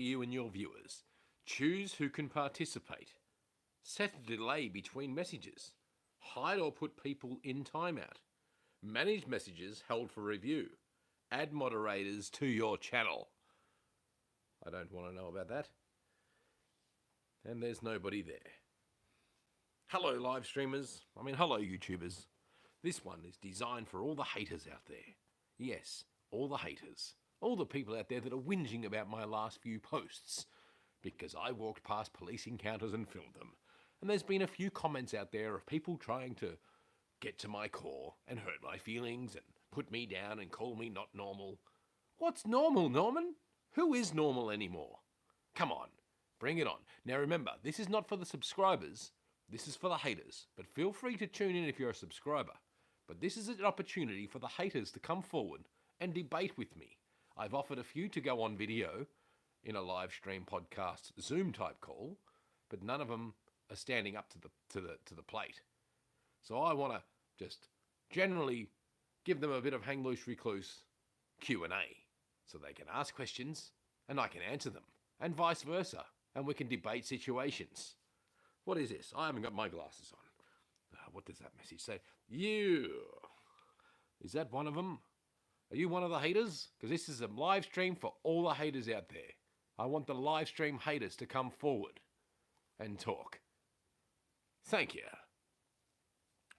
You and your viewers. Choose who can participate. Set a delay between messages. Hide or put people in timeout. Manage messages held for review. Add moderators to your channel. I don't want to know about that. And there's nobody there. Hello, live streamers. Hello, YouTubers. This one is designed for all the haters out there. Yes, all the haters. All the people out there that are whinging about my last few posts. Because I walked past police encounters and filmed them. And there's been a few comments out there of people trying to get to my core and hurt my feelings and put me down and call me not normal. What's normal, Norman? Who is normal anymore? Come on, bring it on. Now remember, this is not for the subscribers. This is for the haters. But feel free to tune in if you're a subscriber. But this is an opportunity for the haters to come forward and debate with me. I've offered a few to go on video in a live stream podcast Zoom type call, but none of them are standing up to the plate. So I want to just generally give them a bit of hang loose recluse Q&A so they can ask questions and I can answer them, and vice versa, and we can debate situations. What is this? I haven't got my glasses on. What does that message say? You. Is that one of them? Are you one of the haters? Because this is a live stream for all the haters out there. I want the live stream haters to come forward and talk. Thank you.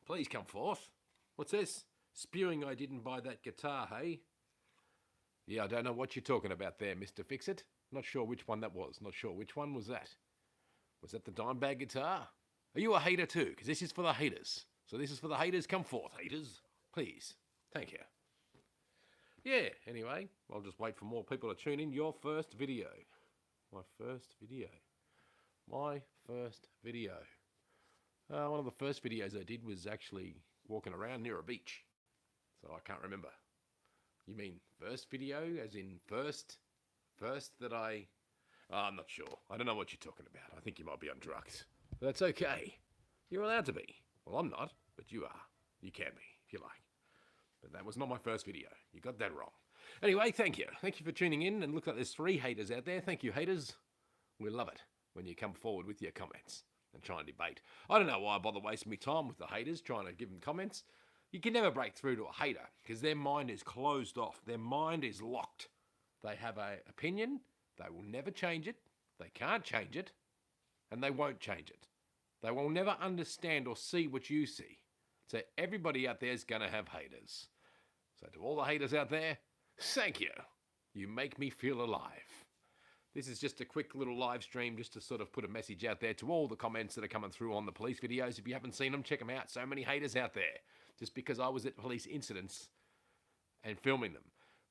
Please come forth. What's this? Spewing I didn't buy that guitar, hey? Yeah, I don't know what you're talking about there, Mr. Fix-It. Not sure which one that was. Not sure. Which one was that? Was that the dime bag guitar? Are you a hater too? Because this is for the haters. So this is for the haters. Come forth, haters. Please. Thank you. Yeah, anyway, I'll just wait for more people to tune in. Your first video. My first video. My first video. One of the first videos I did was actually walking around near a beach. So I can't remember. You mean first video, as in first that I... I'm not sure. I don't know what you're talking about. I think you might be on drugs. But that's okay. You're allowed to be. Well, I'm not, but you are. You can be, if you like. But that was not my first video. You got that wrong. Anyway, thank you. Thank you for tuning in. And look like there's 3 haters out there. Thank you, haters. We love it when you come forward with your comments and try and debate. I don't know why I bother wasting my time with the haters trying to give them comments. You can never break through to a hater because their mind is closed off. Their mind is locked. They have an opinion. They will never change it. They can't change it. And they won't change it. They will never understand or see what you see. So everybody out there is going to have haters. So to all the haters out there, thank you. You make me feel alive. This is just a quick little live stream just to sort of put a message out there to all the comments that are coming through on the police videos. If you haven't seen them, check them out. So many haters out there just because I was at police incidents and filming them.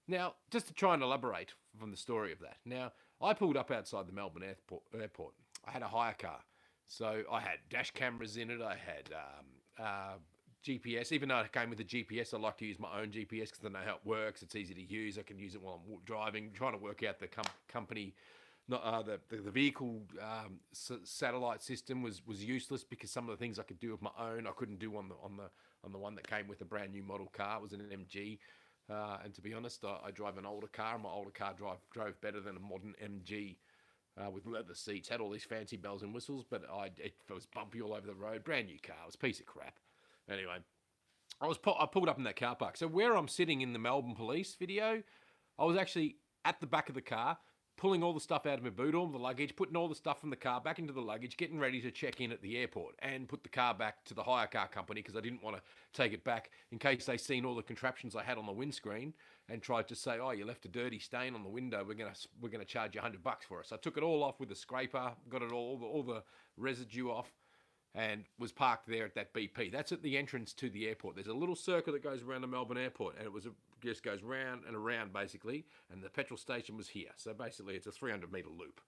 Now, just to try and elaborate from the story of that. Now, I pulled up outside the Melbourne airport. I had a hire car. So I had dash cameras in it. I had GPS. Even though it came with a GPS, I like to use my own GPS because I know how it works. It's easy to use. I can use it while I'm driving, trying to work out the company. The vehicle satellite system was useless because some of the things I could do with my own, I couldn't do on the one that came with a brand new model car. It was an MG. And to be honest, I drive an older car, and my older car drove better than a modern MG with leather seats. Had all these fancy bells and whistles, but it was bumpy all over the road. Brand new car. It was a piece of crap. Anyway, I pulled up in that car park. So where I'm sitting in the Melbourne police video, I was actually at the back of the car, pulling all the stuff out of my boot, all the luggage, putting all the stuff from the car back into the luggage, getting ready to check in at the airport and put the car back to the hire car company because I didn't want to take it back in case they seen all the contraptions I had on the windscreen and tried to say, oh, you left a dirty stain on the window, we're gonna charge you $100 for it. So I took it all off with a scraper, got it all the residue off, and was parked there at that BP. That's at the entrance to the airport. There's a little circle that goes around the Melbourne airport, and it just goes round and around basically, and the petrol station was here. So basically it's a 300-metre loop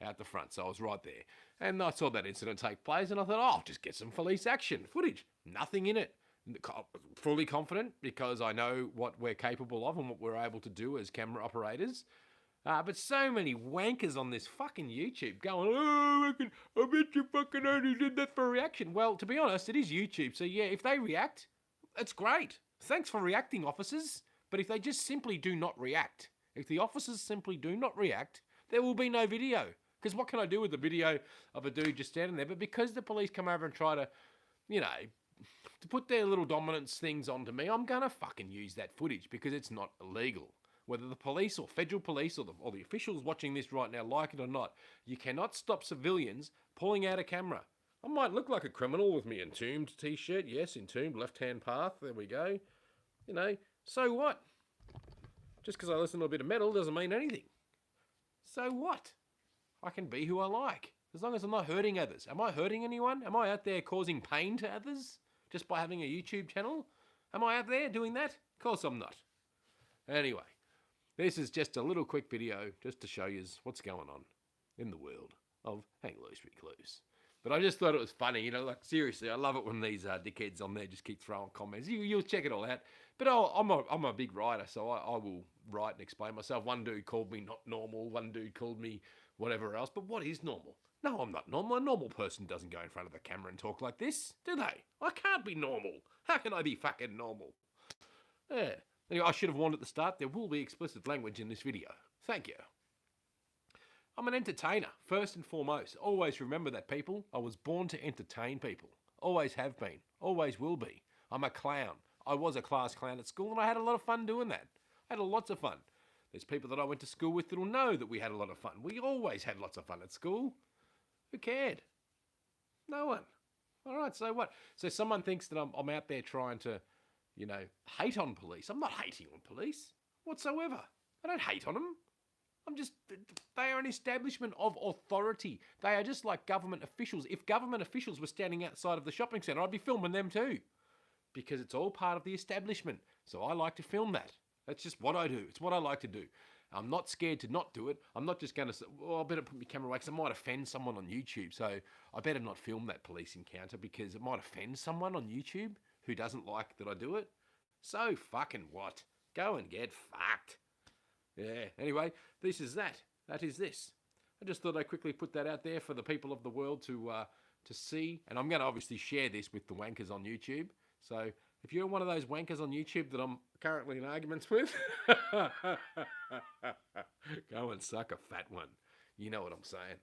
out the front. So I was right there. And I saw that incident take place, and I thought, oh, I'll just get some police action footage. Nothing in it. Fully confident because I know what we're capable of and what we're able to do as camera operators. But so many wankers on this fucking YouTube going, oh, I bet you fucking only did that for reaction. Well, to be honest, it is YouTube. So yeah, if they react, that's great. Thanks for reacting, officers. But if they just simply do not react, if the officers simply do not react, There will be no video. Because what can I do with the video of a dude just standing there? But because the police come over and try to, you know, to put their little dominance things onto me, I'm going to fucking use that footage because it's not illegal. Whether the police or federal police or the officials watching this right now like it or not, you cannot stop civilians pulling out a camera. I might look like a criminal with me Entombed t-shirt. Yes, Entombed, left-hand path. There we go. You know, so what? Just because I listen to a bit of metal doesn't mean anything. So what? I can be who I like, as long as I'm not hurting others. Am I hurting anyone? Am I out there causing pain to others just by having a YouTube channel? Am I out there doing that? Of course I'm not. Anyway, this is just a little quick video just to show you what's going on in the world of Hang Loose, Recluse. But I just thought it was funny, you know, like seriously, I love it when these dickheads on there just keep throwing comments. You'll check it all out. But I'm a big writer, so I will write and explain myself. One dude called me not normal, one dude called me whatever else. But what is normal? No, I'm not normal. A normal person doesn't go in front of the camera and talk like this, do they? I can't be normal. How can I be fucking normal? Yeah. Anyway, I should have warned at the start, there will be explicit language in this video. Thank you. I'm an entertainer, first and foremost. Always remember that, people. I was born to entertain people. Always have been. Always will be. I'm a clown. I was a class clown at school and I had a lot of fun doing that. I had lots of fun. There's people that I went to school with that will know that we had a lot of fun. We always had lots of fun at school. Who cared? No one. All right, so what? So someone thinks that I'm out there trying to, you know, hate on police. I'm not hating on police whatsoever. I don't hate on them. They are an establishment of authority. They are just like government officials. If government officials were standing outside of the shopping centre, I'd be filming them too. Because it's all part of the establishment. So I like to film that. That's just what I do. It's what I like to do. I'm not scared to not do it. I'm not just going to say, well, I better put my camera away because I might offend someone on YouTube. So I better not film that police encounter because it might offend someone on YouTube who doesn't like that I do it. So fucking what? Go and get fucked. Yeah, anyway, this is that. That is this. I just thought I'd quickly put that out there for the people of the world to see. And I'm going to obviously share this with the wankers on YouTube. So if you're one of those wankers on YouTube that I'm currently in arguments with, go and suck a fat one. You know what I'm saying.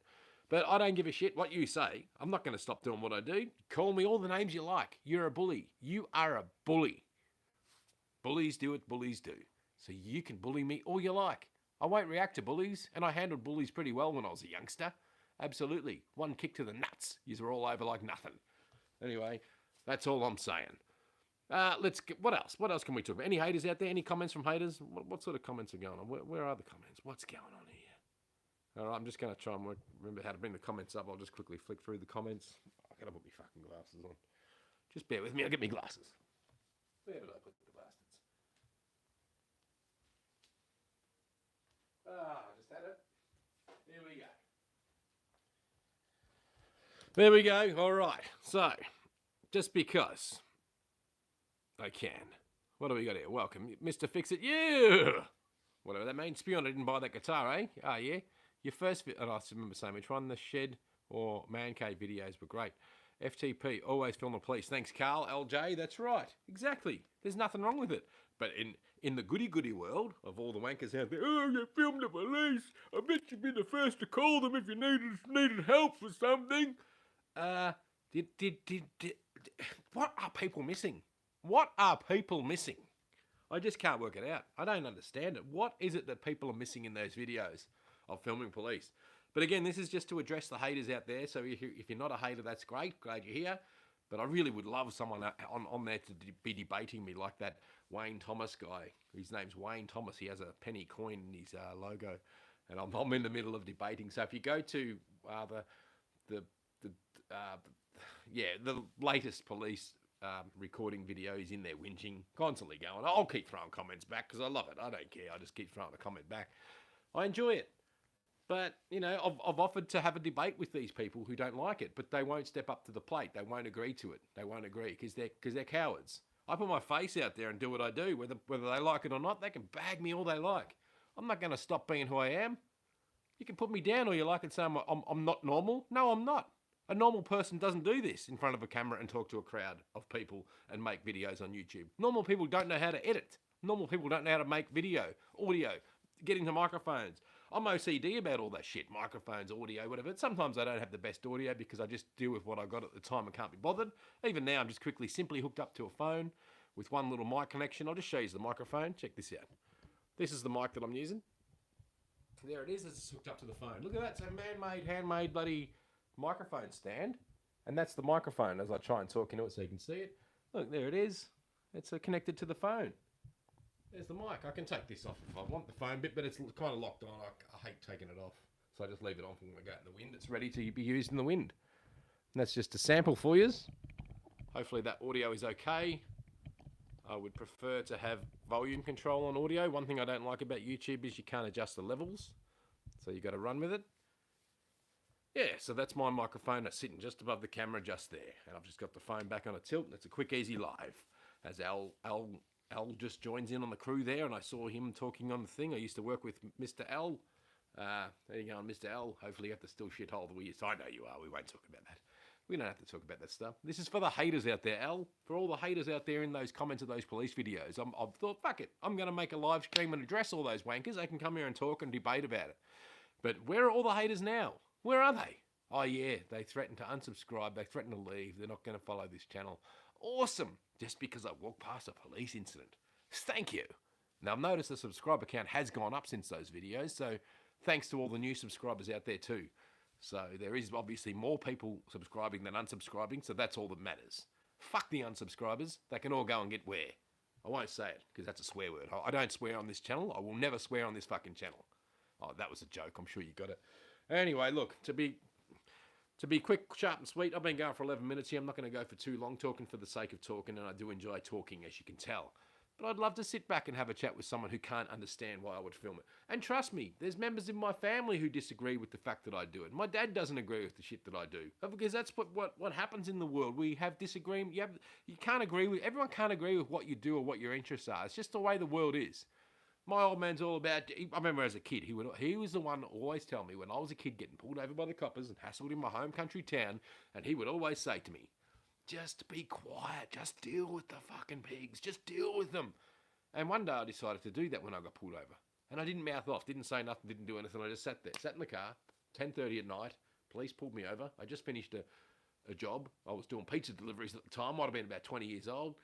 But I don't give a shit what you say. I'm not going to stop doing what I do. Call me all the names you like. You're a bully. You are a bully. Bullies do what bullies do. So you can bully me all you like. I won't react to bullies, and I handled bullies pretty well when I was a youngster. Absolutely. One kick to the nuts. Yous are all over like nothing. Anyway, that's all I'm saying. Let's get, what else? What else can we talk about? Any haters out there? Any comments from haters? What sort of comments are going on? Where are the comments? What's going on here? All right, I'm just going to try and remember how to bring the comments up. I'll just quickly flick through the comments. I've got to put my fucking glasses on. Just bear with me. I'll get my glasses. Where did I put the bastards? I just had it. There we go. There we go. All right. So, just because I can. What do we got here? Welcome, Mr. Fix-It. You! Whatever that means. Spion, I didn't buy that guitar, eh? Oh, yeah. Your first... And I remember saying which one. The Shed or Man Cave videos were great. FTP, always film the police. Thanks, Carl. LJ, that's right. Exactly. There's nothing wrong with it. But in the goody-goody world of all the wankers out there, oh, you filmed the police. I bet you'd be the first to call them if you needed help for something. What are people missing? What are people missing? I just can't work it out. I don't understand it. What is it that people are missing in those videos of filming police? But again, this is just to address the haters out there. So if you're not a hater, that's great. Glad you're here. But I really would love someone on there to be debating me like that Wayne Thomas guy. His name's Wayne Thomas. He has a penny coin in his logo. And I'm in the middle of debating. So if you go to the latest police recording videos in there whinging, constantly going, I'll keep throwing comments back because I love it. I don't care. I just keep throwing the comment back. I enjoy it. But, you know, I've offered to have a debate with these people who don't like it, but they won't step up to the plate. They won't agree to it. They won't agree because they're cowards. I put my face out there and do what I do. Whether they like it or not, they can bag me all they like. I'm not going to stop being who I am. You can put me down all you like and say I'm not normal. No, I'm not. A normal person doesn't do this in front of a camera and talk to a crowd of people and make videos on YouTube. Normal people don't know how to edit. Normal people don't know how to make video, audio, get into microphones. I'm OCD about all that shit, microphones, audio, whatever. Sometimes I don't have the best audio because I just deal with what I got at the time and can't be bothered. Even now, I'm just simply hooked up to a phone with one little mic connection. I'll just show you the microphone. Check this out. This is the mic that I'm using. There it is. It's hooked up to the phone. Look at that. It's a man-made, handmade bloody microphone stand. And that's the microphone as I try and talk into it so you can see it. Look, there it is. It's connected to the phone. There's the mic. I can take this off if I want the phone bit, but it's kind of locked on. I hate taking it off. So I just leave it on when I go in the wind. It's ready to be used in the wind. And that's just a sample for you. Hopefully that audio is okay. I would prefer to have volume control on audio. One thing I don't like about YouTube is you can't adjust the levels. So you got to run with it. Yeah, so that's my microphone. That's sitting just above the camera just there. And I've just got the phone back on a tilt. It's a quick, easy live. As Al just joins in on the crew there, and I saw him talking on the thing. I used to work with Mr. Al. There you go, Mr. Al. Hopefully you have to still shithole the weird. I know you are. We won't talk about that. We don't have to talk about that stuff. This is for the haters out there, Al. For all the haters out there in those comments of those police videos. I've thought, fuck it. I'm going to make a live stream and address all those wankers. They can come here and talk and debate about it. But where are all the haters now? Where are they? Oh, yeah, they threatened to unsubscribe. They threatened to leave. They're not going to follow this channel. Awesome. Just because I walked past a police incident. Thank you. Now, I've noticed the subscriber count has gone up since those videos. So thanks to all the new subscribers out there too. So there is obviously more people subscribing than unsubscribing. So that's all that matters. Fuck the unsubscribers. They can all go and get where. I won't say it because that's a swear word. I don't swear on this channel. I will never swear on this fucking channel. Oh, that was a joke. I'm sure you got it. Anyway, look, to be quick, sharp and sweet, I've been going for 11 minutes here. I'm not going to go for too long talking for the sake of talking, and I do enjoy talking, as you can tell. But I'd love to sit back and have a chat with someone who can't understand why I would film it. And trust me, there's members in my family who disagree with the fact that I do it. My dad doesn't agree with the shit that I do. Because that's what happens in the world. We have disagreement. Everyone can't agree with what you do or what your interests are. It's just the way the world is. My old man's all about, I remember as a kid, he was the one to always tell me when I was a kid getting pulled over by the coppers and hassled in my home country town, and he would always say to me, just be quiet, just deal with the fucking pigs, just deal with them. And one day I decided to do that when I got pulled over. And I didn't mouth off, didn't say nothing, didn't do anything, I just sat there, sat in the car, 10:30 at night, police pulled me over. I just finished a job, I was doing pizza deliveries at the time, might have been about 20 years old,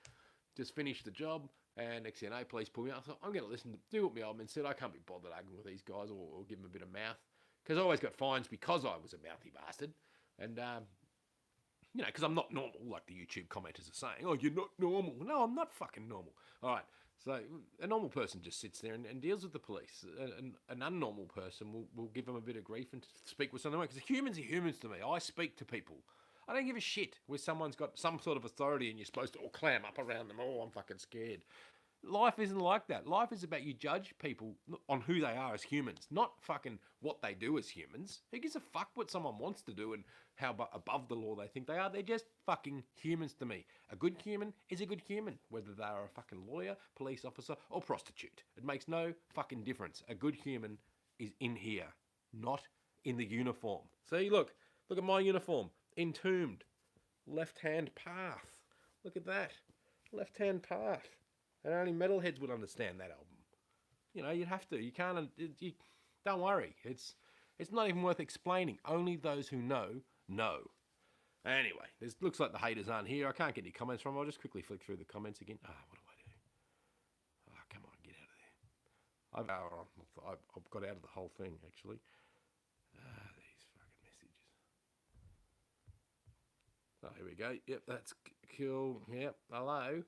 just finished the job. And next thing you know, police pulled me out. I thought, I'm going to listen to do what my old man said. I can't be bothered arguing with these guys or give them a bit of mouth. Because I always got fines because I was a mouthy bastard. And, because I'm not normal, like the YouTube commenters are saying. Oh, you're not normal. No, I'm not fucking normal. All right. So a normal person just sits there and deals with the police. An unnormal person will give them a bit of grief and speak with someone. Because humans are humans to me. I speak to people. I don't give a shit where someone's got some sort of authority and you're supposed to all clam up around them. Oh, I'm fucking scared. Life isn't like that. Life is about you judge people on who they are as humans, not fucking what they do as humans. Who gives a fuck what someone wants to do and how above the law they think they are? They're just fucking humans to me. A good human is a good human, whether they are a fucking lawyer, police officer, or prostitute. It makes no fucking difference. A good human is in here, not in the uniform. See, look at my uniform. Entombed. Left-hand path. Look at that. Left-hand path. And only metalheads would understand that album. You know, you'd have to. You can't. Don't worry. It's not even worth explaining. Only those who know. Anyway, looks like the haters aren't here. I can't get any comments from them. I'll just quickly flick through the comments again. What do I do? Oh, come on, get out of there. I've got out of the whole thing, actually. These fucking messages. Oh, here we go. Yep, that's cool. Yep, hello.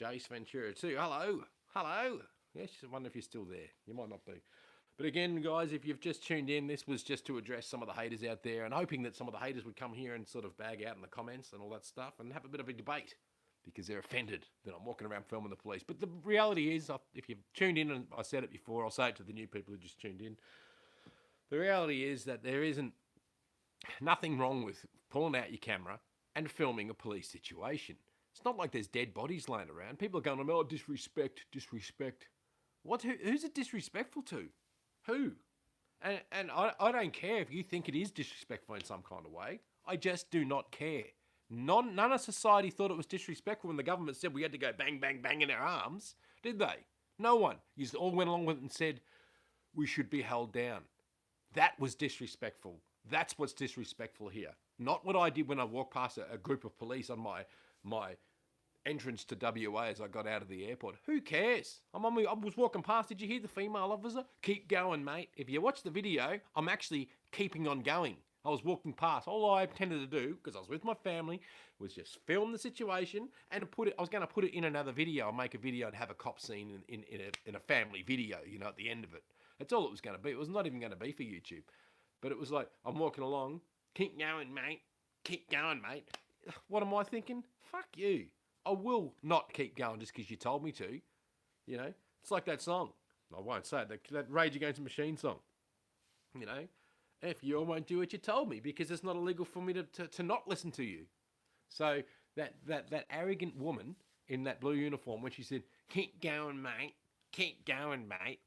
Jace Ventura too. Hello. Yes, I wonder if you're still there. You might not be. But again, guys, if you've just tuned in, this was just to address some of the haters out there and hoping that some of the haters would come here and sort of bag out in the comments and all that stuff and have a bit of a debate because they're offended that I'm walking around filming the police. But the reality is, if you've tuned in, and I said it before, I'll say it to the new people who just tuned in, the reality is that there isn't nothing wrong with pulling out your camera and filming a police situation. It's not like there's dead bodies laying around. People are going, oh, disrespect. Who's it disrespectful to? Who? And I don't care if you think it is disrespectful in some kind of way. I just do not care. None of society thought it was disrespectful when the government said we had to go bang, bang, bang in our arms, did they? No one. You all went along with it and said, we should be held down. That was disrespectful. That's what's disrespectful here. Not what I did when I walked past a group of police on my entrance to WA as I got out of the airport. Who cares? I was walking past. Did you hear the female officer? Keep going, mate. If you watch the video, I'm actually keeping on going. I was walking past. All I intended to do, because I was with my family, was just film the situation and I was going to put it in another video and make a video and have a cop scene in a family video, at the end of it. That's all it was going to be. It was not even going to be for YouTube. But it was like, I'm walking along. Keep going, mate. Keep going, mate. What am I thinking? Fuck you. I will not keep going just because you told me to. It's like that song. I won't say it. That Rage Against the Machine song. If you won't do what you told me, because it's not illegal for me to not listen to you. So that arrogant woman in that blue uniform, when she said, keep going, mate. Keep going, mate.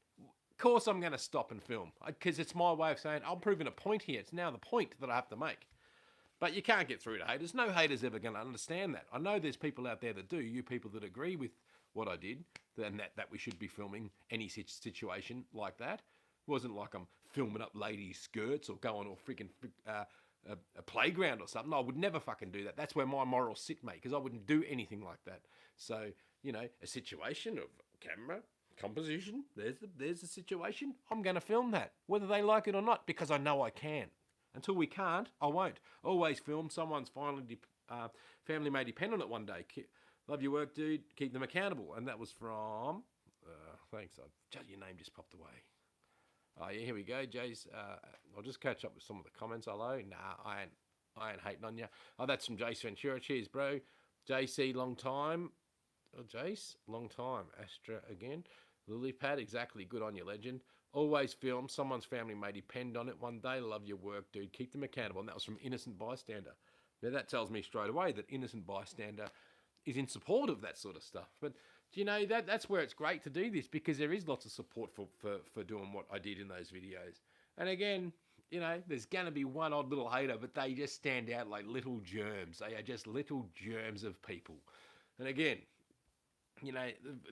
Of course I'm going to stop and film, because it's my way of saying I'm proving a point here. It's now the point that I have to make. But you can't get through to haters. No hater's ever going to understand that. I know there's people out there that do, you people that agree with what I did, and that we should be filming any situation like that. It wasn't like I'm filming up ladies' skirts or going or freaking a playground or something. I would never fucking do that. That's where my morals sit, mate, because I wouldn't do anything like that. So, a situation of camera, composition, there's the situation. I'm going to film that, whether they like it or not, because I know I can. Until we can't, I won't. Always film. Someone's family may depend on it one day. Love your work, dude. Keep them accountable. And that was from... thanks. Your name just popped away. Oh, yeah, here we go. Jay's... I'll just catch up with some of the comments. Hello. Nah, I ain't hating on you. Oh, that's from Jace Ventura. Cheers, bro. JC, long time. Oh, Jace, long time. Astra again. Lilypad, exactly. Good on you, legend. Always film. Someone's family may depend on it one day. Love your work, dude. Keep them accountable. And that was from Innocent Bystander. Now, that tells me straight away that Innocent Bystander is in support of that sort of stuff. But, that's where it's great to do this, because there is lots of support for doing what I did in those videos. And again, there's going to be one odd little hater, but they just stand out like little germs. They are just little germs of people. And again...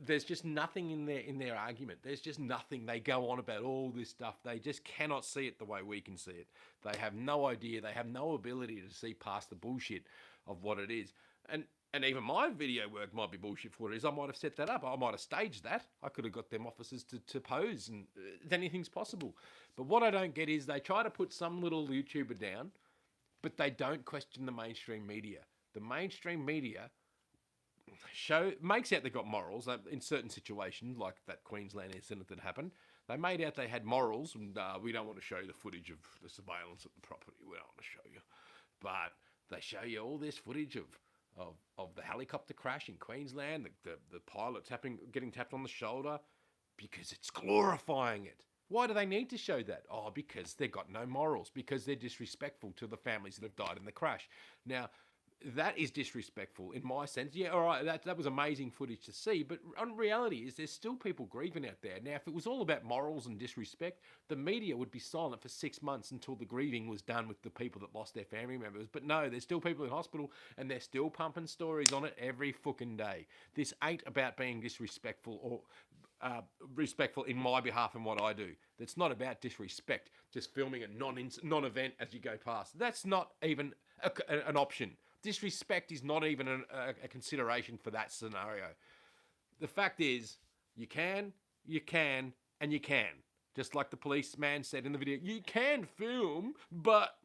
there's just nothing in their argument. There's just nothing. They go on about all this stuff. They just cannot see it the way we can see it. They have no idea. They have no ability to see past the bullshit of what it is. And even my video work might be bullshit for what it is. I might have set that up. I might have staged that. I could have got them officers to pose, and anything's possible. But what I don't get is they try to put some little YouTuber down, but they don't question the mainstream media. The mainstream media... makes out they got morals in certain situations, like that Queensland incident that happened. They made out they had morals, and we don't want to show you the footage of the surveillance at the property. We don't want to show you, but they show you all this footage of the helicopter crash in Queensland, the pilot getting tapped on the shoulder, because it's glorifying it. Why do they need to show that? Oh, because they've got no morals, because they're disrespectful to the families that have died in the crash. Now, that is disrespectful in my sense. Yeah, all right, that was amazing footage to see, but in reality is there's still people grieving out there. Now, if it was all about morals and disrespect, the media would be silent for 6 months until the grieving was done with the people that lost their family members. But no, there's still people in hospital, and they're still pumping stories on it every fucking day. This ain't about being disrespectful or respectful in my behalf and what I do. It's not about disrespect, just filming a non-event as you go past. That's not even an option. Disrespect is not even a consideration for that scenario. The fact is, you can, and you can. Just like the policeman said in the video, you can film, but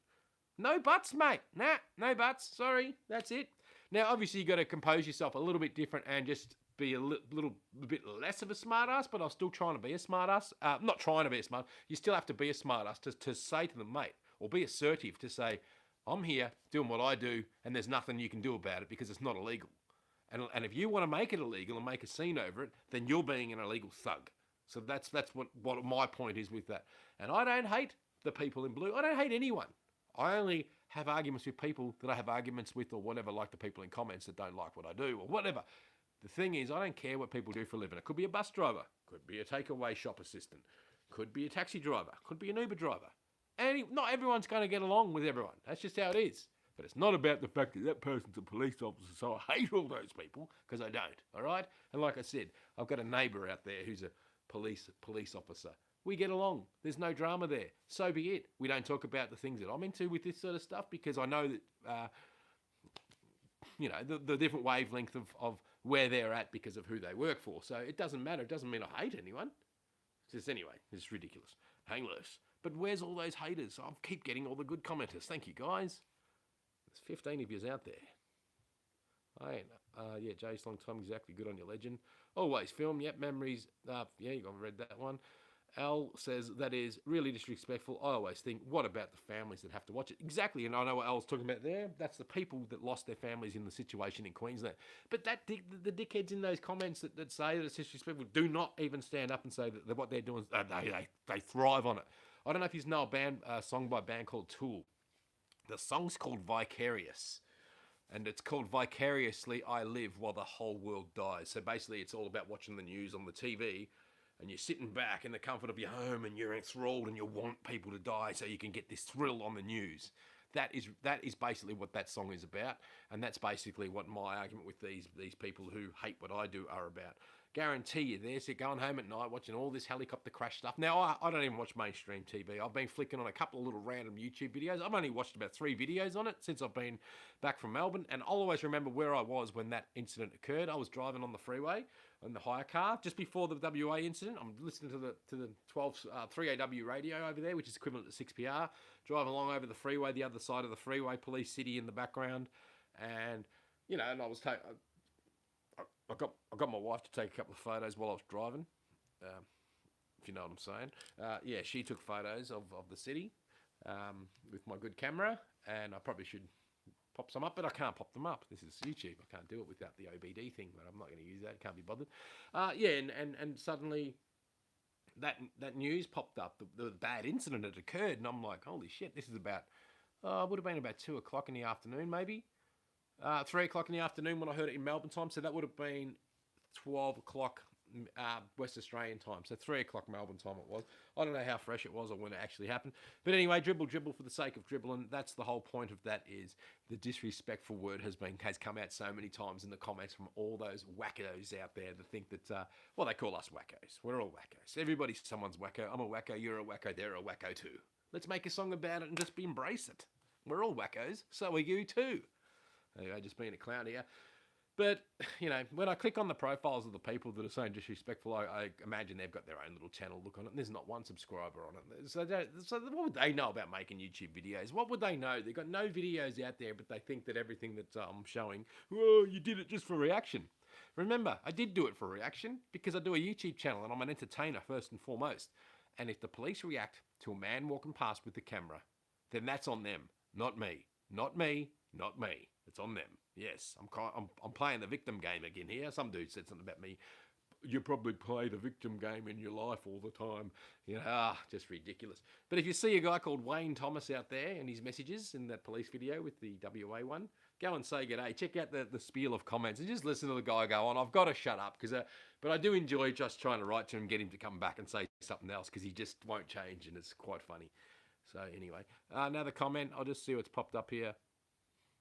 no buts, mate. Nah, no buts. Sorry, that's it. Now, obviously, you got to compose yourself a little bit different and just be a little bit less of a smartass, but I'm still trying to be a smartass. Not trying to be a smart. You still have to be a smartass to say to them, mate, or be assertive to say, I'm here doing what I do, and there's nothing you can do about it because it's not illegal. And if you want to make it illegal and make a scene over it, then you're being an illegal thug. So that's what my point is with that. And I don't hate the people in blue. I don't hate anyone. I only have arguments with people that I have arguments with or whatever, like the people in comments that don't like what I do or whatever. The thing is, I don't care what people do for a living. It could be a bus driver, could be a takeaway shop assistant, could be a taxi driver, could be an Uber driver. And not everyone's going to get along with everyone. That's just how it is. But it's not about the fact that person's a police officer, so I hate all those people, because I don't, all right? And like I said, I've got a neighbour out there who's a police officer. We get along. There's no drama there. So be it. We don't talk about the things that I'm into with this sort of stuff because I know that, the different wavelength of where they're at because of who they work for. So it doesn't matter. It doesn't mean I hate anyone. It's just, anyway, it's ridiculous. Hang loose. But where's all those haters? I keep getting all the good commenters. Thank you, guys. There's 15 of yous out there. Yeah, Jay's long time, exactly. Good on your legend. Always film, yep, memories. Yeah, you read that one. Al says, that is really disrespectful. I always think, what about the families that have to watch it? Exactly, and I know what Al's talking about there. That's the people that lost their families in the situation in Queensland. But the dickheads in those comments that say that it's disrespectful do not even stand up and say that what they're doing, they thrive on it. I don't know if you know a song by a band called Tool. The song's called Vicarious. And it's called Vicariously I Live While the Whole World Dies. So basically it's all about watching the news on the TV and you're sitting back in the comfort of your home and you're enthralled and you want people to die so you can get this thrill on the news. That is basically what that song is about, and that's basically what my argument with these people who hate what I do are about. Guarantee you, they're going home at night watching all this helicopter crash stuff. Now, I don't even watch mainstream TV. I've been flicking on a couple of little random YouTube videos. I've only watched about 3 videos on it since I've been back from Melbourne, and I'll always remember where I was when that incident occurred. I was driving on the freeway in the hire car just before the WA incident. I'm listening to the 3AW radio over there, which is equivalent to 6PR. Driving along over the freeway, the other side of the freeway, Police City in the background, and and I was I got my wife to take a couple of photos while I was driving, if you know what I'm saying. Yeah, she took photos of the city with my good camera, and I probably should pop some up, but I can't pop them up. This is YouTube. I can't do it without the OBD thing, but I'm not going to use that. Can't be bothered. And suddenly that news popped up, the bad incident had occurred, and I'm like, holy shit, this is about, would have been about 2 o'clock in the afternoon, maybe. 3 o'clock in the afternoon when I heard it in Melbourne time, so that would have been 12 o'clock West Australian time, so 3 o'clock Melbourne time it was. I don't know how fresh it was or when it actually happened, but anyway, dribble for the sake of dribbling. That's the whole point of that, is the disrespectful word has come out so many times in the comments from all those wackos out there that think that, they call us wackos. We're all wackos. Everybody's someone's wacko. I'm a wacko, you're a wacko, they're a wacko too. Let's make a song about it and just embrace it. We're all wackos, so are you too. Anyway, just being a clown here. But, when I click on the profiles of the people that are so disrespectful, I imagine they've got their own little channel look on it, and there's not one subscriber on it. So what would they know about making YouTube videos? What would they know? They've got no videos out there, but they think that everything that I'm showing, you did it just for reaction. Remember, I did do it for reaction because I do a YouTube channel and I'm an entertainer first and foremost. And if the police react to a man walking past with the camera, then that's on them, not me. Not me, not me. It's on them. Yes, I'm playing the victim game again here. Some dude said something about me. You probably play the victim game in your life all the time. Just ridiculous. But if you see a guy called Wayne Thomas out there and his messages in that police video with the WA one, go and say g'day. Check out the spiel of comments and just listen to the guy go on. I've got to shut up but I do enjoy just trying to write to him, get him to come back and say something else because he just won't change and it's quite funny. So anyway, another comment. I'll just see what's popped up here.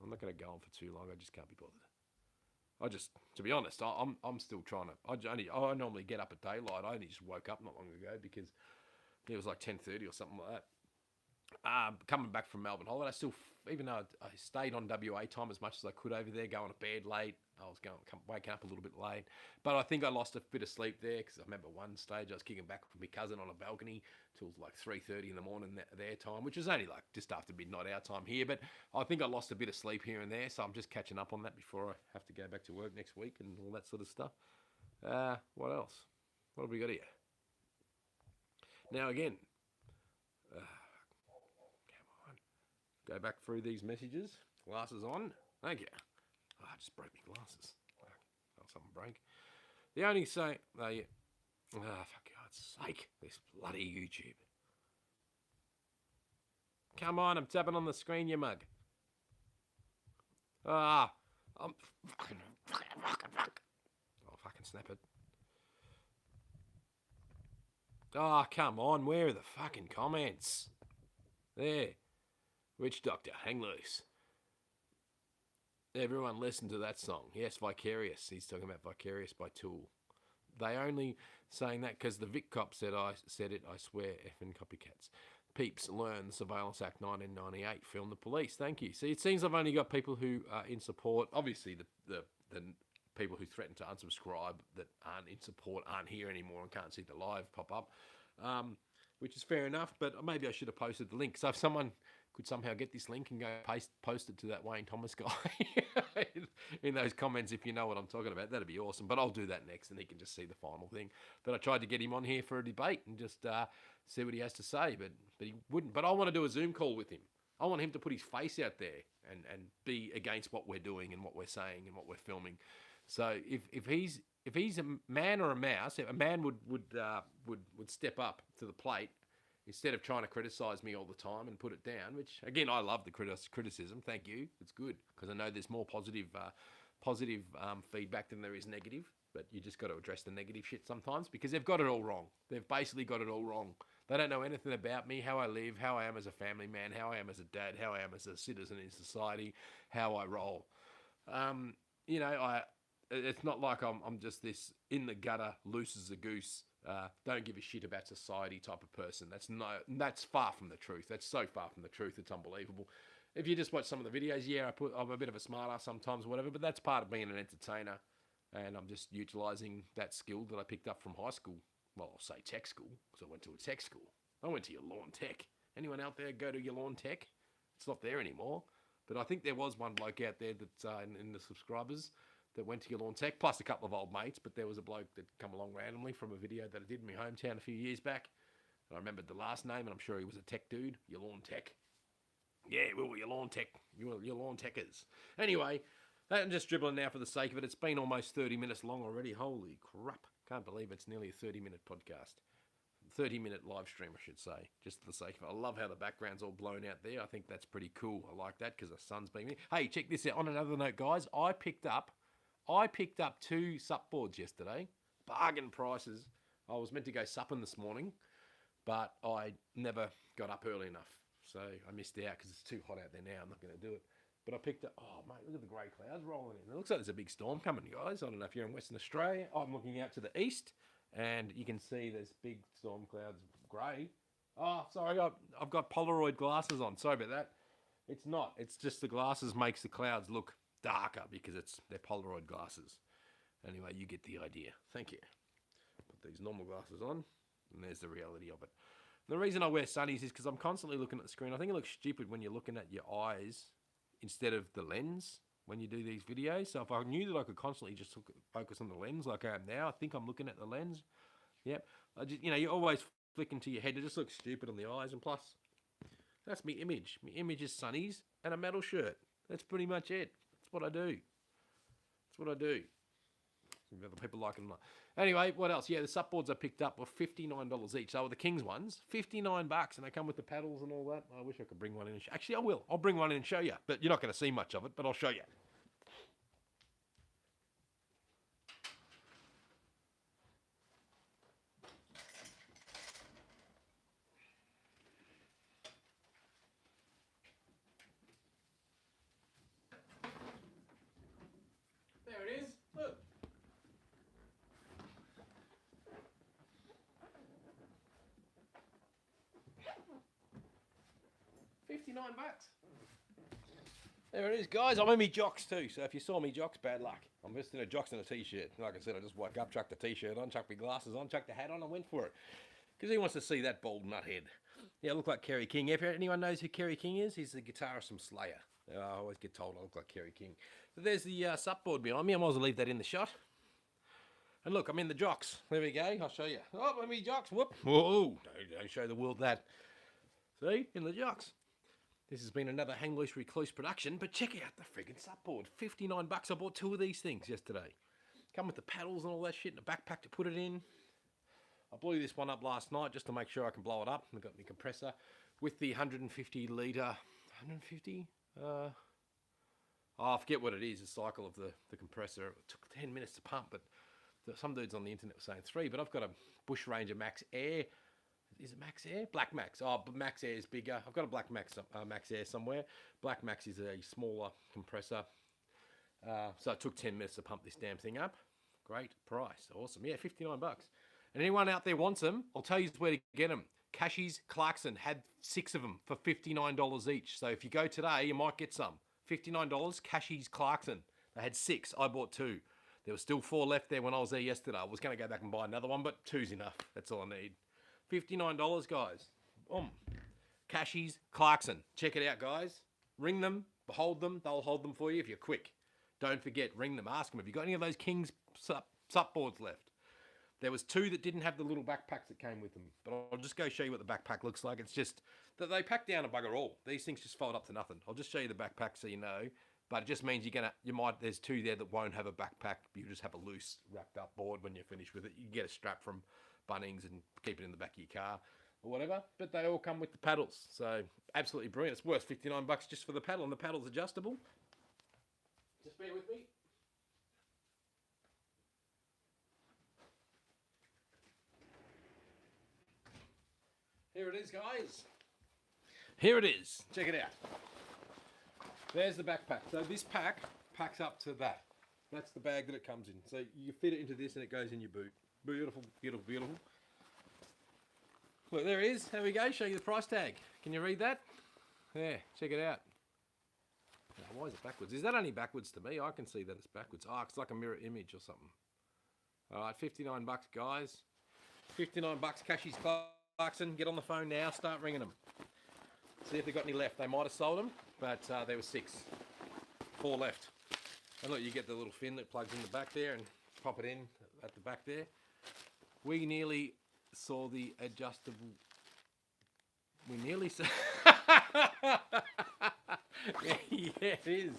I'm not going to go on for too long. I just can't be bothered. To be honest, I'm still trying to. I normally get up at daylight. I only just woke up not long ago because it was like 10:30 or something like that. Coming back from Melbourne holiday, even though I stayed on WA time as much as I could over there, going to bed late. I was waking up a little bit late, but I think I lost a bit of sleep there because I remember one stage I was kicking back with my cousin on a balcony till like 3:30 in the morning their time, which is only like just after midnight our time here. But I think I lost a bit of sleep here and there, so I'm just catching up on that before I have to go back to work next week and all that sort of stuff. What else? What have we got here? Now again, come on, go back through these messages. Glasses on. Thank you. I just broke my glasses. Oh, something break. The only say, for God's sake, this bloody YouTube. Come on, I'm tapping on the screen, you mug. I'm fucking. Oh, fucking snap it. Oh, come on, where are the fucking comments? There. Witch Doctor, hang loose. Everyone listen to that song. Yes, Vicarious. He's talking about Vicarious by Tool. They only saying that because the Vic cop said I said it. I swear, effing copycats. Peeps learn the Surveillance Act 1998. Film the police. Thank you. See, it seems I've only got people who are in support. Obviously, the people who threaten to unsubscribe that aren't in support aren't here anymore and can't see the live pop up, which is fair enough. But maybe I should have posted the link. So if someone could somehow get this link and go post it to that Wayne Thomas guy in those comments, if you know what I'm talking about, that'd be awesome. But I'll do that next, and he can just see the final thing. But I tried to get him on here for a debate and just see what he has to say, but he wouldn't. But I want to do a Zoom call with him. I want him to put his face out there and be against what we're doing and what we're saying and what we're filming. So if he's a man or a mouse, a man would step up to the plate instead of trying to criticise me all the time and put it down. Which again, I love the criticism. Thank you. It's good because I know there's more positive feedback than there is negative. But you just got to address the negative shit sometimes because they've got it all wrong. They've basically got it all wrong. They don't know anything about me, how I live, how I am as a family man, how I am as a dad, how I am as a citizen in society, how I roll. It's not like I'm just this in the gutter, loose as a goose, don't give a shit about society type of person. That's far from the truth. That's so far from the truth. It's unbelievable. If you just watch some of the videos, yeah, I'm a bit of a smart ass sometimes, whatever, but that's part of being an entertainer. And I'm just utilising that skill that I picked up from high school. Well, I'll say tech school, because I went to a tech school. I went to your lawn tech. Anyone out there go to your lawn tech? It's not there anymore. But I think there was one bloke out there that's in the subscribers that went to your lawn tech, plus a couple of old mates. But there was a bloke that come along randomly from a video that I did in my hometown a few years back. And I remembered the last name, and I'm sure he was a tech dude. Your lawn tech. Yeah, we were your lawn tech. You were your lawn techers. Anyway, I'm just dribbling now for the sake of it. It's been almost 30 minutes long already. Holy crap. Can't believe it's nearly a 30-minute podcast. 30-minute live stream, I should say, just for the sake of it. I love how the background's all blown out there. I think that's pretty cool. I like that because the sun's beaming. Hey, check this out. On another note, guys, I picked up 2 sup boards yesterday. Bargain prices. I was meant to go supping this morning, but I never got up early enough. So I missed out because it's too hot out there now. I'm not going to do it. But I picked up, oh mate, look at the grey clouds rolling in. It looks like there's a big storm coming, guys. I don't know if you're in Western Australia. I'm looking out to the east, and you can see there's big storm clouds, grey. Oh, sorry, I've got Polaroid glasses on. Sorry about that. It's not. It's just the glasses makes the clouds look darker because they're Polaroid glasses. Anyway, you get the idea. Thank you. Put these normal glasses on, and there's the reality of it. And the reason I wear sunnies is because I'm constantly looking at the screen. I think it looks stupid when you're looking at your eyes instead of the lens when you do these videos. So if I knew that I could constantly just focus on the lens like I am now, I think I'm looking at the lens. Yep. You're always flicking to your head. It just looks stupid on the eyes. And plus, that's my image. My image is sunnies and a metal shirt. That's pretty much it. That's what I do. Some other people like them. Anyway, what else? Yeah, the sup boards I picked up were $59 each. They were the King's ones, $59, and they come with the paddles and all that. I wish I could bring one in. Actually, I will. I'll bring one in and show you. But you're not going to see much of it, but I'll show you. There it is. Look. $59. There it is, guys. I'm in me jocks too, so if you saw me jocks, bad luck. I'm just in a jocks and a t-shirt. Like I said, I just woke up, chucked the t-shirt on, chucked my glasses on, chucked the hat on, and went for it. Because he wants to see that bald nut head. Yeah, I look like Kerry King. If anyone knows who Kerry King is, he's the guitarist from Slayer. I always get told I look like Kerry King. So there's the sup board behind me. I might as well leave that in the shot. And look, I'm in the jocks. There we go. I'll show you. Oh, I'm in me jocks. Whoop. Whoa. Don't show the world that. See? In the jocks. This has been another Hang Loose Recluse production, but check out the friggin' sup board. $59. I bought 2 of these things yesterday. Come with the paddles and all that shit and a backpack to put it in. I blew this one up last night just to make sure I can blow it up. I've got my compressor with the 150 litre, 150? I forget what it is, the cycle of the compressor. It took 10 minutes to pump, but some dudes on the internet were saying 3, but I've got a Bush Ranger Max Air. Is it Max Air? Black Max. Oh, but Max Air is bigger. I've got a Black Max Air somewhere. Black Max is a smaller compressor. So it took 10 minutes to pump this damn thing up. Great price. Awesome. Yeah, 59 bucks. And anyone out there wants them, I'll tell you where to get them. Cashies Clarkson had 6 of them for $59 each. So if you go today, you might get some. $59, Cashies Clarkson. They had 6. I bought 2. There were still 4 left there when I was there yesterday. I was going to go back and buy another one, but 2's enough. That's all I need. $59, guys. Cashies Clarkson. Check it out, guys. Ring them, hold them. They'll hold them for you if you're quick. Don't forget, ring them. Ask them, have you got any of those King's sup boards left? There was 2 that didn't have the little backpacks that came with them. But I'll just go show you what the backpack looks like. It's just that they pack down a bugger all. These things just fold up to nothing. I'll just show you the backpack so you know. But it just means there's 2 there that won't have a backpack. You just have a loose, wrapped up board when you're finished with it. You can get a strap from Bunnings and keep it in the back of your car or whatever. But they all come with the paddles. So absolutely brilliant. It's worth 59 bucks just for the paddle, and the paddle's adjustable. Just bear with me. Here it is, guys. Here it is. Check it out. There's the backpack. So this pack packs up to that. That's the bag that it comes in. So you fit it into this and it goes in your boot. Beautiful, beautiful, beautiful. Look, there it is. There we go. Show you the price tag. Can you read that? There, check it out. Now, why is it backwards? Is that only backwards to me? I can see that it's backwards. Oh, it's like a mirror image or something. All right, 59 bucks, guys. 59 bucks, Cashies Clarkson. Get on the phone now. Start ringing them. See if they've got any left. They might have sold them, but there were 6. 4 left. And look, you get the little fin that plugs in the back there and pop it in at the back there. We nearly saw the adjustable... We nearly saw... yeah, it is.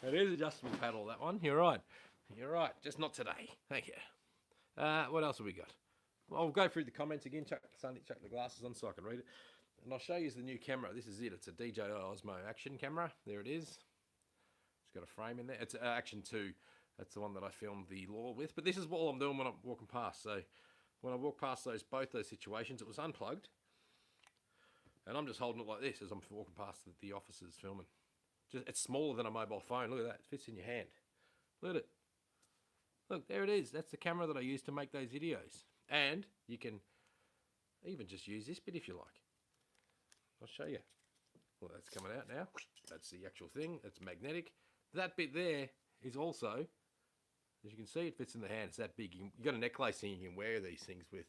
It is adjustable paddle, that one. You're right. You're right. Just not today. Thank you. What else have we got? Well, I'll go through the comments again. Chuck the glasses on so I can read it. And I'll show you the new camera. This is it. It's a DJI Osmo Action camera. There it is. It's got a frame in there. It's Action 2. That's the one that I filmed the Law with. But this is what I'm doing when I'm walking past. So when I walk past both those situations, it was unplugged. And I'm just holding it like this as I'm walking past the officers filming. It's smaller than a mobile phone. Look at that. It fits in your hand. Look at it. Look, there it is. That's the camera that I use to make those videos. And you can even just use this bit if you like. I'll show you. Well, that's coming out now. That's the actual thing. That's magnetic. That bit there is also, as you can see, it fits in the hand. It's that big. You've got a necklace and you can wear these things with.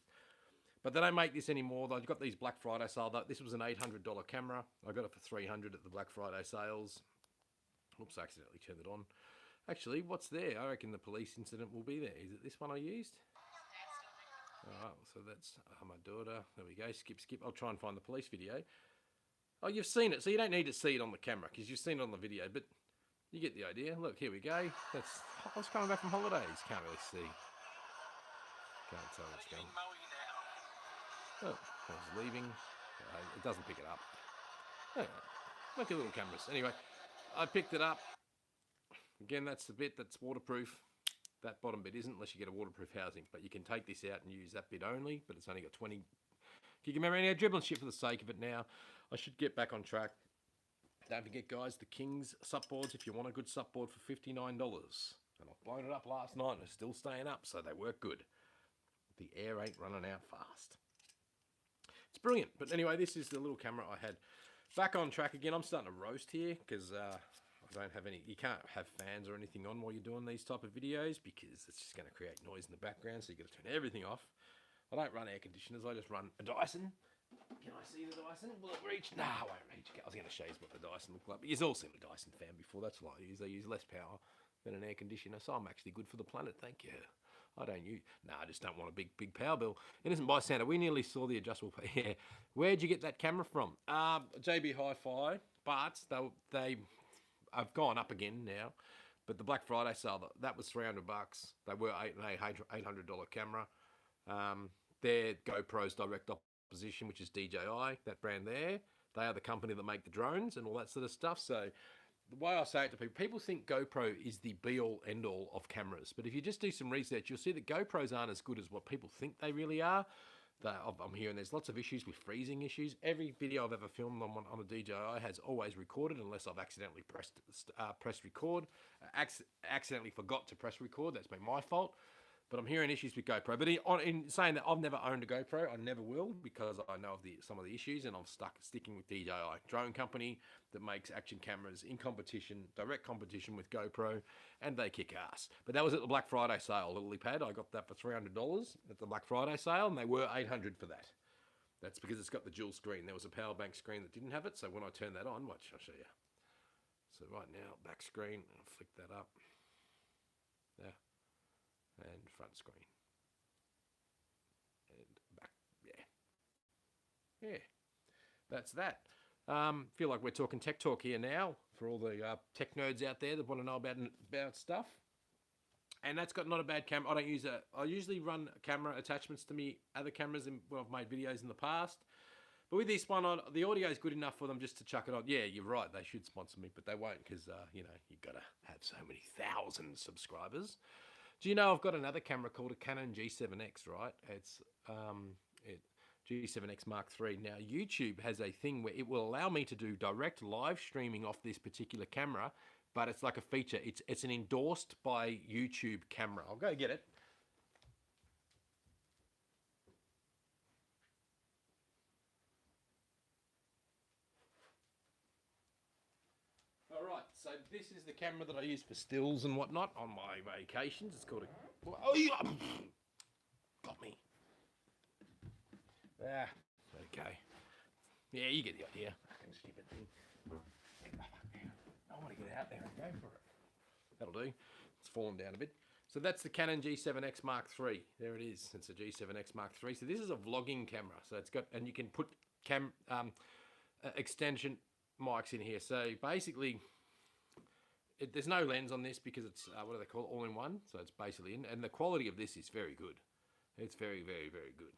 But they don't make this anymore. They've got these Black Friday sale. This was an $800 camera. I got it for $300 at the Black Friday sales. Oops, I accidentally turned it on. Actually, what's there? I reckon the police incident will be there. Is it this one I used? Alright, so that's my daughter. There we go. Skip. I'll try and find the police video. Oh, you've seen it, so you don't need to see it on the camera because you've seen it on the video, but you get the idea. Look, here we go. I was coming back from holidays. Can't really see. Can't tell what's going on. Oh, I was leaving. It doesn't pick it up. Anyway, look at little cameras. Anyway, I picked it up. Again, that's the bit that's waterproof. That bottom bit isn't unless you get a waterproof housing. But you can take this out and use that bit only, but it's only got 20... If you can remember any dribbling shit for the sake of it now, I should get back on track. Don't forget, guys, the King's supboards, if you want a good supboard for $59. And I've blown it up last night and it's still staying up, so they work good. The air ain't running out fast. It's brilliant. But anyway, this is the little camera I had. Back on track again. I'm starting to roast here because I don't have any... You can't have fans or anything on while you're doing these type of videos because it's just going to create noise in the background, so you've got to turn everything off. I don't run air conditioners, I just run a Dyson. Can I see the Dyson? Will it reach? No, I won't reach. I was going to show you what the Dyson looked like. But you've all seen the Dyson fan before. That's what I use. They use less power than an air conditioner, so I'm actually good for the planet. Thank you. I don't use... No, I just don't want a big power bill. It isn't by Santa. We nearly saw the adjustable... Yeah. Where'd you get that camera from? JB Hi-Fi, but they have gone up again now. But the Black Friday sale, that was $300. They were $800 camera. Their GoPro's direct opposition, which is DJI, that brand there. They are the company that make the drones and all that sort of stuff. So the way I say it to people think GoPro is the be-all, end-all of cameras. But if you just do some research, you'll see that GoPros aren't as good as what people think they really are. I'm hearing there's lots of issues with freezing issues. Every video I've ever filmed on a DJI has always recorded unless I've accidentally pressed record. Accidentally forgot to press record. That's been my fault. But I'm hearing issues with GoPro. But in saying that, I've never owned a GoPro. I never will, because I know of some of the issues, and I'm sticking with DJI drone company that makes action cameras in competition, direct competition with GoPro, and they kick ass. But that was at the Black Friday sale, the lily pad. I got that for $300 at the Black Friday sale, and they were $800 for that. That's because it's got the dual screen. There was a power bank screen that didn't have it, so when I turn that on, watch, I'll show you. So right now, back screen, I'll flick that up. There. And front screen. And back, yeah. That's that. Feel like we're talking tech talk here now for all the tech nerds out there that want to know about stuff. And that's got not a bad camera. I don't use it. I usually run camera attachments to me other cameras when I've made videos in the past. But with this one, the audio is good enough for them just to chuck it on. Yeah, you're right. They should sponsor me, but they won't, because, you've got to have so many thousand subscribers. Do you know I've got another camera called a Canon G7X, right? It's G7X Mark III. Now, YouTube has a thing where it will allow me to do direct live streaming off this particular camera, but it's like a feature. It's an endorsed by YouTube camera. I'll go get it. All right, so this is the camera that I use for stills and whatnot on my vacations. It's called a... Oh, you got me. Ah, okay. Yeah, you get the idea. Fucking stupid thing. I want to get out there and go for it. That'll do. It's fallen down a bit. So that's the Canon G7X Mark III. There it is. It's a G7X Mark III. So this is a vlogging camera. So it's got, and you can put extension mics in here. So basically, there's no lens on this because it's, what do they call it? All-in-one. So it's basically in, and the quality of this is very good. It's very, very, very good.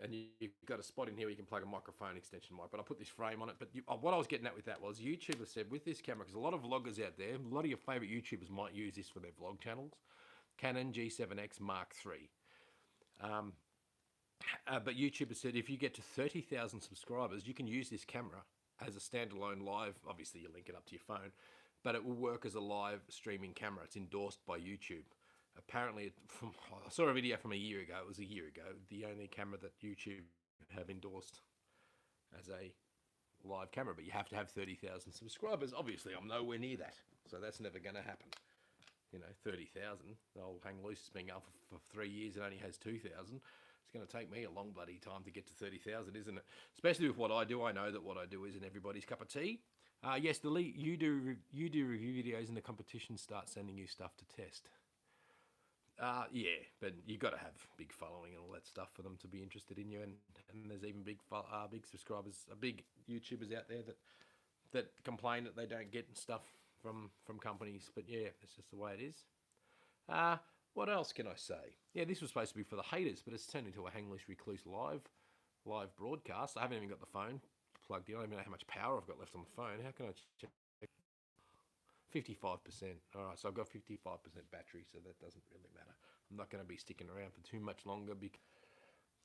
And you've got a spot in here where you can plug a microphone extension mic, but I put this frame on it. But what I was getting at with that was YouTube has said with this camera, because a lot of vloggers out there, a lot of your favorite YouTubers might use this for their vlog channels, Canon G7X Mark III. But YouTube has said if you get to 30,000 subscribers, you can use this camera as a standalone live, obviously you link it up to your phone, but it will work as a live streaming camera. It's endorsed by YouTube. Apparently, I saw a video from a year ago. It was a year ago. The only camera that YouTube have endorsed as a live camera, but you have to have 30,000 subscribers. Obviously, I'm nowhere near that, so that's never going to happen. 30,000. Old Hang Loose has been up for 3 years. It only has 2,000. It's going to take me a long bloody time to get to 30,000, isn't it? Especially with what I do. I know that what I do isn't everybody's cup of tea. Yes, you do review videos, and the competition starts sending you stuff to test. Yeah, but you've got to have big following and all that stuff for them to be interested in you, and there's even big subscribers, big YouTubers out there that complain that they don't get stuff from companies. But yeah, it's just the way it is. What else can I say? Yeah, this was supposed to be for the haters, but it's turned into a Hang Loose Recluse live broadcast. I haven't even got the phone plugged in. I don't even know how much power I've got left on the phone. How can I check? 55%. All right, so I've got 55% battery, so that doesn't really matter. I'm not going to be sticking around for too much longer because,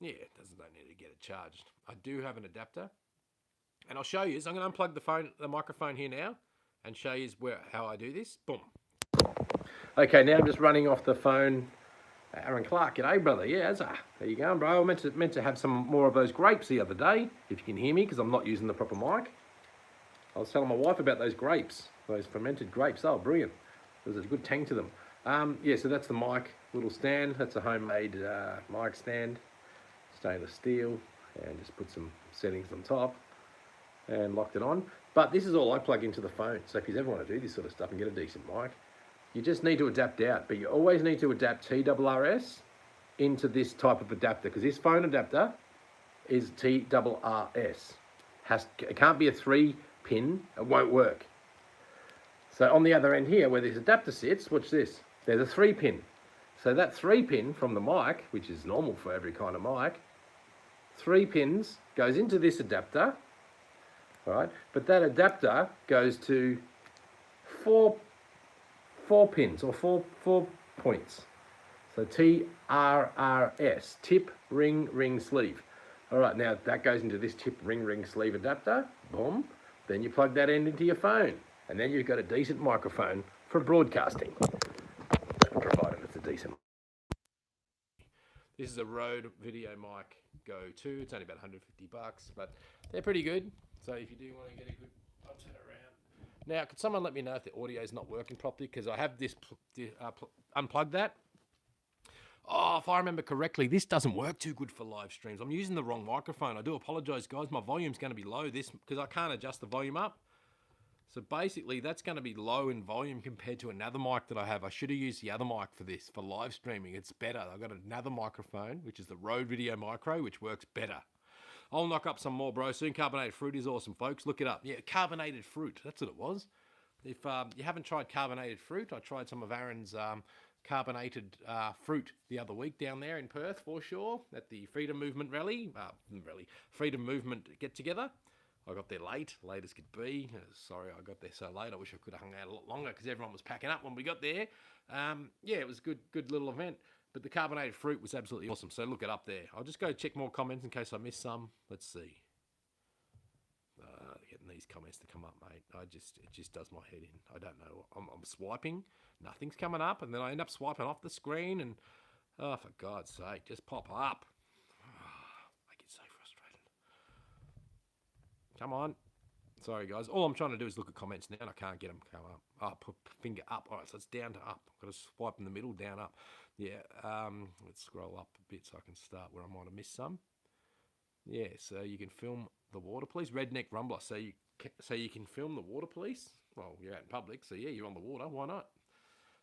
yeah, don't need to get it charged. I do have an adapter, and I'll show you. So I'm going to unplug the microphone here now, and show you how I do this. Boom. Okay, now I'm just running off the phone. Aaron Clark, g'day, brother. Yeah, there you go, bro. I meant to have some more of those grapes the other day, if you can hear me, because I'm not using the proper mic. I was telling my wife about those grapes, those fermented grapes. Oh, brilliant. There's a good tang to them. Yeah, so that's the mic, little stand. That's a homemade mic stand, stainless steel, and just put some settings on top and locked it on. But this is all I plug into the phone. So if you ever want to do this sort of stuff and get a decent mic, you just need to adapt out. But you always need to adapt TRRS into this type of adapter, because this phone adapter is TRRS. It can't be a 3-pin, it won't work. So on the other end here, where this adapter sits, watch this, there's a 3-pin. So that 3-pin from the mic, which is normal for every kind of mic, 3 pins goes into this adapter, all right? But that adapter goes to four pins, or four points. So TRRS, tip, ring, sleeve. All right, now that goes into this tip, ring, sleeve adapter, boom. Then you plug that end into your phone, and then you've got a decent microphone for broadcasting, provided it's a decent This is a Rode Video Mic Go 2. It's only about $150, but they're pretty good. So if you do want to get a good, I'll turn it around. Now, could someone let me know if the audio is not working properly? Because I have this unplugged that. Oh, if I remember correctly, this doesn't work too good for live streams. I'm using the wrong microphone. I do apologise, guys. My volume's going to be low because I can't adjust the volume up. So basically, that's going to be low in volume compared to another mic that I have. I should have used the other mic for this, for live streaming. It's better. I've got another microphone, which is the Rode Video Micro, which works better. I'll knock up some more, bro. Soon, carbonated fruit is awesome, folks. Look it up. Yeah, carbonated fruit. That's what it was. If you haven't tried carbonated fruit, I tried some of Aaron's carbonated fruit the other week down there in Perth, for sure, at the Freedom Movement Freedom Movement get-together. I got there late as could be. Sorry I got there so late. I wish I could have hung out a lot longer because everyone was packing up when we got there. Yeah, it was a good little event. But the carbonated fruit was absolutely awesome. So look it up there. I'll just go check more comments in case I missed some. Let's see. Getting these comments to come up, mate. It just does my head in. I don't know. I'm swiping. Nothing's coming up. And then I end up swiping off the screen. And, oh, for God's sake, just pop up. I get so frustrated. Come on. Sorry, guys. All I'm trying to do is look at comments now, and I can't get them to come up. Oh, put finger up. All right, so it's down to up. I've got to swipe in the middle, down, up. Yeah, let's scroll up a bit so I can start where I might have missed some. Yeah, so you can film the water police. Redneck Rumbler. So you can film the water police. Well, you're out in public, so yeah, you're on the water. Why not?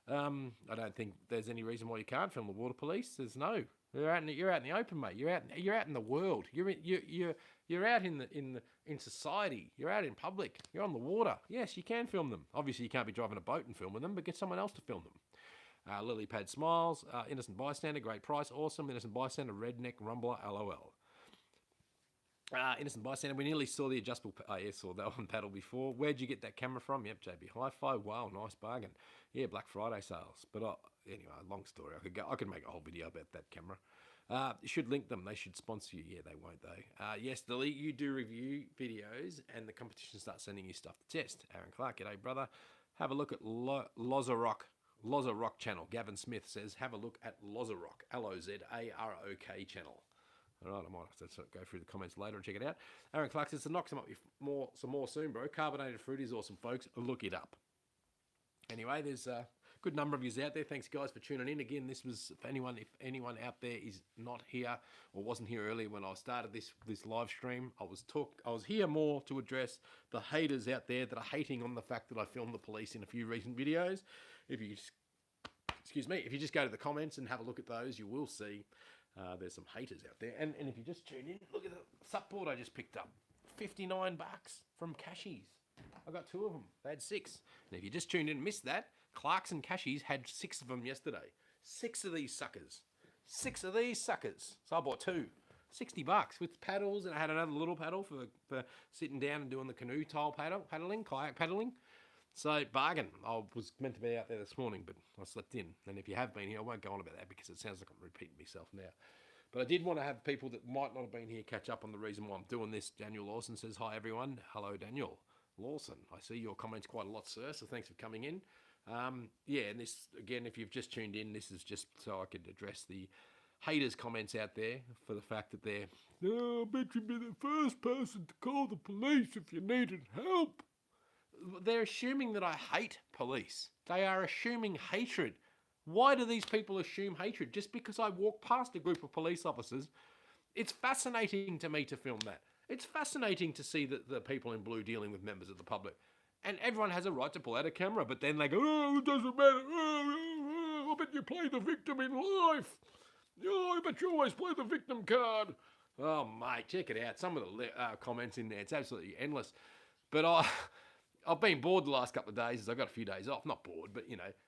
I don't think there's any reason why you can't film the water police. There's no. You're out in the open, mate. You're out in the world. You're out in society. You're out in public. You're on the water. Yes, you can film them. Obviously, you can't be driving a boat and filming them, but get someone else to film them. Lily Pad Smiles, Innocent Bystander, great price, awesome. Innocent Bystander, Redneck Rumbler, LOL. Innocent Bystander, we nearly saw the adjustable. Saw that one paddle before. Where'd you get that camera from? Yep, JB Hi-Fi. Wow, nice bargain. Yeah, Black Friday sales. But anyway, long story. I could make a whole video about that camera. You should link them. They should sponsor you. Yeah, they won't though. Yes, Lily, you do review videos, and the competition starts sending you stuff to test. Aaron Clark, g'day brother. Have a look at Lozarok channel. Gavin Smith says, have a look at Lozarok, Lozarok channel. All right, I might have to go through the comments later and check it out. Aaron Clark says, to knock some more soon, bro. Carbonated fruit is awesome, folks. Look it up. Anyway, there's a good number of you out there. Thanks, guys, for tuning in. Again, this was, if anyone out there is not here or wasn't here earlier when I started this live stream, I was here more to address the haters out there that are hating on the fact that I filmed the police in a few recent videos. If you just go to the comments and have a look at those, you will see there's some haters out there. And if you just tune in, look at the support I just picked up. $59 from Cashies. I got 2 of them. They had 6. And if you just tuned in and missed that, Clarks and Cashies had 6 of them yesterday. 6 of these suckers. 6 of these suckers. So I bought 2. $60 with paddles, and I had another little paddle for sitting down and doing the canoe tile kayak paddling. So, bargain. I was meant to be out there this morning, but I slept in. And if you have been here, I won't go on about that because it sounds like I'm repeating myself now. But I did want to have people that might not have been here catch up on the reason why I'm doing this. Daniel Lawson says, hi, everyone. Hello, Daniel Lawson. I see your comments quite a lot, sir, so thanks for coming in. Yeah, and this, again, if you've just tuned in, this is just so I could address the haters' comments out there for the fact that they're, I bet you'd be the first person to call the police if you needed help. They're assuming that I hate police. They are assuming hatred. Why do these people assume hatred? Just because I walk past a group of police officers. It's fascinating to me to film that. It's fascinating to see the people in blue dealing with members of the public. And everyone has a right to pull out a camera, but then they go, oh, it doesn't matter. I bet you play the victim in life. Oh, I bet you always play the victim card. Oh, mate, check it out. Some of the comments in there, it's absolutely endless. But I've been bored the last couple of days as I got a few days off. Not bored, but,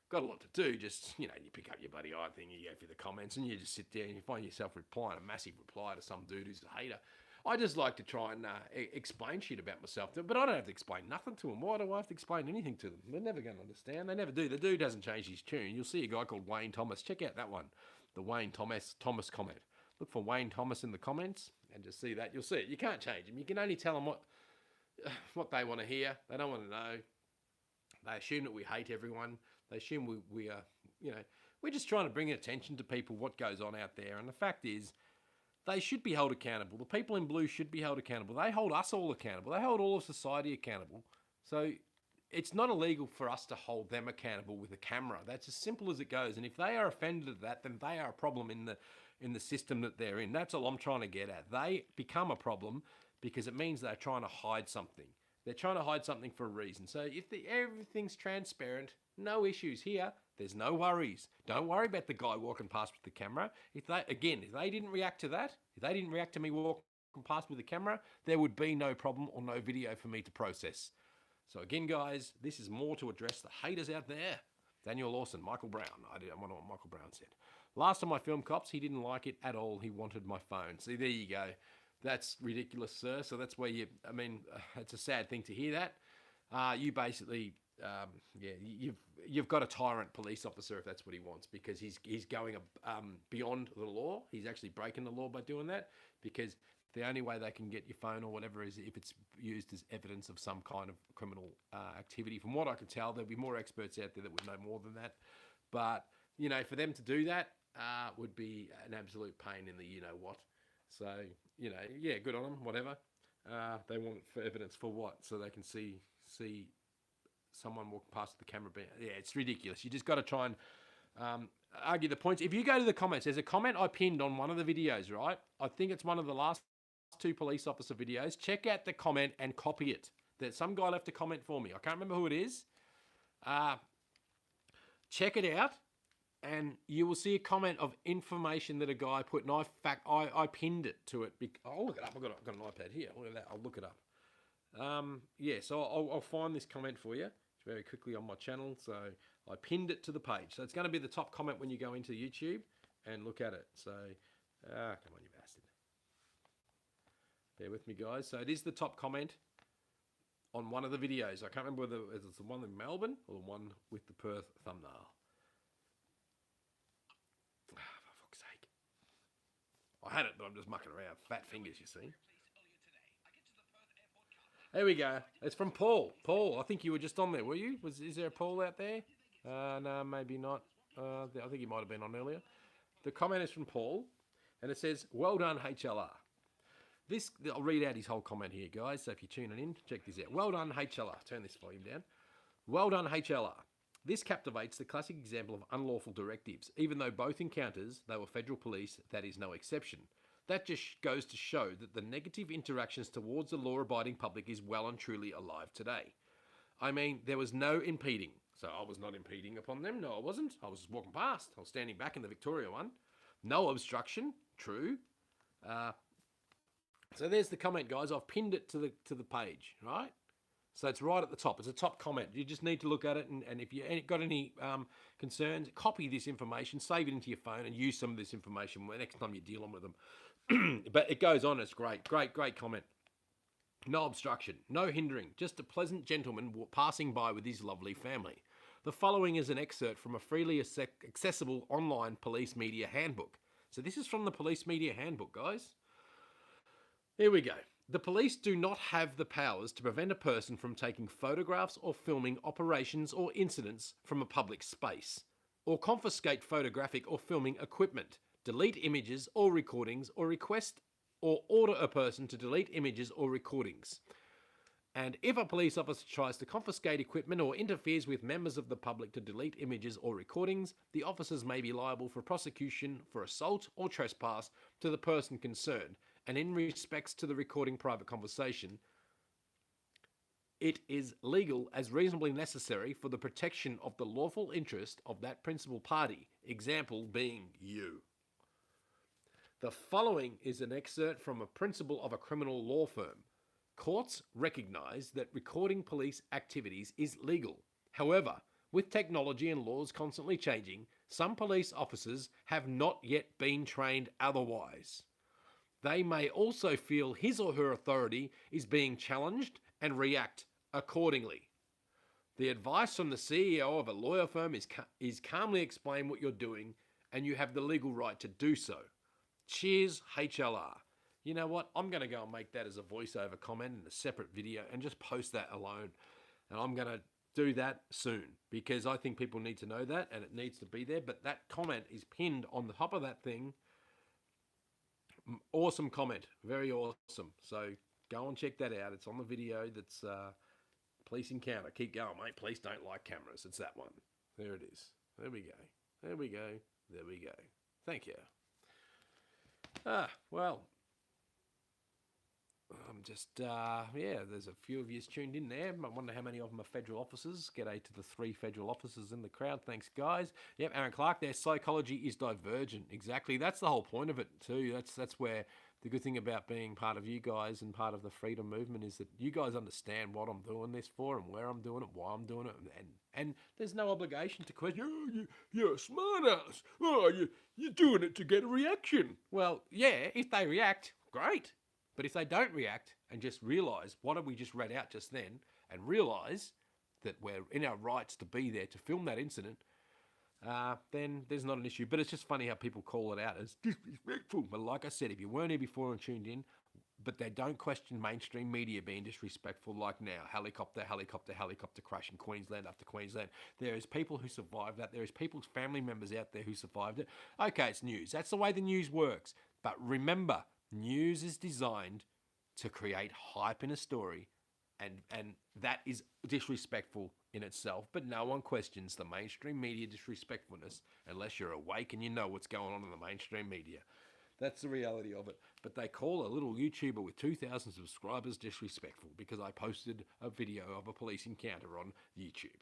got a lot to do. Just, you pick up your bloody eye thing, you go through the comments, and you just sit there and you find yourself replying a massive reply to some dude who's a hater. I just like to try and explain shit about myself to them, but I don't have to explain nothing to them. Why do I have to explain anything to them? They're never going to understand. They never do. The dude hasn't changed his tune. You'll see a guy called Wayne Thomas. Check out that one, the Wayne Thomas comment. Look for Wayne Thomas in the comments and just see that. You'll see it. You can't change him. You can only tell them what they want to hear. They don't want to know. They assume that we hate everyone. They assume we are, We're just trying to bring attention to people what goes on out there. And the fact is, they should be held accountable. The people in blue should be held accountable. They hold us all accountable. They hold all of society accountable. So it's not illegal for us to hold them accountable with a camera. That's as simple as it goes. And if they are offended at that, then they are a problem in the system that they're in. That's all I'm trying to get at. They become a problem because it means they're trying to hide something. They're trying to hide something for a reason. So if everything's transparent, no issues here, there's no worries. Don't worry about the guy walking past with the camera. If they didn't react to that, if they didn't react to me walking past with the camera, there would be no problem or no video for me to process. So again, guys, this is more to address the haters out there. Daniel Lawson, Michael Brown. I wonder what Michael Brown said. Last time I filmed cops, he didn't like it at all. He wanted my phone. See, there you go. That's ridiculous, sir. So that's where it's a sad thing to hear that. You basically, you've got a tyrant police officer if that's what he wants, because he's going beyond the law. He's actually breaking the law by doing that, because the only way they can get your phone or whatever is if it's used as evidence of some kind of criminal activity. From what I can tell, there'll be more experts out there that would know more than that. But, for them to do that would be an absolute pain in the you-know-what. So, good on them, whatever. They want it for evidence for what? So they can see someone walking past the camera. It's ridiculous. You just got to try and argue the points. If you go to the comments, there's a comment I pinned on one of the videos, right? I think it's one of the last 2 police officer videos. Check out the comment and copy it. That some guy left a comment for me. I can't remember who it is. Check it out, and you will see a comment of information that a guy put. And I pinned it to it. I'll look it up. I've got an iPad here. Look at that. I'll look it up. So I'll find this comment for you very quickly on my channel. So I pinned it to the page. So it's going to be the top comment when you go into YouTube and look at it. So, come on, you bastard. Bear with me, guys. So it is the top comment on one of the videos. I can't remember whether it's the one in Melbourne or the one with the Perth thumbnail. For fuck's sake. I had it, but I'm just mucking around. Fat fingers, you see. There we go. It's from Paul. Paul, I think you were just on there, were you? Is there a Paul out there? No, maybe not. I think he might have been on earlier. The comment is from Paul, and it says, "Well done, HLR." I'll read out his whole comment here, guys. So if you're tuning in, check this out. "Well done, HLR." Turn this volume down. "Well done, HLR. This captivates the classic example of unlawful directives. Even though both encounters, they were federal police, that is no exception. That just goes to show that the negative interactions towards the law-abiding public is well and truly alive today. I mean, there was no impeding. So I was not impeding upon them. No, I wasn't. I was just walking past. I was standing back in the Victoria one. No obstruction. True. So there's the comment, guys. I've pinned it to the page, right? So it's right at the top. It's a top comment. You just need to look at it, and if you got any concerns, copy this information, save it into your phone, and use some of this information next time you're dealing with them. But it goes on. It's great. Great comment. "No obstruction, no hindering, just a pleasant gentleman passing by with his lovely family. The following is an excerpt from a freely accessible online police media handbook." So this is from the police media handbook, guys. Here we go. "The police do not have the powers to prevent a person from taking photographs or filming operations or incidents from a public space, or confiscate photographic or filming equipment, delete images or recordings, or request or order a person to delete images or recordings. And if a police officer tries to confiscate equipment or interferes with members of the public to delete images or recordings, the officers may be liable for prosecution for assault or trespass to the person concerned. And in respects to the recording private conversation, it is legal as reasonably necessary for the protection of the lawful interest of that principal party, example being you. The following is an excerpt from a principal of a criminal law firm. Courts recognize that recording police activities is legal. However, with technology and laws constantly changing, some police officers have not yet been trained otherwise. They may also feel his or her authority is being challenged and react accordingly. The advice from the CEO of a lawyer firm is calmly explain what you're doing, and you have the legal right to do so. Cheers, HLR. You know what? I'm going to go and make that as a voiceover comment in a separate video and just post that alone. And I'm going to do that soon, because I think people need to know that and it needs to be there. But that comment is pinned on the top of that thing. Awesome comment, very awesome. So go and check that out. It's on the video. That's police encounter. Keep going, mate. Police don't like cameras. It's that one. There it is. There we go. There we go. There we go. Thank you. Well, I'm just, yeah, there's a few of you tuned in there. I wonder how many of them are federal officers. G'day to the 3 federal officers in the crowd. Thanks, guys. Yep, Aaron Clark, their psychology is divergent. Exactly. That's the whole point of it, too. That's where the good thing about being part of you guys and part of the freedom movement is that you guys understand what I'm doing this for and where I'm doing it, why I'm doing it, and there's no obligation to question, oh, you're a smart ass. Oh, you're doing it to get a reaction. Well, yeah, if they react, great. But if they don't react and just realise what we just read out just then and realise that we're in our rights to be there to film that incident, then there's not an issue. But it's just funny how people call it out as disrespectful. But like I said, if you weren't here before and tuned in, but they don't question mainstream media being disrespectful like now. Helicopter crash in Queensland after Queensland. There is people who survived that. There is people's family members out there who survived it. Okay, it's news. That's the way the news works. But remember, news is designed to create hype in a story, and that is disrespectful in itself, but no one questions the mainstream media disrespectfulness unless you're awake and you know what's going on in the mainstream media. That's the reality of it. But they call a little YouTuber with 2,000 subscribers disrespectful because I posted a video of a police encounter on YouTube.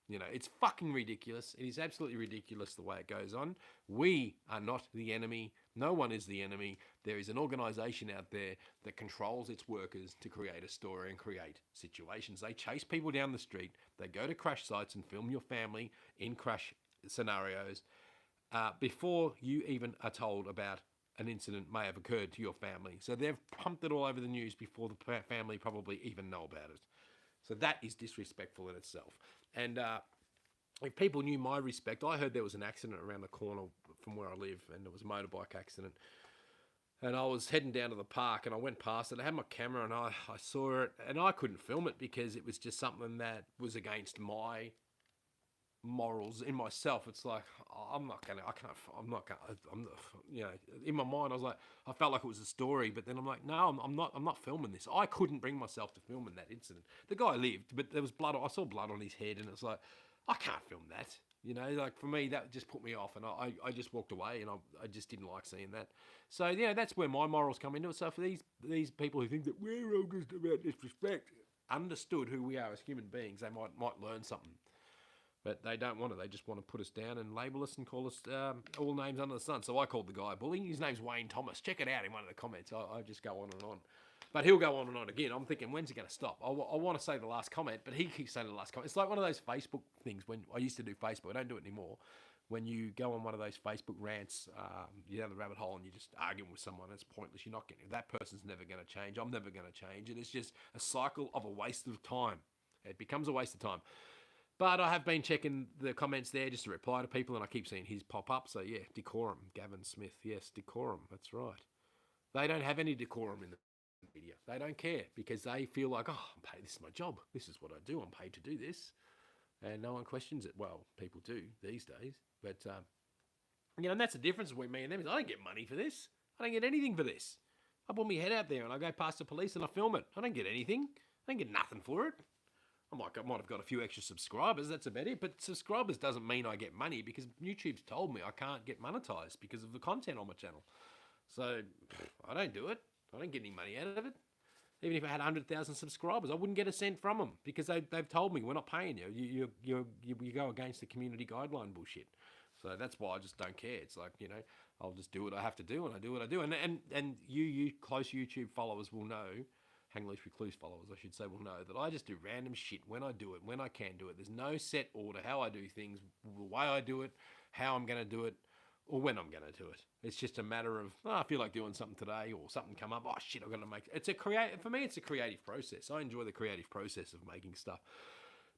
You know, it's fucking ridiculous. It is absolutely ridiculous the way it goes on. We are not the enemy. No one is the enemy. There is an organisation out there that controls its workers to create a story and create situations. They chase people down the street. They go to crash sites and film your family in crash scenarios before you even are told about an incident may have occurred to your family. So they've pumped it all over the news before the family probably even know about it. So that is disrespectful in itself. And if people knew my respect, I heard there was an accident around the corner from where I live, and it was a motorbike accident. And I was heading down to the park, and I went past it. I had my camera, and I saw it, and I couldn't film it because it was just something that was against my morals in myself. It's like, you know, in my mind, I was like, I felt like it was a story, but then I'm like, no, I'm not filming this. I couldn't bring myself to filming that incident. The guy lived, but there was blood. I saw blood on his head, and it's like, I can't film that. You know, like for me, that just put me off, and I just walked away, and I just didn't like seeing that. So, you know, that's where my morals come into it. So for these people who think that we're all just about disrespect, understood who we are as human beings, they might learn something. But they don't want it. They just want to put us down and label us and call us all names under the sun. So I called the guy a bully. His name's Wayne Thomas. Check it out in one of the comments. I just go on and on. But he'll go on and on again. I'm thinking, when's he going to stop? I want to say the last comment, but he keeps saying the last comment. It's like one of those Facebook things when I used to do Facebook. I don't do it anymore. When you go on one of those Facebook rants, you're down the rabbit hole and you're just arguing with someone. It's pointless. You're not getting it. That person's never going to change. I'm never going to change. And it's just a cycle of a waste of time. It becomes a waste of time. But I have been checking the comments there just to reply to people, and I keep seeing his pop up. So, yeah, decorum. Gavin Smith. Yes, decorum. That's right. They don't have any decorum in the media. They don't care because they feel like, oh, I'm paid. This is my job. This is what I do. I'm paid to do this. And no one questions it. Well, people do these days. But, you know, and that's the difference between me and them is I don't get money for this. I don't get anything for this. I put my head out there and I go past the police and I film it. I don't get anything. I don't get nothing for it. I might have got a few extra subscribers, that's about it. But subscribers doesn't mean I get money because YouTube's told me I can't get monetized because of the content on my channel. So I don't do it. I don't get any money out of it. Even if I had 100,000 subscribers, I wouldn't get a cent from them because they've told me we're not paying you. You go against the community guideline bullshit. So that's why I just don't care. It's like, you know, I'll just do what I have to do and I do what I do. And you close YouTube followers will know, Hangleash Recluse followers, I should say, will know that I just do random shit when I do it, when I can do it. There's no set order how I do things, the way I do it, how I'm going to do it, or when I'm going to do it. It's just a matter of, I feel like doing something today or something come up. Oh, shit, I've got to make it. For me, it's a creative process. I enjoy the creative process of making stuff.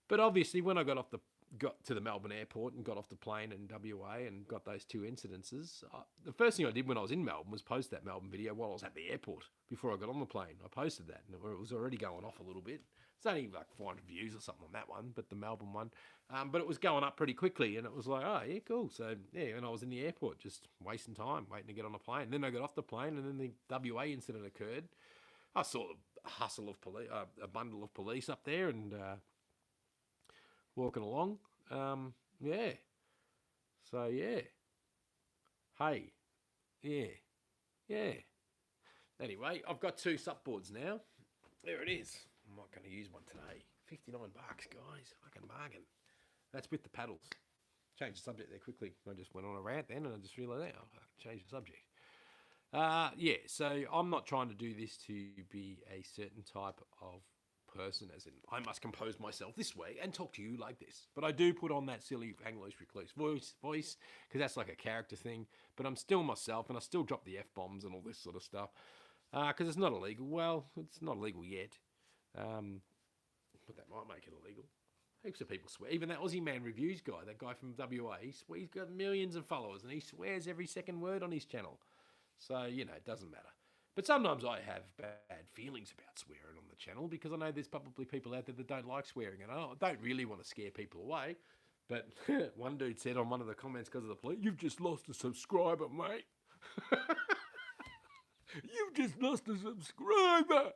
But obviously, when I got to the Melbourne airport and got off the plane in WA and got those 2 incidences, the first thing I did when I was in Melbourne was post that Melbourne video while I was at the airport before I got on the plane. I posted that and it was already going off a little bit. It's only like 400 views or something on that one, but the Melbourne one. But it was going up pretty quickly, and it was like, oh, yeah, cool. So, yeah, and I was in the airport just wasting time, waiting to get on a plane. Then I got off the plane, and then the WA incident occurred. I saw a hustle of police, a bundle of police up there, and walking along. Yeah. So, yeah. Hey. Yeah. Yeah. Anyway, I've got 2 supboards now. There it is. I'm not going to use one today. $59, guys. Fucking bargain. That's with the paddles. Change the subject there quickly. I just went on a rant then, and I just realised, oh, I changed the subject. Yeah, so I'm not trying to do this to be a certain type of person, as in I must compose myself this way and talk to you like this. But I do put on that silly Anglo's recluse voice, because that's like a character thing. But I'm still myself, and I still drop the F-bombs and all this sort of stuff. Because it's not illegal. Well, it's not illegal yet. But that might make it illegal. Heaps of people swear. Even that Aussie Man Reviews guy, that guy from WA, he's got millions of followers, and he swears every second word on his channel. So, you know, it doesn't matter. But sometimes I have bad feelings about swearing on the channel, because I know there's probably people out there that don't like swearing, and I don't really want to scare people away. But one dude said on one of the comments, because of the police, "You've just lost a subscriber, mate." "You've just lost a subscriber."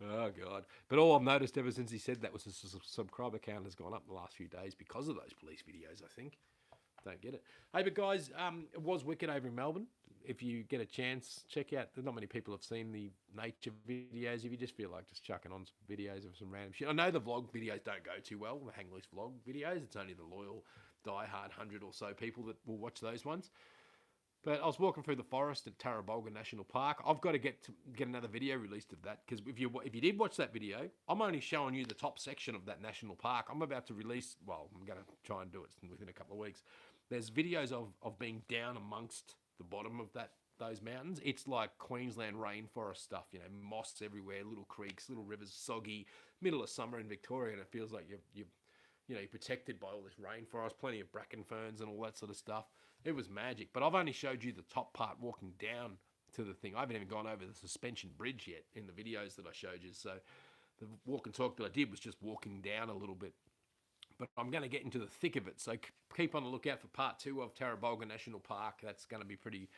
Oh, God. But all I've noticed ever since he said that was his subscriber count has gone up the last few days because of those police videos, I think. Don't get it. Hey, but guys, it was wicked over in Melbourne. If you get a chance, check out. There's not many people have seen the nature videos. If you just feel like just chucking on some videos of some random shit. I know the vlog videos don't go too well, the hang loose vlog videos. It's only the loyal, die-hard 100 or so people that will watch those ones. But I was walking through the forest at Tarrabolga National Park. I've got to get another video released of that, because if you did watch that video, I'm only showing you the top section of that national park. I'm about to release, well, I'm going to try and do it within a couple of weeks. There's videos of being down amongst the bottom of those mountains. It's like Queensland rainforest stuff, you know, moss everywhere, little creeks, little rivers, soggy, middle of summer in Victoria, and it feels like you're protected by all this rainforest, plenty of bracken ferns and all that sort of stuff. It was magic. But I've only showed you the top part walking down to the thing. I haven't even gone over the suspension bridge yet in the videos that I showed you. So the walk and talk that I did was just walking down a little bit. But I'm going to get into the thick of it. So keep on the lookout for part 2 of Tarrabolga National Park. That's going to be pretty...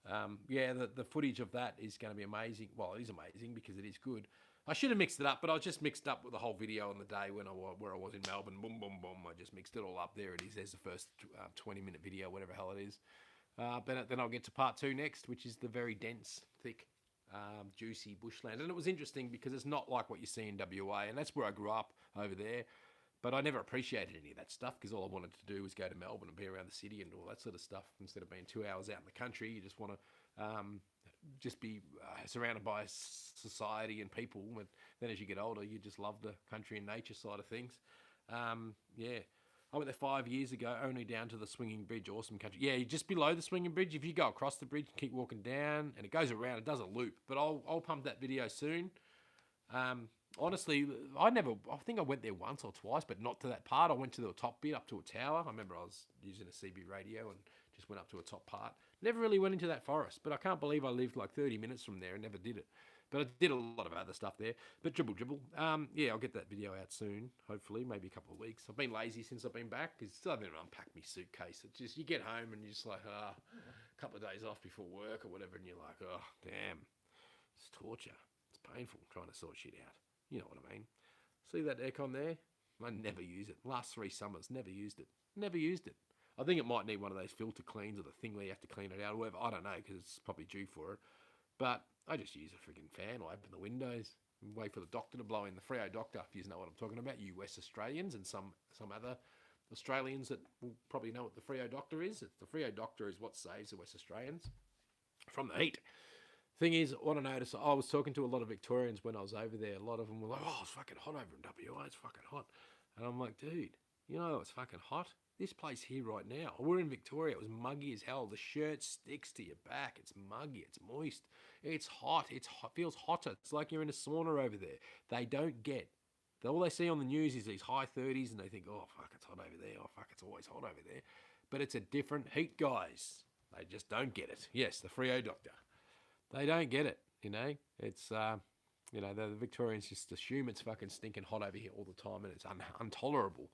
the footage of that is going to be amazing. Well, it is amazing because it is good. I should have mixed it up, but I just mixed up with the whole video on the day where I was in Melbourne. Boom, boom, boom. I just mixed it all up. There it is. There's the first 20-minute video, whatever hell it is. But then I'll get to part 2 next, which is the very dense, thick, juicy bushland. And it was interesting because it's not like what you see in WA, and that's where I grew up over there. But I never appreciated any of that stuff, because all I wanted to do was go to Melbourne and be around the city and all that sort of stuff. Instead of being 2 hours out in the country, you just want to just be surrounded by society and people. But then as you get older, you just love the country and nature side of things. Yeah. I went there 5 years ago, only down to the Swinging Bridge. Awesome country. Yeah, just below the Swinging Bridge. If you go across the bridge and keep walking down, and it goes around, it does a loop. But I'll pump that video soon. Honestly, I think I went there once or twice, but not to that part. I went to the top bit, up to a tower. I remember I was using a CB radio and just went up to a top part. Never really went into that forest, but I can't believe I lived like 30 minutes from there and never did it. But I did a lot of other stuff there. But dribble. Yeah, I'll get that video out soon, hopefully, maybe a couple of weeks. I've been lazy since I've been back, because still haven't unpacked my suitcase. It's just, you get home and you're just like, a couple of days off before work or whatever, and you're like, oh, damn, it's torture. It's painful trying to sort shit out. You know what I mean? See that aircon there? I never use it. Last 3 summers, never used it. Never used it. I think it might need one of those filter cleans, or the thing where you have to clean it out or whatever. I don't know, because it's probably due for it. But I just use a friggin' fan. I open the windows and wait for the doctor to blow in. The Freo doctor, if you know what I'm talking about. You West Australians and some other Australians that will probably know what the Freo doctor is. The Freo doctor is what saves the West Australians from the heat. Thing is, what I noticed, I was talking to a lot of Victorians when I was over there. A lot of them were like, oh, it's fucking hot over in WA. It's fucking hot. And I'm like, dude, you know it's fucking hot? This place here right now, we're in Victoria. It was muggy as hell. The shirt sticks to your back. It's muggy. It's moist. It's hot. It feels hotter. It's like you're in a sauna over there. They don't get. All they see on the news is these high 30s, and they think, oh, fuck, it's hot over there. Oh, fuck, it's always hot over there. But it's a different heat, guys. They just don't get it. Yes, the Freo doctor. They don't get it, you know. It's You know, the Victorians just assume it's fucking stinking hot over here all the time and it's intolerable.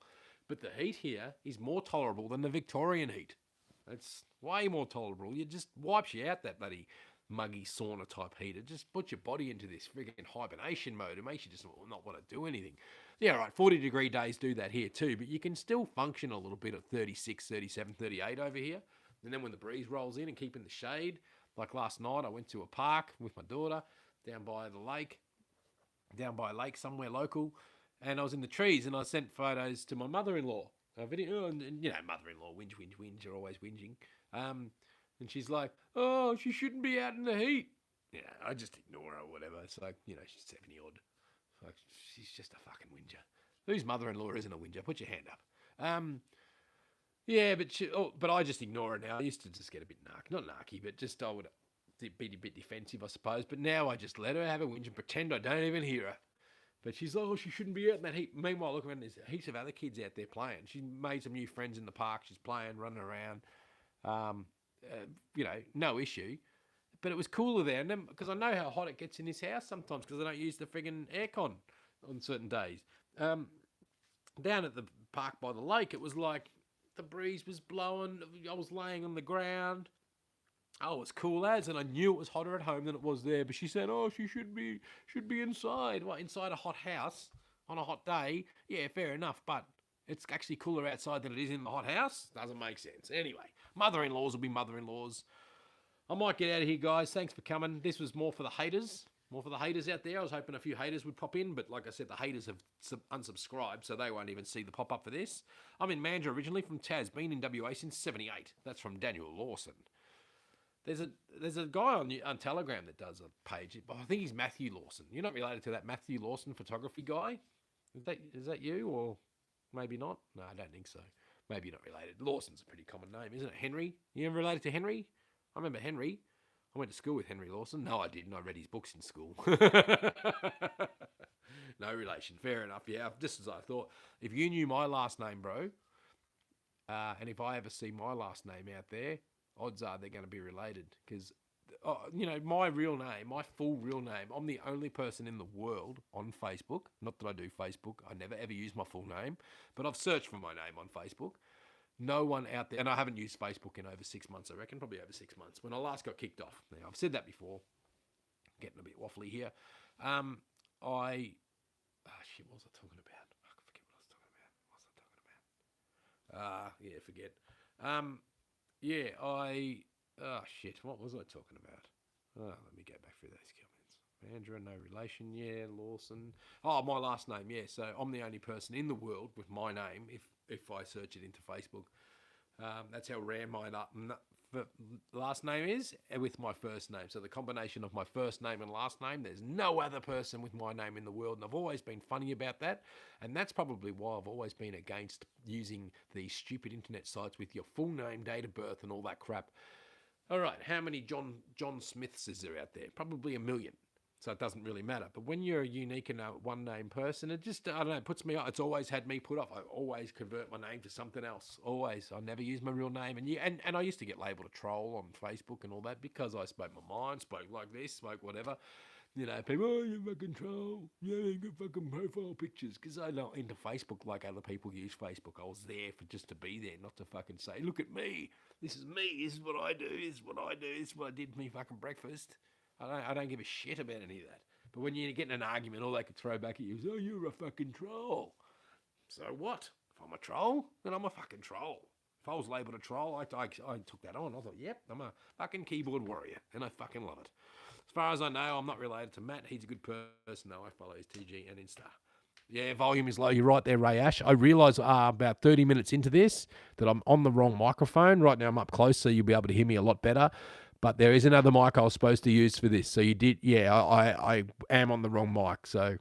But the heat here is more tolerable than the Victorian heat. It's way more tolerable. It just wipes you out, that bloody muggy sauna type heat. It just puts your body into this frigging hibernation mode. It makes you just not want to do anything. Yeah, right, 40-degree days do that here too, but you can still function a little bit at 36, 37, 38 over here. And then when the breeze rolls in and keep in the shade, like last night, I went to a park with my daughter down by the lake, down by a lake somewhere local, and I was in the trees and I sent photos to my mother-in-law. A video, and you know, mother-in-law, whinge, you're always whinging. And she's like, oh, she shouldn't be out in the heat. Yeah, I just ignore her or whatever. It's like, you know, she's 70 odd. Like, she's just a fucking whinger. Whose mother-in-law isn't a whinger? Put your hand up. Yeah, but I just ignore her now. I used to just get a bit not narky, but just I would be a bit defensive, I suppose. But now I just let her have a whinge and pretend I don't even hear her. But she's like, oh, she shouldn't be out in that heat. Meanwhile, look around, there's heaps of other kids out there playing. She made some new friends in the park. She's playing, running around. You know, no issue. But it was cooler there, and because I know how hot it gets in this house sometimes because I don't use the friggin' aircon on certain days. Down at the park by the lake, it was like the breeze was blowing. I was laying on the ground. Oh, it was cool as, and I knew it was hotter at home than it was there. But she said, "Oh, she should be inside." Well, inside a hot house on a hot day, yeah, fair enough. But it's actually cooler outside than it is in the hot house. Doesn't make sense. Anyway, mother-in-laws will be mother-in-laws. I might get out of here, guys. Thanks for coming. This was more for the haters. More for the haters out there. I was hoping a few haters would pop in, but like I said, the haters have unsubscribed, so they won't even see the pop-up for this. I'm in Mandurah originally from Tas. Been in WA since 78. That's from Daniel Lawson. There's a guy on Telegram that does a page. I think he's Matthew Lawson. You're not related to that Matthew Lawson photography guy? Is that you, or maybe not? No, I don't think so. Maybe you're not related. Lawson's a pretty common name, isn't it? Henry? You ever related to Henry? I remember Henry. I went to school with Henry Lawson. No, I didn't. I read his books in school. No relation. Fair enough. Yeah, just as I thought. If you knew my last name, bro, and if I ever see my last name out there, odds are they're going to be related. Because, you know, my real name, my full real name, I'm the only person in the world on Facebook. Not that I do Facebook. I never ever use my full name. But I've searched for my name on Facebook. No one out there, and I haven't used Facebook in over 6 months, I reckon, probably over 6 months, when I last got kicked off. Now, I've said that before, getting a bit waffly here. What was I talking about? I forget what I was talking about. What was I talking about? Forget. What was I talking about? Let me go back through those comments. Mandurah, no relation, yeah, Lawson. Oh, my last name, yeah. So I'm the only person in the world with my name, if I search it into Facebook. That's how rare my last name is with my first name. So the combination of my first name and last name, there's no other person with my name in the world. And I've always been funny about that. And that's probably why I've always been against using these stupid internet sites with your full name, date of birth, and all that crap. All right, how many John Smiths is there out there? Probably 1 million. So it doesn't really matter. But when you're a unique and one-name person, it just, I don't know, it puts me off. It's always had me put off. I always convert my name to something else. Always. I never use my real name. And I used to get labelled a troll on Facebook and all that because I spoke my mind, spoke like this, spoke whatever. You know, people, oh, you fucking troll. Yeah, you got fucking profile pictures. Because I'm not into Facebook like other people use Facebook. I was there for just to be there, not to fucking say, look at me. This is me. This is what I do. This is what I do. This is what I did for me fucking breakfast. I don't give a shit about any of that. But when you get in an argument, all they could throw back at you is, oh, you're a fucking troll. So what? If I'm a troll, then I'm a fucking troll. If I was labelled a troll, I took that on. I thought, yep, I'm a fucking keyboard warrior, and I fucking love it. As far as I know, I'm not related to Matt. He's a good person, though. I follow his TG and Insta. Yeah, volume is low. You're right there, Ray Ash. I realise about 30 minutes into this that I'm on the wrong microphone. Right now I'm up close, so you'll be able to hear me a lot better. But there is another mic I was supposed to use for this. So you did, yeah, I am on the wrong mic. So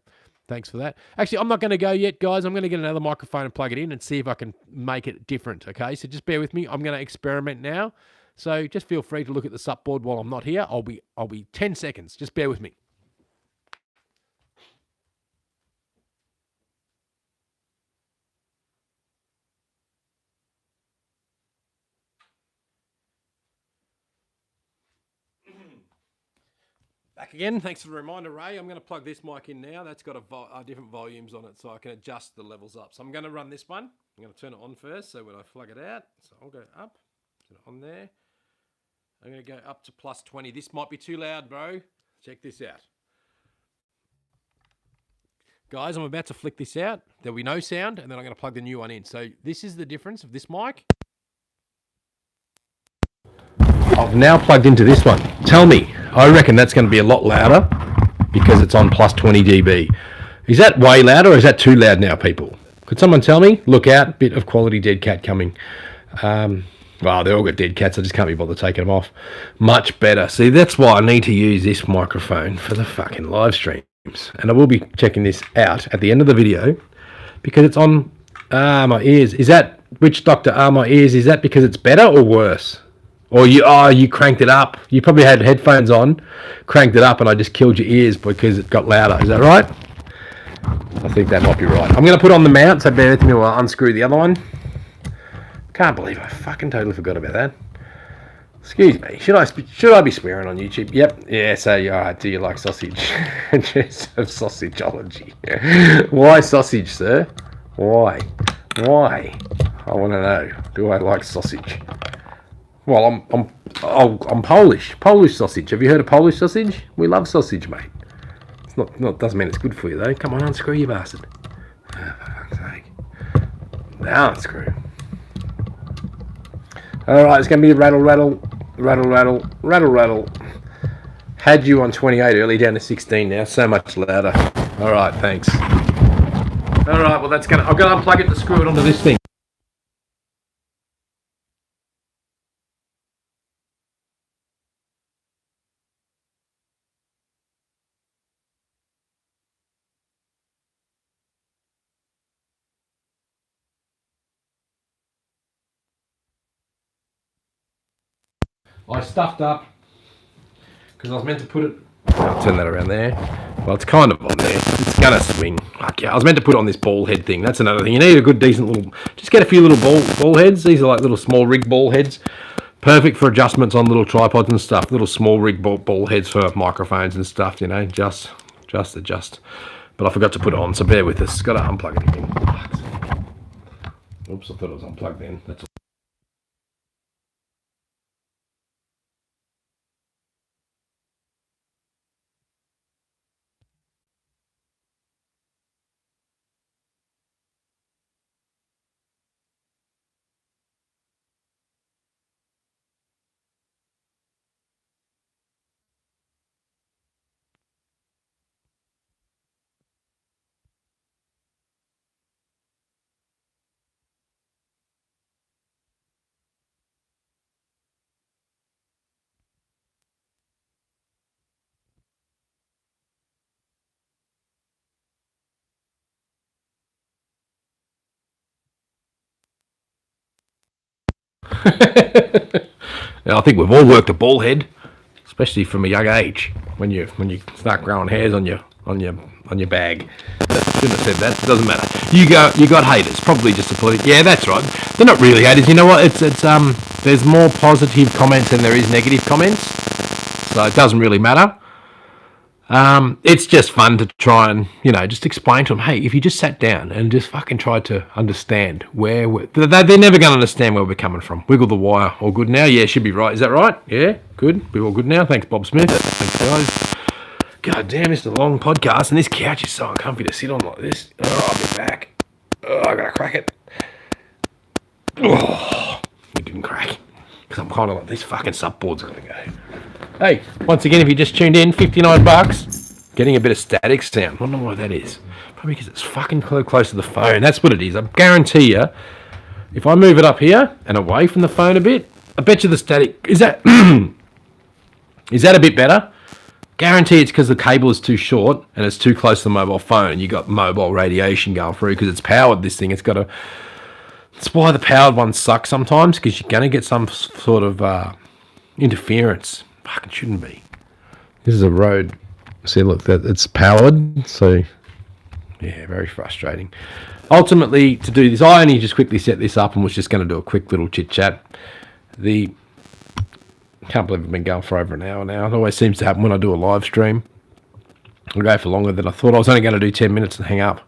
thanks for that. Actually, I'm not going to go yet, guys. I'm going to get another microphone and plug it in and see if I can make it different, okay? So just bear with me. I'm going to experiment now. So just feel free to look at the supboard while I'm not here. I'll be 10 seconds. Just bear with me. Back again. Thanks for the reminder, Ray. I'm going to plug this mic in now. That's got different volumes on it, so I can adjust the levels up. So I'm going to run this one. I'm going to turn it on first, so when I plug it out, so I'll go up, turn it on there. I'm going to go up to plus 20. This might be too loud, bro. Check this out. Guys, I'm about to flick this out. There'll be no sound, and then I'm going to plug the new one in. So this is the difference of this mic. I've now plugged into this one. Tell me, I reckon that's going to be a lot louder because it's on plus 20 dB. Is that way louder or is that too loud now, people? Could someone tell me? Look out, bit of quality dead cat coming. Well, they all got dead cats. I just can't be bothered taking them off. Much better. See, that's why I need to use this microphone for the fucking live streams. And I will be checking this out at the end of the video because it's on my ears. Is that, which doctor are my ears? Is that because it's better or worse? Or you cranked it up. You probably had headphones on, cranked it up, and I just killed your ears because it got louder. Is that right? I think that might be right. I'm going to put on the mount, so bear with me while I unscrew the other one. Can't believe I fucking totally forgot about that. Excuse me. Should I be swearing on YouTube? Yep. Yeah, so alright, do you like sausage? Just have sausageology. Why sausage, sir? Why? Why? I want to know. Do I like sausage? Well, I'm Polish. Polish sausage. Have you heard of Polish sausage? We love sausage, mate. It's not doesn't mean it's good for you though. Come on, unscrew you bastard. Oh, for fuck's sake. Now unscrew. Alright, it's gonna be rattle rattle. Rattle rattle. Rattle rattle. Had you on 28 early down to 16 now, so much louder. Alright, thanks. Alright, well that's I've got to unplug it to screw it onto this thing. I stuffed up because I was meant to put it. I'll turn that around there. Well, it's kind of on there. It's gonna swing. Fuck yeah! I was meant to put it on this ball head thing. That's another thing. You need a good, decent little. Just get a few little ball heads. These are like little small rig ball heads. Perfect for adjustments on little tripods and stuff. Little small rig ball heads for microphones and stuff. You know, just adjust. But I forgot to put it on, so bear with us. Got to unplug it again. Oops, I thought it was unplugged then. That's all. I think we've all worked a ball head, especially from a young age. When you start growing hairs on your bag. Shouldn't have said that. It doesn't matter. You got haters. Probably just a political. Yeah, that's right. They're not really haters. You know what? It's there's more positive comments than there is negative comments, so it doesn't really matter. It's just fun to try and, just explain to them, hey, if you just sat down and just fucking tried to understand where they're never going to understand where we're coming from. Wiggle the wire. All good now? Yeah, should be right. Is that right? Yeah, good. We're all good now. Thanks, Bob Smith. Thanks, guys. God damn, it's a long podcast, and this couch is so uncomfy to sit on like this. Oh, I'll be back. Oh, I gotta crack it. Oh, it didn't crack. Because I'm kind of like, this fucking subboard's gonna go. Hey, once again, if you just tuned in, $59, getting a bit of static sound. I don't know why that is. Probably because it's fucking close to the phone. That's what it is. I guarantee you, if I move it up here and away from the phone a bit, I bet you the static... Is that a bit better? Guarantee it's because the cable is too short and it's too close to the mobile phone. You got mobile radiation going through because it's powered, this thing. It's got a... That's why the powered ones suck sometimes, because you're going to get some sort of interference. Fucking shouldn't be. This is a Rode. See, look, that it's powered, so yeah, very frustrating. Ultimately, to do this, I only just quickly set this up and was just going to do a quick little chit chat. Can't believe I've been going for over an hour now. It always seems to happen when I do a live stream. I go for longer than I thought. I was only going to do 10 minutes and hang up.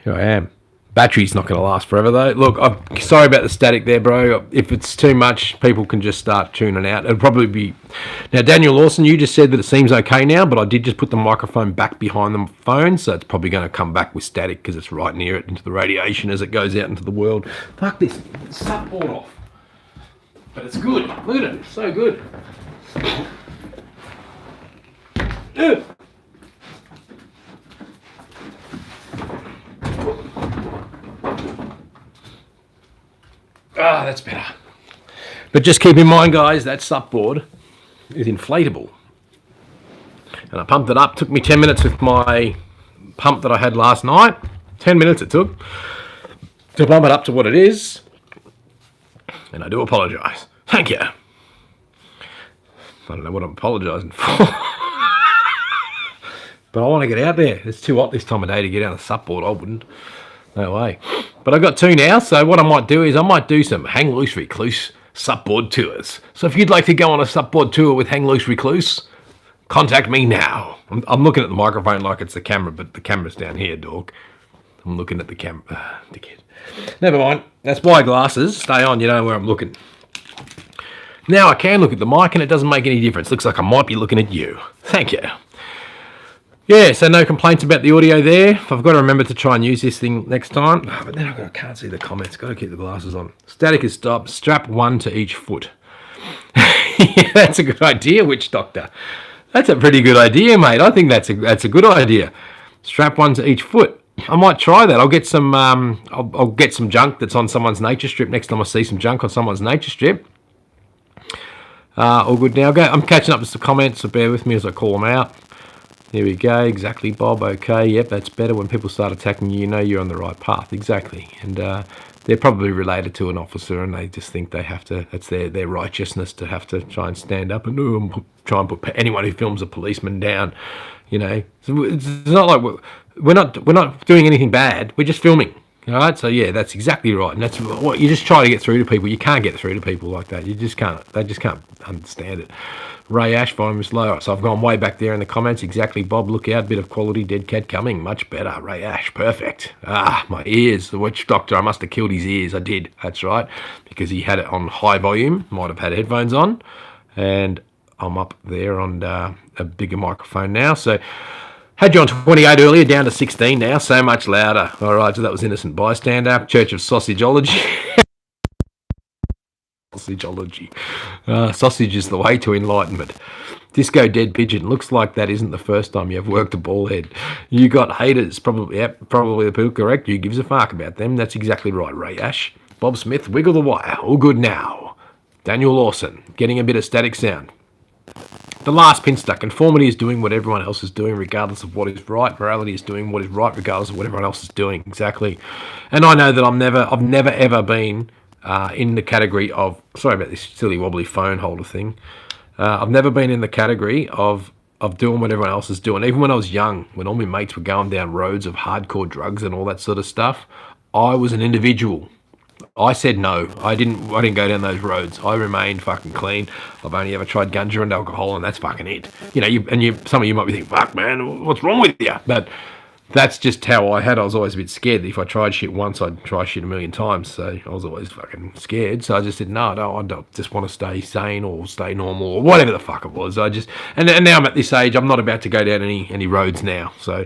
Here I am. Battery's not going to last forever, though. Look, I'm sorry about the static there, bro. If it's too much, people can just start tuning out. It'll probably be... Now, Daniel Lawson, you just said that it seems okay now, but I did just put the microphone back behind the phone, so it's probably going to come back with static because it's right near it into the radiation as it goes out into the world. Fuck this. Support off. But it's good. Look at it. It's so good. Ugh. Ah, that's better. But just keep in mind, guys, that supboard is inflatable. And I pumped it up. Took me 10 minutes with my pump that I had last night. 10 minutes it took to pump it up to what it is. And I do apologise. Thank you. I don't know what I'm apologising for. But I want to get out there. It's too hot this time of day to get out of the supboard. I wouldn't. No way. But I've got two now, so what I might do is I might do some Hang Loose Recluse supboard tours. So if you'd like to go on a supboard tour with Hang Loose Recluse, contact me now. I'm looking at the microphone like it's the camera, but the camera's down here, dog. I'm looking at the camera. Dickhead. Never mind. That's my glasses. Stay on, you know where I'm looking. Now I can look at the mic and it doesn't make any difference. Looks like I might be looking at you. Thank you. Yeah, so no complaints about the audio there. I've got to remember to try and use this thing next time. Oh, but then I can't see the comments. Got to keep the glasses on. Static is stopped. Strap one to each foot. Yeah, that's a good idea, Witch Doctor. That's a pretty good idea, mate. I think that's a good idea. Strap one to each foot. I might try that. I'll get some. I'll get some junk that's on someone's nature strip next time I see some junk on someone's nature strip. All good now. I'm catching up with some comments, so bear with me as I call them out. There we go. Exactly, Bob. Okay. Yep, that's better. When people start attacking you, you know you're on the right path. Exactly. And they're probably related to an officer and they just think they have to, that's their righteousness to have to try and stand up and try and put anyone who films a policeman down, you know. So it's not like we're not doing anything bad. We're just filming. All right, so yeah, that's exactly right, and that's what you just try to get through to people. You can't get through to people like that. You just can't. They just can't understand it. Ray Ash, volume is low. So I've gone way back there in the comments. Exactly, Bob. Look out, bit of quality. Dead cat coming. Much better. Ray Ash, perfect. Ah, my ears. The Witch Doctor. I must have killed his ears. I did. That's right, because he had it on high volume. Might have had headphones on, and I'm up there on a bigger microphone now. So. Had you on 28 earlier, down to 16 now, so much louder. All right, so that was Innocent Bystander, Church of Sausageology. Sausageology. Sausage is the way to enlightenment. Disco Dead Pigeon. Looks like that isn't the first time you've worked a ball head. You got haters. Probably the people correct. You gives a fuck about them. That's exactly right, Ray Ash. Bob Smith, wiggle the wire. All good now. Daniel Lawson, getting a bit of static sound. The last pinster. Conformity is doing what everyone else is doing, regardless of what is right. Morality is doing what is right, regardless of what everyone else is doing. Exactly. And I know that I've never ever been in the category of. Sorry about this silly wobbly phone holder thing. I've never been in the category of doing what everyone else is doing. Even when I was young, when all my mates were going down roads of hardcore drugs and all that sort of stuff, I was an individual. I said no. I didn't go down those roads. I remained fucking clean. I've only ever tried ganja and alcohol, and that's fucking it. You know, some of you might be thinking, fuck, man, what's wrong with you? But that's just how I had. I was always a bit scared that if I tried shit once, I'd try shit a million times. So I was always fucking scared. So I just said, no, I don't just want to stay sane or stay normal or whatever the fuck it was. And now I'm at this age, I'm not about to go down any roads now. So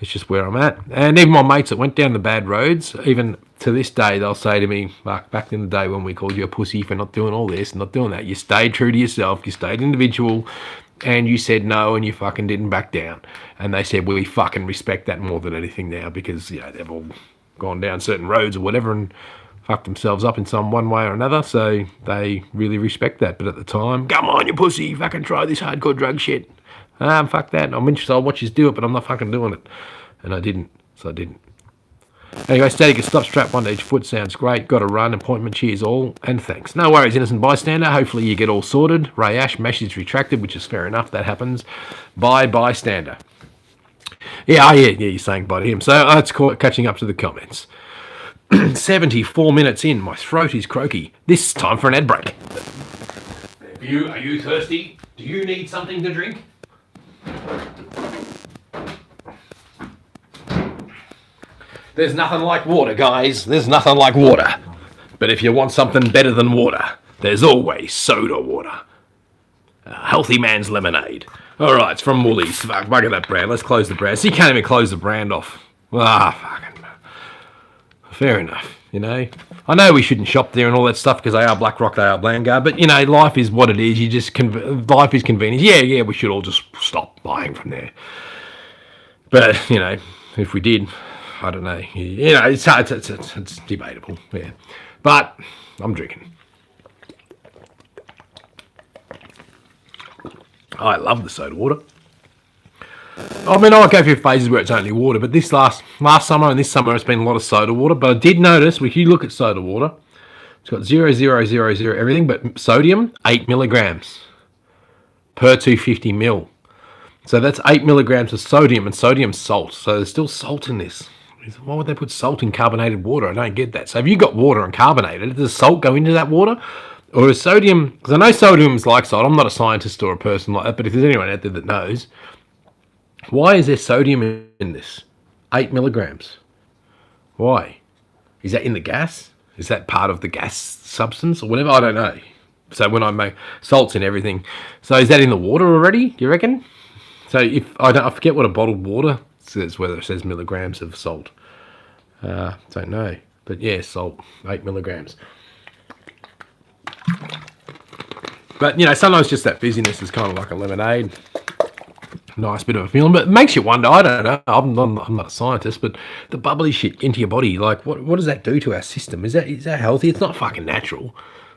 it's just where I'm at. And even my mates that went down the bad roads, even to this day, they'll say to me, Mark, back in the day when we called you a pussy for not doing all this and not doing that, you stayed true to yourself, you stayed individual, and you said no, and you fucking didn't back down. And they said, well, we fucking respect that more than anything now because, you know, they've all gone down certain roads or whatever and fucked themselves up in some one way or another, so they really respect that. But at the time, come on, you pussy, fucking try this hardcore drug shit. Fuck that. I'm interested. I'll watch you do it, but I'm not fucking doing it. And I didn't. So I didn't. Anyway, static is stop, strap one to each foot. Sounds great. Got to run. Appointment. Cheers all. And thanks. No worries, Innocent Bystander. Hopefully you get all sorted. Ray Ash, message retracted, which is fair enough. That happens. Bye, Bystander. Yeah, you're saying bye to him. So that's catching up to the comments. 74 minutes in. My throat is croaky. This time for an ad break. Are you thirsty? Do you need something to drink? There's nothing like water, guys. There's nothing like water. But if you want something better than water, there's always soda water. A healthy man's lemonade. All right, it's from Woolies. Fuck, bugger that brand. Let's close the brand. So you can't even close the brand off. Fucking. Fair enough, you know. I know we shouldn't shop there and all that stuff because they are BlackRock, they are Vanguard. But, you know, life is what it is. Life is convenient. Yeah, we should all just stop buying from there. But, you know, if we did... I don't know. You know, it's debatable. Yeah, but I'm drinking. I love the soda water. I mean, I go through phases where it's only water, but this last summer and this summer it's been a lot of soda water. But I did notice, if you look at soda water, it's got 0,000 everything, but sodium 8 milligrams per 250 ml. So that's 8 milligrams of sodium, and sodium's salt. So there's still salt in this. Why would they put salt in carbonated water? I don't get that. So if you've got water and carbonated, does salt go into that water? Or is sodium... Because I know sodium's like salt. I'm not a scientist or a person like that, but if there's anyone out there that knows, why is there sodium in this? 8 milligrams. Why? Is that in the gas? Is that part of the gas substance or whatever? I don't know. So when I make... Salt's in everything. So is that in the water already, do you reckon? So if... I forget what a bottled water... says, whether it says milligrams of salt. Don't know. But yeah, salt, 8 milligrams. But, you know, sometimes just that fizziness is kind of like a lemonade. Nice bit of a feeling. But it makes you wonder, I don't know, I'm not a scientist, but the bubbly shit into your body, like, what does that do to our system? Is that healthy? It's not fucking natural.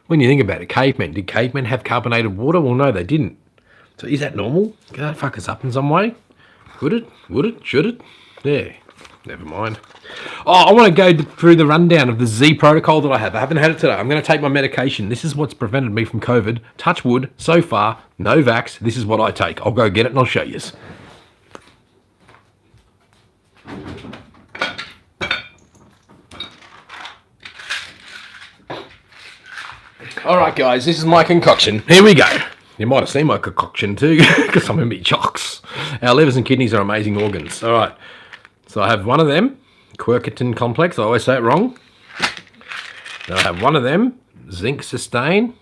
When you think about it, did cavemen have carbonated water? Well, no, they didn't. So is that normal? Can that fuck us up in some way? Could it? Would it? Should it? Yeah, never mind. Oh, I want to go through the rundown of the Z protocol that I have. I haven't had it today. I'm going to take my medication. This is what's prevented me from COVID. Touch wood, so far, no vax. This is what I take. I'll go get it and I'll show you. All right, guys, this is my concoction. Here we go. You might have seen my concoction too, because I'm in me chocks. Our livers and kidneys are amazing organs. All right, so I have one of them, quercetin complex. I always say it wrong. Then I have one of them, zinc sustain.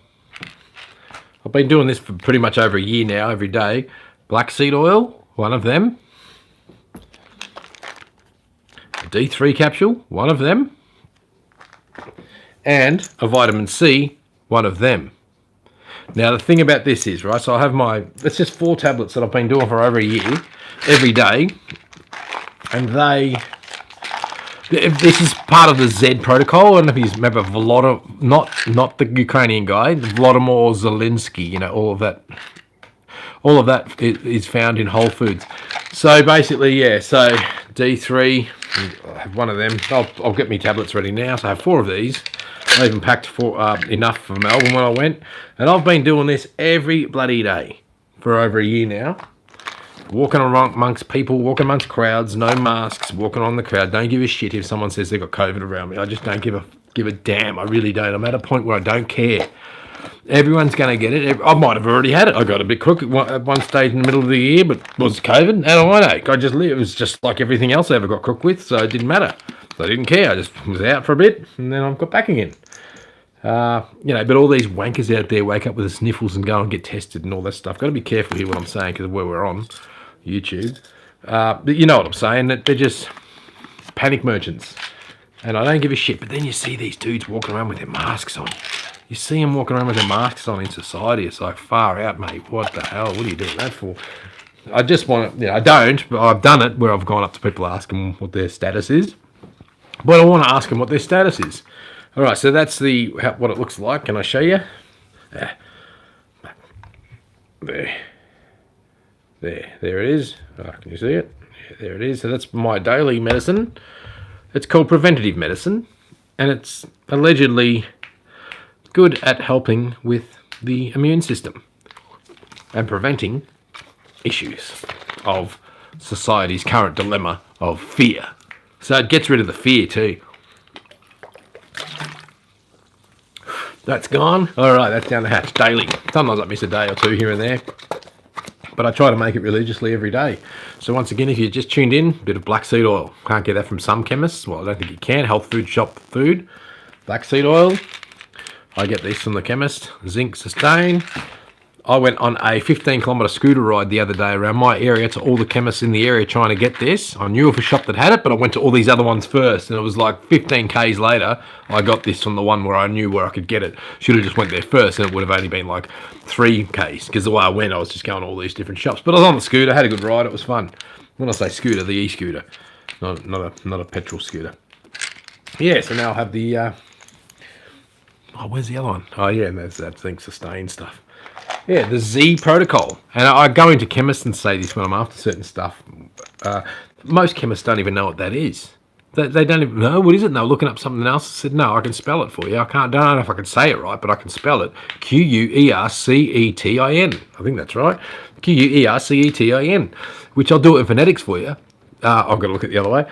I've been doing this for pretty much over a year now, every day. Black seed oil, one of them. A D3 capsule, one of them. And a vitamin C, one of them. Now, the thing about this is, right, so I have it's just 4 tablets that I've been doing for over a year, every day, and this is part of the Z protocol. I don't know if you remember not the Ukrainian guy, Volodymyr Zelensky, you know, all of that is found in Whole Foods. So basically, yeah, so D3, I have one of them. I'll get me tablets ready now, so I have 4 of these. I even packed enough for Melbourne when I went. And I've been doing this every bloody day for over a year now. Walking around amongst people, walking amongst crowds, no masks, walking on the crowd. Don't give a shit if someone says they've got COVID around me. I just don't give a damn. I really don't. I'm at a point where I don't care. Everyone's going to get it. I might have already had it. I got a bit crook at one stage in the middle of the year, but was COVID? How do I know? It was just like everything else I ever got crook with, so it didn't matter. I didn't care. I just was out for a bit, and then I've got back again. You know, but all these wankers out there wake up with the sniffles and go and get tested and all that stuff. Got to be careful here what I'm saying because of where we're on YouTube. But you know what I'm saying, that they're just panic merchants. And I don't give a shit. But then you see these dudes walking around with their masks on. You see them walking around with their masks on in society. It's like, far out, mate. What the hell? What are you doing that for? I just want to, you know, I don't, but I've done it where I've gone up to people, ask them what their status is. But I want to ask them what their status is. All right, so that's what it looks like. Can I show you? There it is. Oh, can you see it? Yeah, there it is. So that's my daily medicine. It's called preventative medicine, and it's allegedly good at helping with the immune system and preventing issues of society's current dilemma of fear. So it gets rid of the fear too. That's gone. All right, that's down the hatch daily. Sometimes I miss a day or two here and there, but I try to make it religiously every day. So once again, if you just tuned in, a bit of black seed oil. Can't get that from some chemists. Well, I don't think you can. Health food shop food. Black seed oil. I get these from the chemist. Zinc sustain. I went on a 15-kilometre scooter ride the other day around my area to all the chemists in the area trying to get this. I knew of a shop that had it, but I went to all these other ones first, and it was like 15 k's later, I got this from the one where I knew where I could get it. Should have just went there first, and it would have only been like 3 k's, because the way I went, I was just going to all these different shops. But I was on the scooter, had a good ride, it was fun. When I say scooter, the e-scooter, not a petrol scooter. Yeah, so now I have the... oh, where's the other one? Oh, yeah, and there's that zinc sustain stuff. Yeah, the Z protocol. And I go into chemists and say this when I'm after certain stuff. Most chemists don't even know what that is. They don't even know what is it. And they were looking up something else. I said, no, I can spell it for you. Don't know if I can say it right, but I can spell it. Quercetin. I think that's right. Quercetin, which I'll do it in phonetics for you. I've got to look at the other way.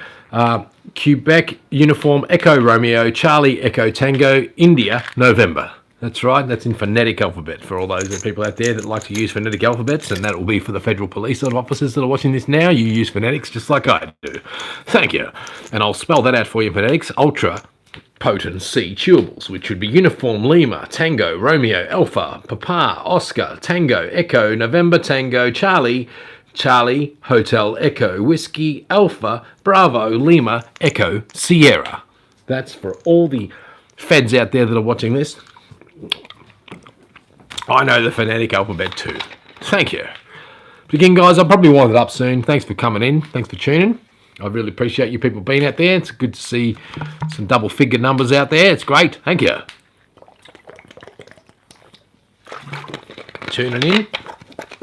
Quebec, Uniform, Echo, Romeo, Charlie, Echo, Tango, India, November. That's right, that's in phonetic alphabet for all those people out there that like to use phonetic alphabets, and that will be for the federal police sort of officers that are watching this now. You use phonetics just like I do. Thank you. And I'll spell that out for you in phonetics. Ultra potent C chewables, which would be Uniform, Lima, Tango, Romeo, Alpha, Papa, Oscar, Tango, Echo, November, Tango, Charlie, Charlie, Hotel, Echo, Whiskey, Alpha, Bravo, Lima, Echo, Sierra. That's for all the feds out there that are watching this. I know the phonetic alphabet too. Thank you. But again, guys, I'll probably wind it up soon. Thanks for coming in. Thanks for tuning. I really appreciate you people being out there. It's good to see some double-figure numbers out there. It's great. Thank you. Tuning in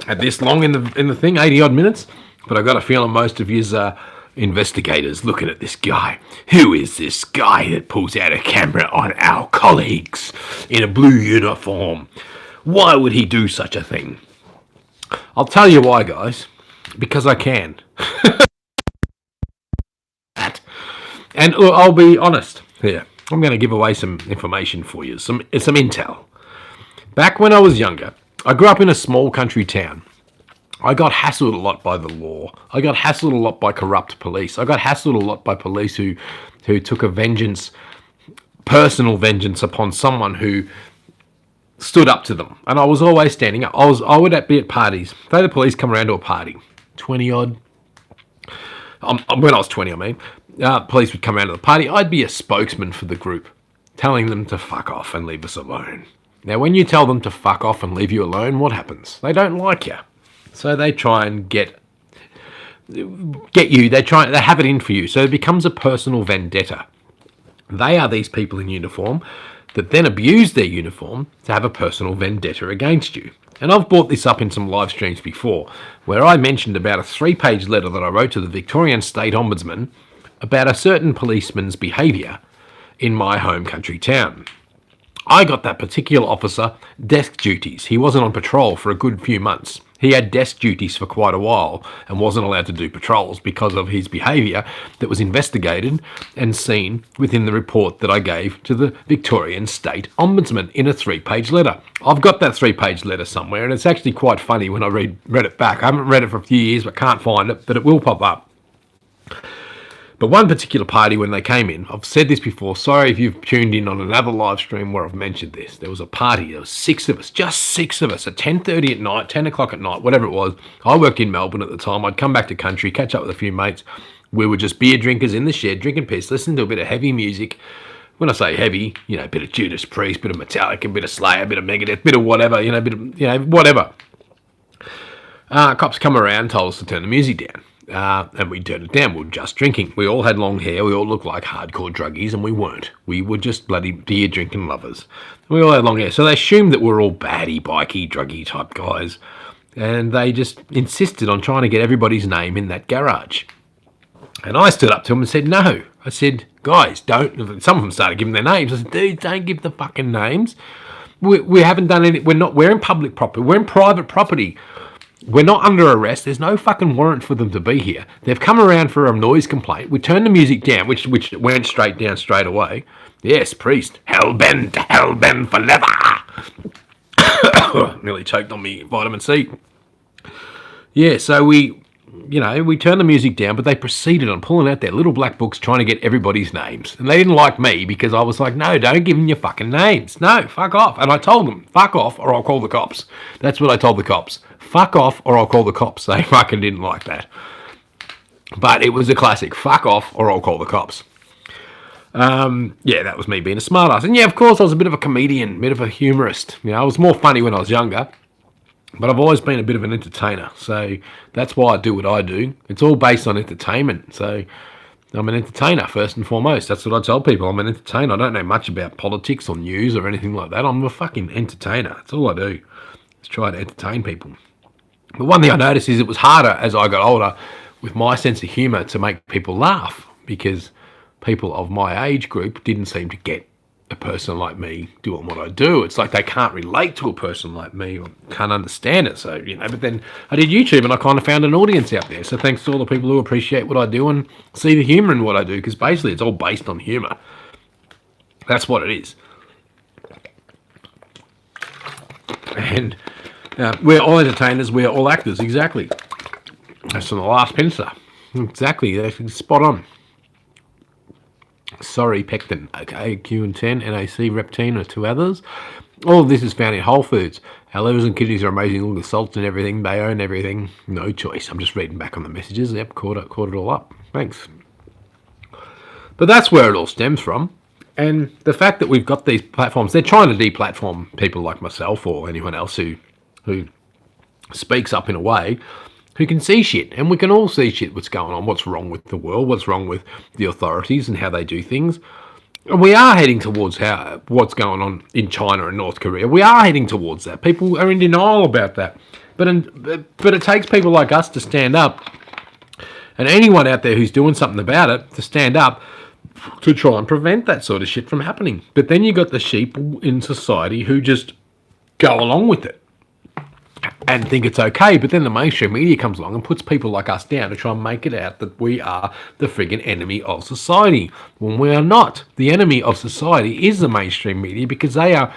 at this long in the thing, 80-odd minutes. But I've got a feeling most of yous are investigators looking at this guy. Who is this guy that pulls out a camera on our colleagues in a blue uniform? Why would he do such a thing? I'll tell you why, guys. Because I can. And look, I'll be honest here. I'm going to give away some information for you, some intel. Back when I was younger, I grew up in a small country town. I got hassled a lot by the law. I got hassled a lot by corrupt police. I got hassled a lot by police who took a personal vengeance upon someone who stood up to them. And I was always standing up. I would be at parties. Say the police come around to a party, 20-odd. When I was 20, I mean. Police would come around to the party. I'd be a spokesman for the group, telling them to fuck off and leave us alone. Now, when you tell them to fuck off and leave you alone, what happens? They don't like you. So they try and get you. They have it in for you. So it becomes a personal vendetta. They are these people in uniform that then abuse their uniform to have a personal vendetta against you. And I've brought this up in some live streams before, where I mentioned about a 3-page letter that I wrote to the Victorian State Ombudsman about a certain policeman's behaviour in my home country town. I got that particular officer desk duties. He wasn't on patrol for a good few months. He had desk duties for quite a while and wasn't allowed to do patrols because of his behaviour that was investigated and seen within the report that I gave to the Victorian State Ombudsman in a 3-page letter. I've got that 3-page letter somewhere, and it's actually quite funny when I read it back. I haven't read it for a few years, but can't find it, but it will pop up. But one particular party, when they came in, I've said this before, sorry if you've tuned in on another live stream where I've mentioned this. There was a party, there was 6 of us, just 6 of us, at 10:30 at night, 10 o'clock at night, whatever it was. I worked in Melbourne at the time. I'd come back to country, catch up with a few mates. We were just beer drinkers in the shed, drinking piss, listening to a bit of heavy music. When I say heavy, a bit of Judas Priest, bit of Metallica, a bit of Slayer, a bit of Megadeth, bit of whatever, whatever. Cops come around, told us to turn the music down. And we turned it down. We were just drinking. We all had long hair. We all looked like hardcore druggies, and we weren't. We were just bloody beer drinking lovers. We all had long hair. So they assumed that we're all baddie, bikey, druggy type guys. And they just insisted on trying to get everybody's name in that garage. And I stood up to them and said, no. I said, guys, don't. Some of them started giving their names. I said, dude, don't give the fucking names. We haven't done any. We're in public property. We're in private property. We're not under arrest. There's no fucking warrant for them to be here. They've come around for a noise complaint. We turned the music down, which went straight down straight away. Yes, priest. Hellbent for leather. Nearly choked on me vitamin C. Yeah, so we turned the music down, but they proceeded on pulling out their little black books trying to get everybody's names. And they didn't like me because I was like, no, don't give them your fucking names. No, fuck off. And I told them, fuck off or I'll call the cops. That's what I told the cops. Fuck off or I'll call the cops. They fucking didn't like that. But it was a classic. Fuck off or I'll call the cops. Yeah, that was me being a smartass. And yeah, of course, I was a bit of a comedian, a bit of a humorist. I was more funny when I was younger. But I've always been a bit of an entertainer, so that's why I do what I do. It's all based on entertainment, so I'm an entertainer first and foremost. That's what I tell people. I'm an entertainer. I don't know much about politics or news or anything like that. I'm a fucking entertainer. That's all I do. Just try to entertain people. But one thing I noticed is it was harder as I got older with my sense of humour to make people laugh, because people of my age group didn't seem to get a person like me doing what I do. It's like they can't relate to a person like me or can't understand it. So, but then I did YouTube and I kind of found an audience out there. So thanks to all the people who appreciate what I do and see the humour in what I do, because basically it's all based on humour. That's what it is. And we're all entertainers, we're all actors, exactly. That's from the last pincer. Exactly, that's spot on. Sorry, pectin. Okay, Q10, NAC, Reptine, or 2 others. All of this is found in Whole Foods. Our livers and kidneys are amazing. All the salts and everything. They own everything. No choice. I'm just reading back on the messages. Yep, caught it all up. Thanks. But that's where it all stems from. And the fact that we've got these platforms, they're trying to deplatform people like myself or anyone else who speaks up in a way who can see shit. And we can all see shit, what's going on, what's wrong with the world, what's wrong with the authorities and how they do things. And we are heading towards what's going on in China and North Korea. We are heading towards that. People are in denial about that. But it takes people like us to stand up, and anyone out there who's doing something about it, to stand up to try and prevent that sort of shit from happening. But then you got the sheep in society who just go along with it and think it's okay, but then the mainstream media comes along and puts people like us down to try and make it out that we are the friggin' enemy of society, when we are not. The enemy of society is the mainstream media, because they are,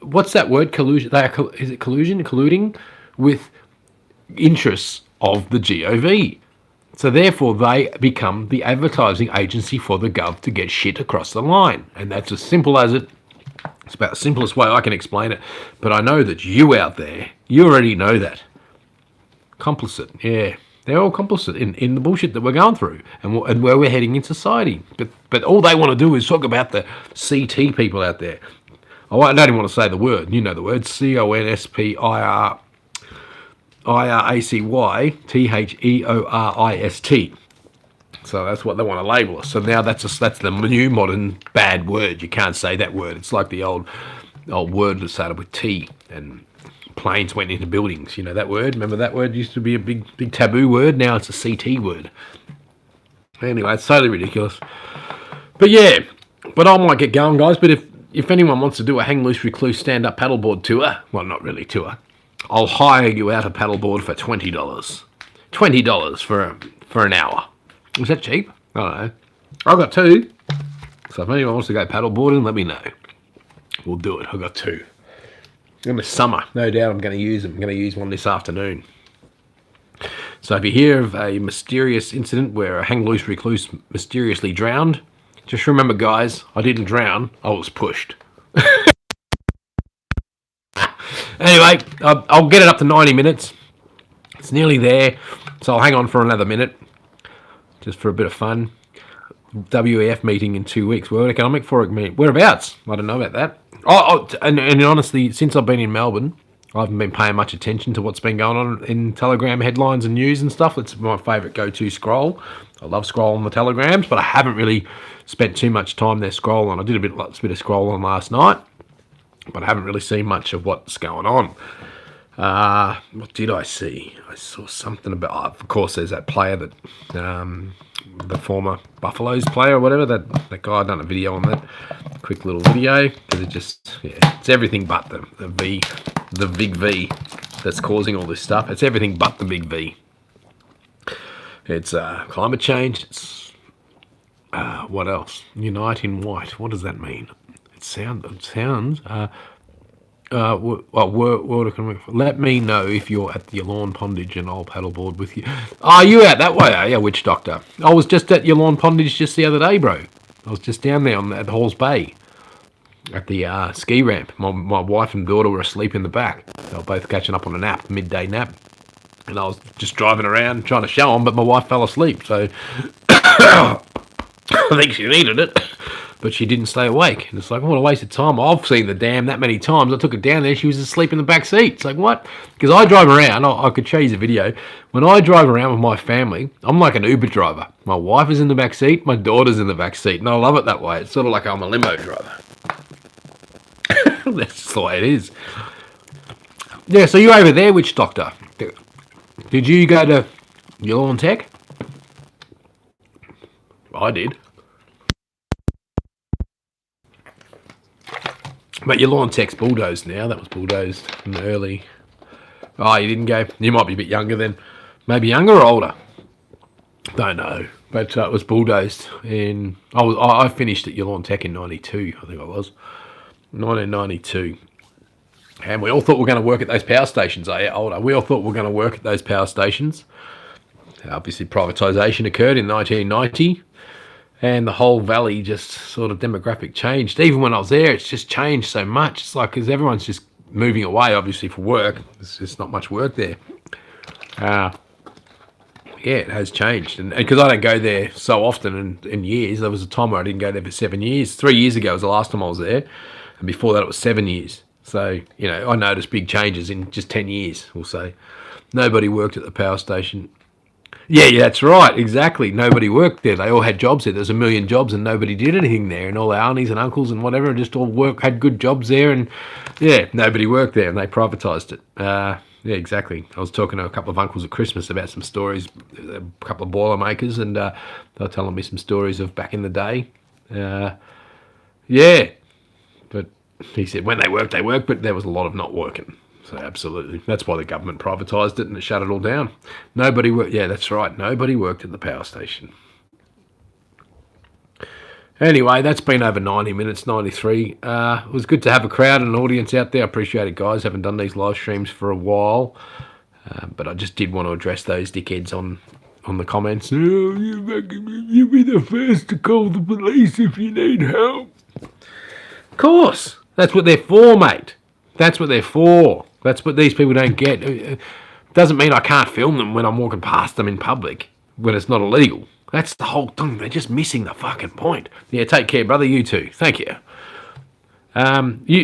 what's that word, collusion? Is it collusion? Colluding with interests of the GOV. So therefore they become the advertising agency for the gov to get shit across the line. And that's as simple as it. It's about the simplest way I can explain it. But I know that you out there, you already know that. Complicit, yeah. They're all complicit in the bullshit that we're going through and where we're heading in society. But all they want to do is talk about the CT people out there. I don't even want to say the word. You know the word. CONSPIRACYTHEORIST. So that's what they want to label us. So now that's the new modern bad word. You can't say that word. It's like the old word that started with T and planes went into buildings. You know that word? Remember that word used to be a big taboo word? Now it's a CT word. Anyway, it's totally ridiculous. But yeah, but I might get going, guys. But if anyone wants to do a hang loose recluse stand-up paddleboard tour, well, not really tour, I'll hire you out a paddleboard for $20. $20 for an hour. Is that cheap? I don't know. I've got 2. So if anyone wants to go paddleboarding, let me know. We'll do it. I've got 2. In the summer, no doubt I'm going to use them. I'm going to use one this afternoon. So if you hear of a mysterious incident where a hang loose recluse mysteriously drowned, just remember, guys, I didn't drown. I was pushed. Anyway, I'll get it up to 90 minutes. It's nearly there. So I'll hang on for another minute. Just for a bit of fun. WEF meeting in 2 weeks. World Economic Forum meeting. Whereabouts? I don't know about that. And honestly, since I've been in Melbourne, I haven't been paying much attention to what's been going on in Telegram headlines and news and stuff. It's my favourite go-to scroll. I love scrolling the Telegrams, but I haven't really spent too much time there scrolling. I did a bit of scrolling last night, but I haven't really seen much of what's going on. What did I see? I saw something about, of course, there's that player that, the former Buffaloes player or whatever, that guy. Done a video on that, quick little video, because it's everything but the Big V. that's causing all this stuff. It's everything but the big V. It's climate change. It's what else? Unite in white. What does that mean? It sounds. Let me know if you're at the Lawn Pondage and I'll paddleboard with you. Oh, you out that way, are you, witch doctor? I was just at your Lawn Pondage just the other day, bro. I was just down there at Halls Bay at the ski ramp. My wife and daughter were asleep in the back. They were both catching up on a nap, midday nap. And I was just driving around trying to show them, but my wife fell asleep. So I think she needed it. But she didn't stay awake. And it's like, what a waste of time. I've seen the dam that many times. I took her down there. She was asleep in the back seat. It's like, what? Because I drive around. I could show you the video. When I drive around with my family, I'm like an Uber driver. My wife is in the back seat. My daughter's in the back seat. And I love it that way. It's sort of like I'm a limo driver. That's just the way it is. Yeah, so you're over there, witch doctor. Did you go to your Lawn Tech? I did. But your Lawn Tech's bulldozed now. That was bulldozed in the early... Oh, you didn't go? You might be a bit younger then. Maybe younger or older? Don't know. But it was bulldozed. I finished at your Lawn Tech in 92, I think I was. 1992. And we all thought we were going to work at those power stations. Older. We all thought we were going to work at those power stations. Obviously, privatisation occurred in 1990. And the whole valley just sort of demographic changed. Even when I was there, it's just changed so much. It's like, because everyone's just moving away, obviously, for work. There's just not much work there. Yeah, it has changed. And because I don't go there so often in years, there was a time where I didn't go there for 7 years. 3 years ago was the last time I was there. And before that, it was 7 years. So, I noticed big changes in just 10 years, we'll say. Nobody worked at the power station. Yeah, that's right, exactly. Nobody worked there. They all had jobs there. There's a million jobs and nobody did anything there. And all our aunties and uncles and whatever just all had good jobs there. And, yeah, nobody worked there and they privatised it. Yeah, exactly. I was talking to a couple of uncles at Christmas about some stories, a couple of boilermakers, and they were telling me some stories of back in the day. Yeah, but he said when they worked, but there was a lot of not working. So absolutely. That's why the government privatised it and it shut it all down. Nobody worked. Yeah, that's right. Nobody worked at the power station. Anyway, that's been over 90 minutes, 93. It was good to have a crowd and an audience out there. I appreciate it, guys. Haven't done these live streams for a while. But I just did want to address those dickheads on the comments. Oh, you'll be the first to call the police if you need help. Of course. That's what they're for, mate. That's what they're for. That's what these people don't get. It doesn't mean I can't film them when I'm walking past them in public, when it's not illegal. That's the whole thing. They're just missing the fucking point. Yeah, take care, brother. You too. Thank you. I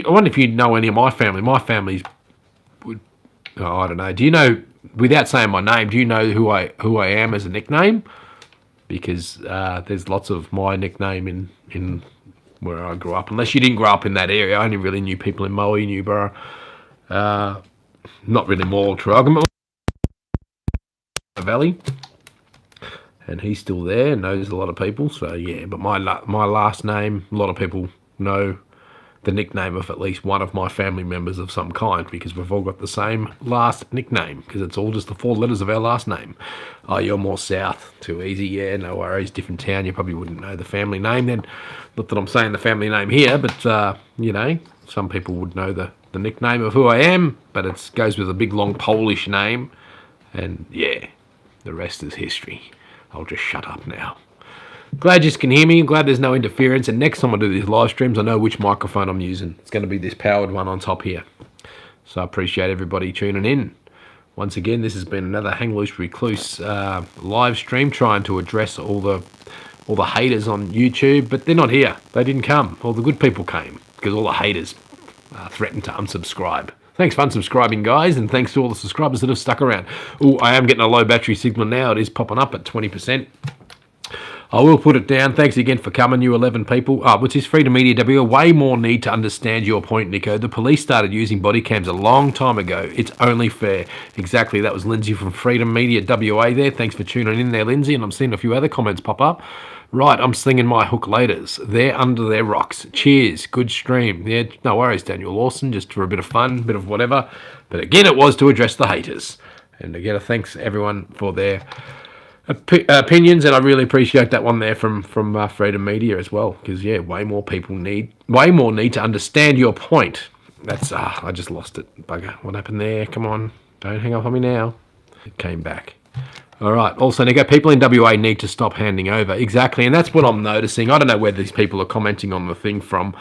wonder if you know any of my family. My family's... I don't know. Do you know, without saying my name, do you know who I am as a nickname? Because there's lots of my nickname in where I grew up. Unless you didn't grow up in that area. I only really knew people in Moe, Newborough. Not really more Traralgon Valley. And he's still there, knows a lot of people. So, yeah. But my last name, a lot of people know the nickname of at least one of my family members of some kind, because we've all got the same last nickname, because it's all just the 4 letters of our last name. Oh, you're more south. Too easy. Yeah, no worries. Different town. You probably wouldn't know the family name then. Not that I'm saying the family name here, but, some people would know the nickname of who I am, but it goes with a big, long Polish name. And, yeah, the rest is history. I'll just shut up now. Glad you can hear me. Glad there's no interference. And next time I do these live streams, I know which microphone I'm using. It's going to be this powered one on top here. So I appreciate everybody tuning in. Once again, this has been another Hang Loose Recluse live stream, trying to address all the haters on YouTube, but they're not here. They didn't come. All the good people came, because all the haters threatened to unsubscribe. Thanks for unsubscribing, guys, and thanks to all the subscribers that have stuck around. Oh, I am getting a low battery signal now. It is popping up at 20%. I will put it down. Thanks again for coming, you 11 people. Which is Freedom Media W. Way more need to understand your point, Nico. The police started using body cams a long time ago. It's only fair. Exactly. That was Lindsay from Freedom Media WA there. Thanks for tuning in there, Lindsay. And I'm seeing a few other comments pop up. Right, I'm slinging my hook laters. They're under their rocks. Cheers. Good stream. Yeah, no worries, Daniel Lawson, just for a bit of fun, bit of whatever. But again, it was to address the haters. And again, thanks everyone for their opinions, and I really appreciate that one there from Freedom Media as well, because yeah, way more need to understand your point. That's I just lost it. Bugger. What happened there? Come on, don't hang up on me now. It came back. All right. Also, Nico, people in WA need to stop handing over. Exactly, and that's what I'm noticing. I don't know where these people are commenting on the thing from,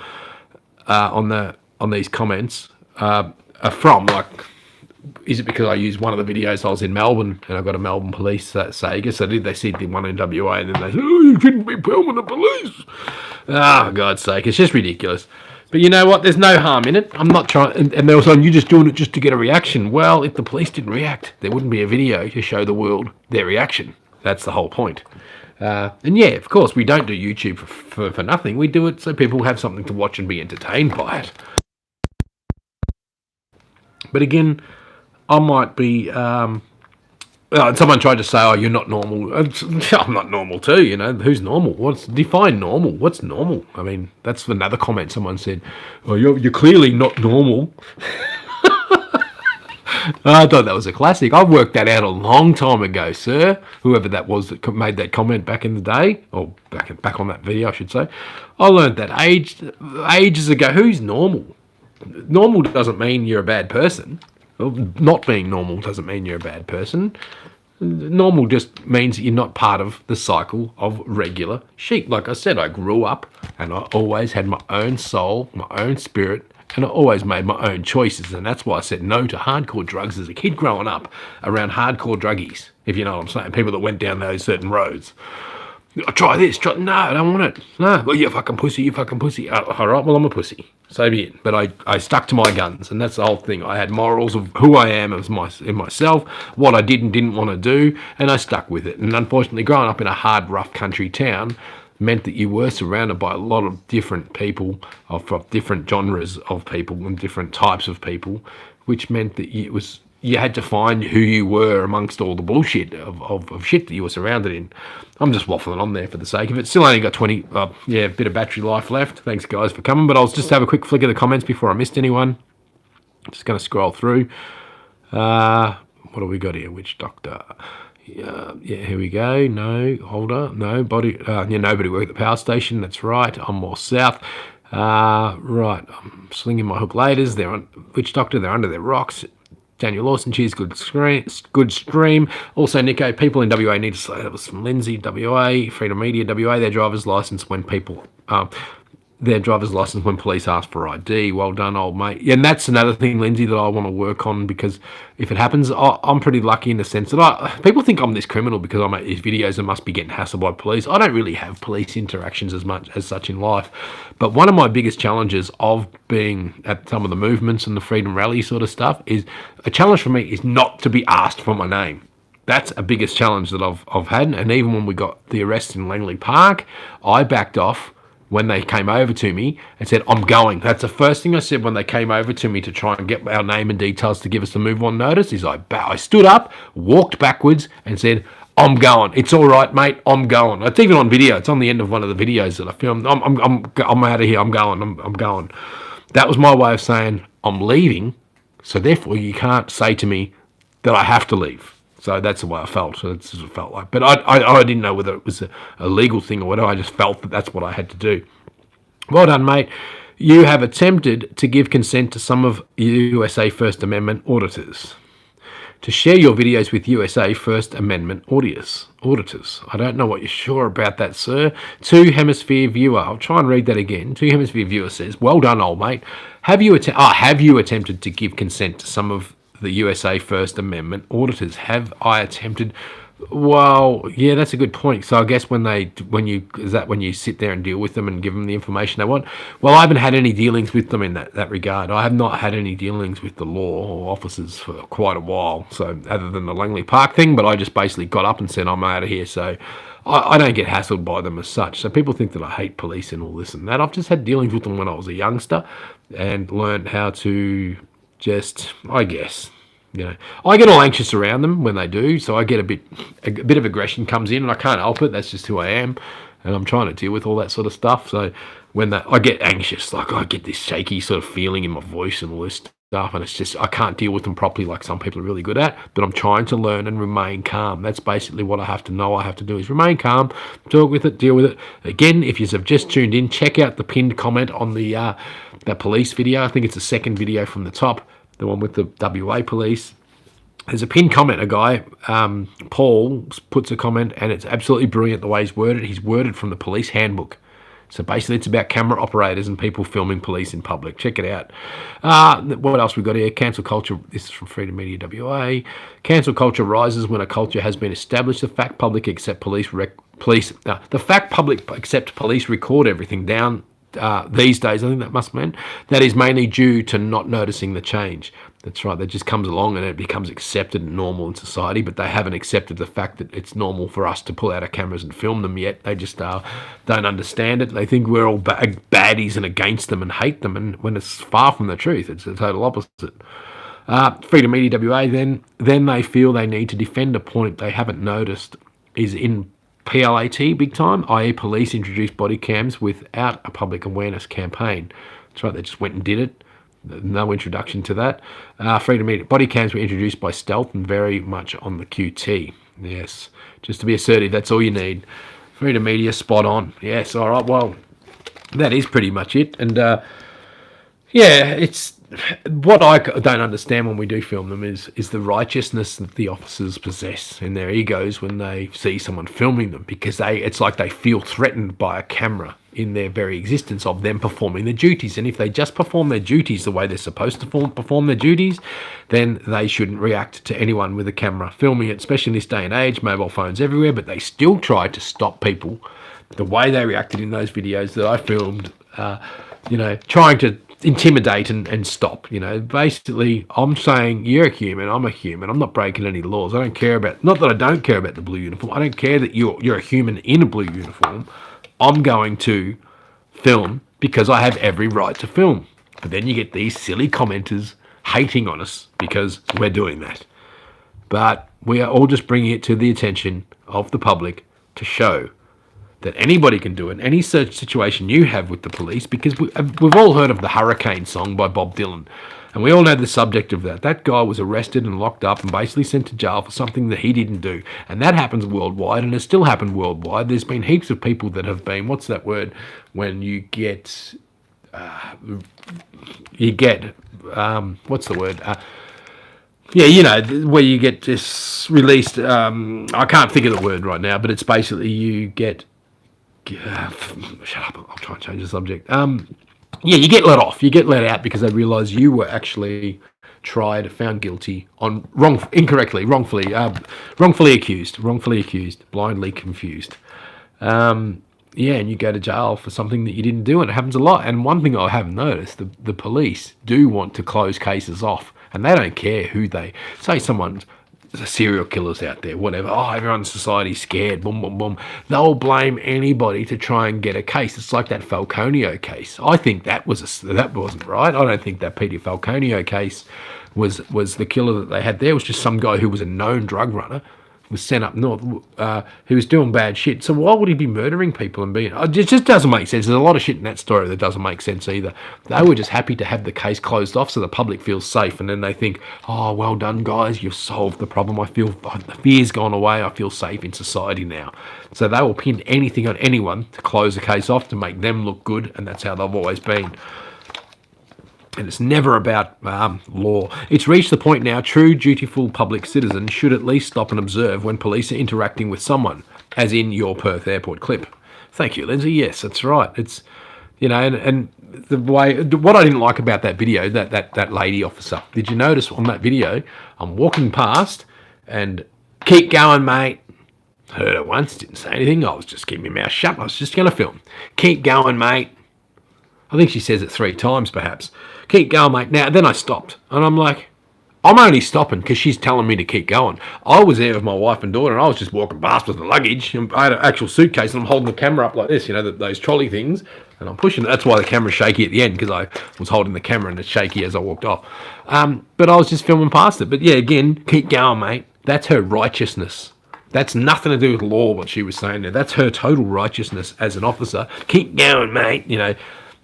on these comments are from. Like, is it because I used one of the videos I was in Melbourne and I got a Melbourne police Sega? So did they see the one in WA and then they said, "Oh, you shouldn't be permanent police." Oh, God's sake, it's just ridiculous. But you know what? There's no harm in it. I'm not trying. And they were saying, you're just doing it just to get a reaction. Well, if the police didn't react, there wouldn't be a video to show the world their reaction. That's the whole point. And yeah, of course, we don't do YouTube for nothing. We do it so people have something to watch and be entertained by it. But again, I might be. Someone tried to say, "Oh, you're not normal." I'm not normal too. You know, who's normal? Define normal? What's normal? I mean, that's another comment. Someone said, "Oh, you're clearly not normal." I thought that was a classic. I worked that out a long time ago, sir. Whoever that was that made that comment back in the day, or back on that video, I should say. I learned that ages ago. Who's normal? Normal doesn't mean you're a bad person. Not being normal doesn't mean you're a bad person. Normal just means you're not part of the cycle of regular sheep. Like I said, I grew up and I always had my own soul, my own spirit, and I always made my own choices. And that's why I said no to hardcore drugs as a kid growing up around hardcore druggies, if you know what I'm saying. People that went down those certain roads. Try this. No, I don't want it. No, well, you fucking pussy, you fucking pussy. All right, well, I'm a pussy. So be it. But I stuck to my guns, and that's the whole thing. I had morals of who I am in myself, what I did and didn't want to do, and I stuck with it. And unfortunately, growing up in a hard, rough country town meant that you were surrounded by a lot of different people, of different genres of people and different types of people, which meant that you had to find who you were amongst all the bullshit of shit that you were surrounded in. I'm just waffling on there for the sake of it. Still only got 20, a bit of battery life left. Thanks, guys, for coming. But I'll just have a quick flick of the comments before I missed anyone. Just going to scroll through. What do we got here? Witch Doctor. Yeah, here we go. No, holder. Nobody. Nobody worked at the power station. That's right. I'm more south. Right. I'm slinging my hook laters. They're on Witch Doctor. They're under their rocks. Daniel Lawson, cheers, good stream. Also, Nico, people in WA need to say that was from Lindsay, WA, Freedom Media, WA, their driver's license when police ask for ID. Well done, old mate. Yeah, and that's another thing, Lindsay, that I want to work on, because if it happens, I'm pretty lucky in the sense that people think I'm this criminal because I make these videos and must be getting hassled by police. I don't really have police interactions as such in life. But one of my biggest challenges of being at some of the movements and the Freedom Rally sort of stuff is, a challenge for me is not to be asked for my name. That's a biggest challenge that I've had. And even when we got the arrest in Langley Park, I backed off when they came over to me and said, I'm going. That's the first thing I said when they came over to me to try and get our name and details to give us the move on notice, is I stood up, walked backwards and said, I'm going. It's all right, mate. I'm going. It's even on video. It's on the end of one of the videos that I filmed. I'm out of here. I'm going. I'm going. That was my way of saying I'm leaving. So therefore you can't say to me that I have to leave. So that's the way I felt. So that's what it felt like. But I didn't know whether it was a legal thing or whatever. I just felt that that's what I had to do. Well done, mate. You have attempted to give consent to some of USA First Amendment auditors to share your videos with USA First Amendment auditors. I don't know what you're sure about that, sir. Two Hemisphere Viewer. I'll try and read that again. Two Hemisphere Viewer says, well done, old mate. Have you attempted to give consent to some of the USA First Amendment auditors? Have I attempted? Well, yeah, that's a good point. So I guess when you sit there and deal with them and give them the information they want? Well, I haven't had any dealings with them in that regard. I have not had any dealings with the law or officers for quite a while. So other than the Langley Park thing, but I just basically got up and said, I'm out of here. So I don't get hassled by them as such. So people think that I hate police and all this and that. I've just had dealings with them when I was a youngster and learned how to just, I guess, I get all anxious around them when they do, so I get a bit of aggression comes in, and I can't help it. That's just who I am. and I'm trying to deal with all that sort of stuff. So when I get anxious, like I get this shaky sort of feeling in my voice and all this stuff, and it's just I can't deal with them properly like some people are really good at. But I'm trying to learn and remain calm. That's basically what I have to know. I have to do is remain calm, talk with it, deal with it. Again, if you have just tuned in, check out the pinned comment on the police video. I think it's the second video from the top, the one with the WA police. There's a pinned comment, a guy, Paul, puts a comment, and it's absolutely brilliant the way he's worded. He's worded from the police handbook. So basically it's about camera operators and people filming police in public. Check it out. What else we got here? Cancel culture. This is from Freedom Media WA. Cancel culture rises when a culture has been established. The fact public accept police record everything down these days. I think that must mean that is mainly due to not noticing the change. That's right. That just comes along and it becomes accepted and normal in society, but they haven't accepted the fact that it's normal for us to pull out our cameras and film them yet. They just don't understand it. They think we're all baddies and against them and hate them, and when it's far from the truth, it's the total opposite. Freedom Media WA, then they feel they need to defend a point they haven't noticed is in PLAT big time, i.e. police introduced body cams without a public awareness campaign. That's right, they just went and did it. No introduction to that. Freedom Media body cams were introduced by stealth and very much on the QT. Yes, just to be assertive, that's all you need. Freedom Media, spot on. Yes, all right, well, that is pretty much it. And yeah, it's what I don't understand when we do film them is the righteousness that the officers possess in their egos when they see someone filming them, because it's like they feel threatened by a camera in their very existence of them performing their duties. And if they just perform their duties the way they're supposed to perform their duties, then they shouldn't react to anyone with a camera filming it, especially in this day and age, mobile phones everywhere. But they still try to stop people the way they reacted in those videos that I filmed, trying to intimidate and stop. Basically I'm saying you're a human, I'm a human, I'm not breaking any laws. I don't care about, not that I don't care about the blue uniform, I don't care that you're a human in a blue uniform. I'm going to film because I have every right to film. But then you get these silly commenters hating on us because we're doing that. But we are all just bringing it to the attention of the public to show that anybody can do it. Any such situation you have with the police, because we've all heard of the Hurricane song by Bob Dylan, and we all know the subject of that. That guy was arrested and locked up and basically sent to jail for something that he didn't do. And that happens worldwide, and has still happened worldwide. There's been heaps of people that have been, what's that word, when you get, what's the word? Where you get this released, I can't think of the word right now, but it's basically you get, shut up, I'll try and change the subject. You get let off. You get let out because they realise you were actually tried, found guilty on wrongfully accused, blindly confused. And you go to jail for something that you didn't do, and it happens a lot. And one thing I have noticed, the police do want to close cases off, and they don't care who they say. Someone's serial killers out there, whatever. Oh, everyone in society's scared. Boom, boom, boom. They'll blame anybody to try and get a case. It's like that Falconio case. I think that wasn't right. I don't think that Peter Falconio case was the killer that they had there. It was just some guy who was a known drug runner, was sent up north, who was doing bad shit. So why would he be murdering people and being... It just doesn't make sense. There's a lot of shit in that story that doesn't make sense either. They were just happy to have the case closed off so the public feels safe, and then they think, oh, well done, guys, you've solved the problem. I feel the fear's gone away. I feel safe in society now. So they will pin anything on anyone to close the case off, to make them look good, and that's how they've always been. And it's never about law. It's reached the point now true dutiful public citizens should at least stop and observe when police are interacting with someone, as in your Perth airport clip. Thank you, Lindsay. Yes, that's right. It's, and the way, what I didn't like about that video, that lady officer, did you notice on that video, I'm walking past and keep going, mate. Heard it once, didn't say anything. I was just keeping my mouth shut. I was just going to film. Keep going, mate. I think she says it 3 times, perhaps. Keep going, mate. Now, then I stopped. And I'm like, I'm only stopping because she's telling me to keep going. I was there with my wife and daughter, and I was just walking past with the luggage. And I had an actual suitcase, and I'm holding the camera up like this, those trolley things. And I'm pushing it. That's why the camera's shaky at the end, because I was holding the camera, and it's shaky as I walked off. But I was just filming past it. But yeah, again, keep going, mate. That's her righteousness. That's nothing to do with law, what she was saying there. That's her total righteousness as an officer. Keep going, mate. You know,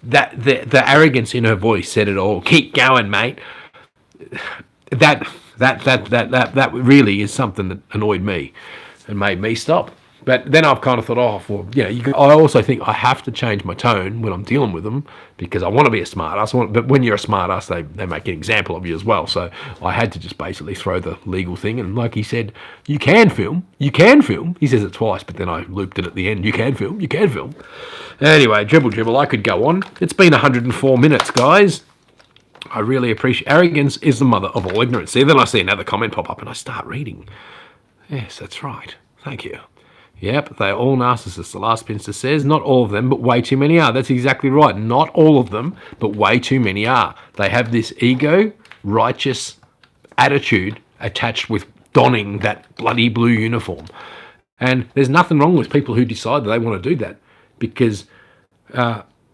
that the arrogance in her voice said it all. Keep going, mate. That really is something that annoyed me and made me stop. But then I've kind of thought, oh, well, you know, I also think I have to change my tone when I'm dealing with them because I want to be a smart ass. But when you're a smart ass, they make an example of you as well. So I had to just basically throw the legal thing. And like he said, you can film. You can film. He says it twice, but then I looped it at the end. You can film. You can film. Anyway, dribble. I could go on. It's been 104 minutes, guys. I really appreciate. Arrogance is the mother of all ignorance. See, then I see another comment pop up and I start reading. Yes, that's right. Thank you. Yep, they're all narcissists. The last spinster says, not all of them, but way too many are. That's exactly right. Not all of them, but way too many are. They have this ego, righteous attitude attached with donning that bloody blue uniform. And there's nothing wrong with people who decide that they want to do that because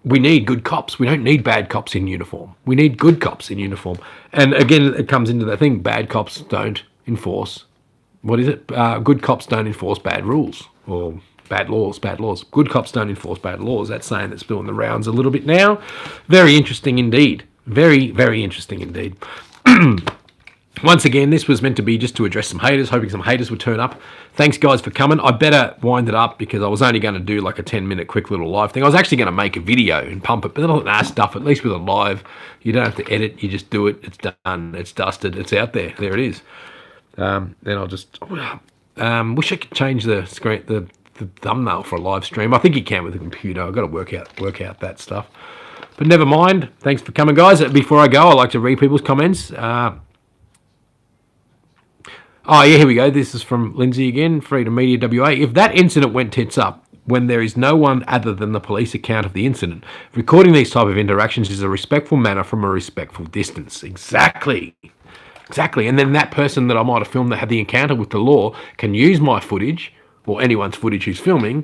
we need good cops. We don't need bad cops in uniform. We need good cops in uniform. And again, it comes into that thing, bad cops don't enforce. What is it? Good cops don't enforce bad rules or bad laws. Good cops don't enforce bad laws. That's saying that's doing the rounds a little bit now. Very interesting indeed. Very, very interesting indeed. Once again, this was meant to be just to address some haters, hoping some haters would turn up. Thanks, guys, for coming. I better wind it up because I was only going to do like a 10-minute quick little live thing. I was actually going to make a video and pump it, but then I thought, stuff, at least with a live, you don't have to edit. You just do it. It's done. It's dusted. It's out there. There it is. Then I'll just wish I could change the screen, the thumbnail for a live stream. I think you can with the computer. I've got to work out that stuff. But never mind. Thanks for coming, guys. Before I go, I like to read people's comments. Oh, yeah, here we go. This is from Lindsay again, Freedom Media WA. If that incident went tits up when there is no one other than the police account of the incident, recording these type of interactions is a respectful manner from a respectful distance. Exactly. And then that person that I might have filmed that had the encounter with the law can use my footage, or anyone's footage who's filming,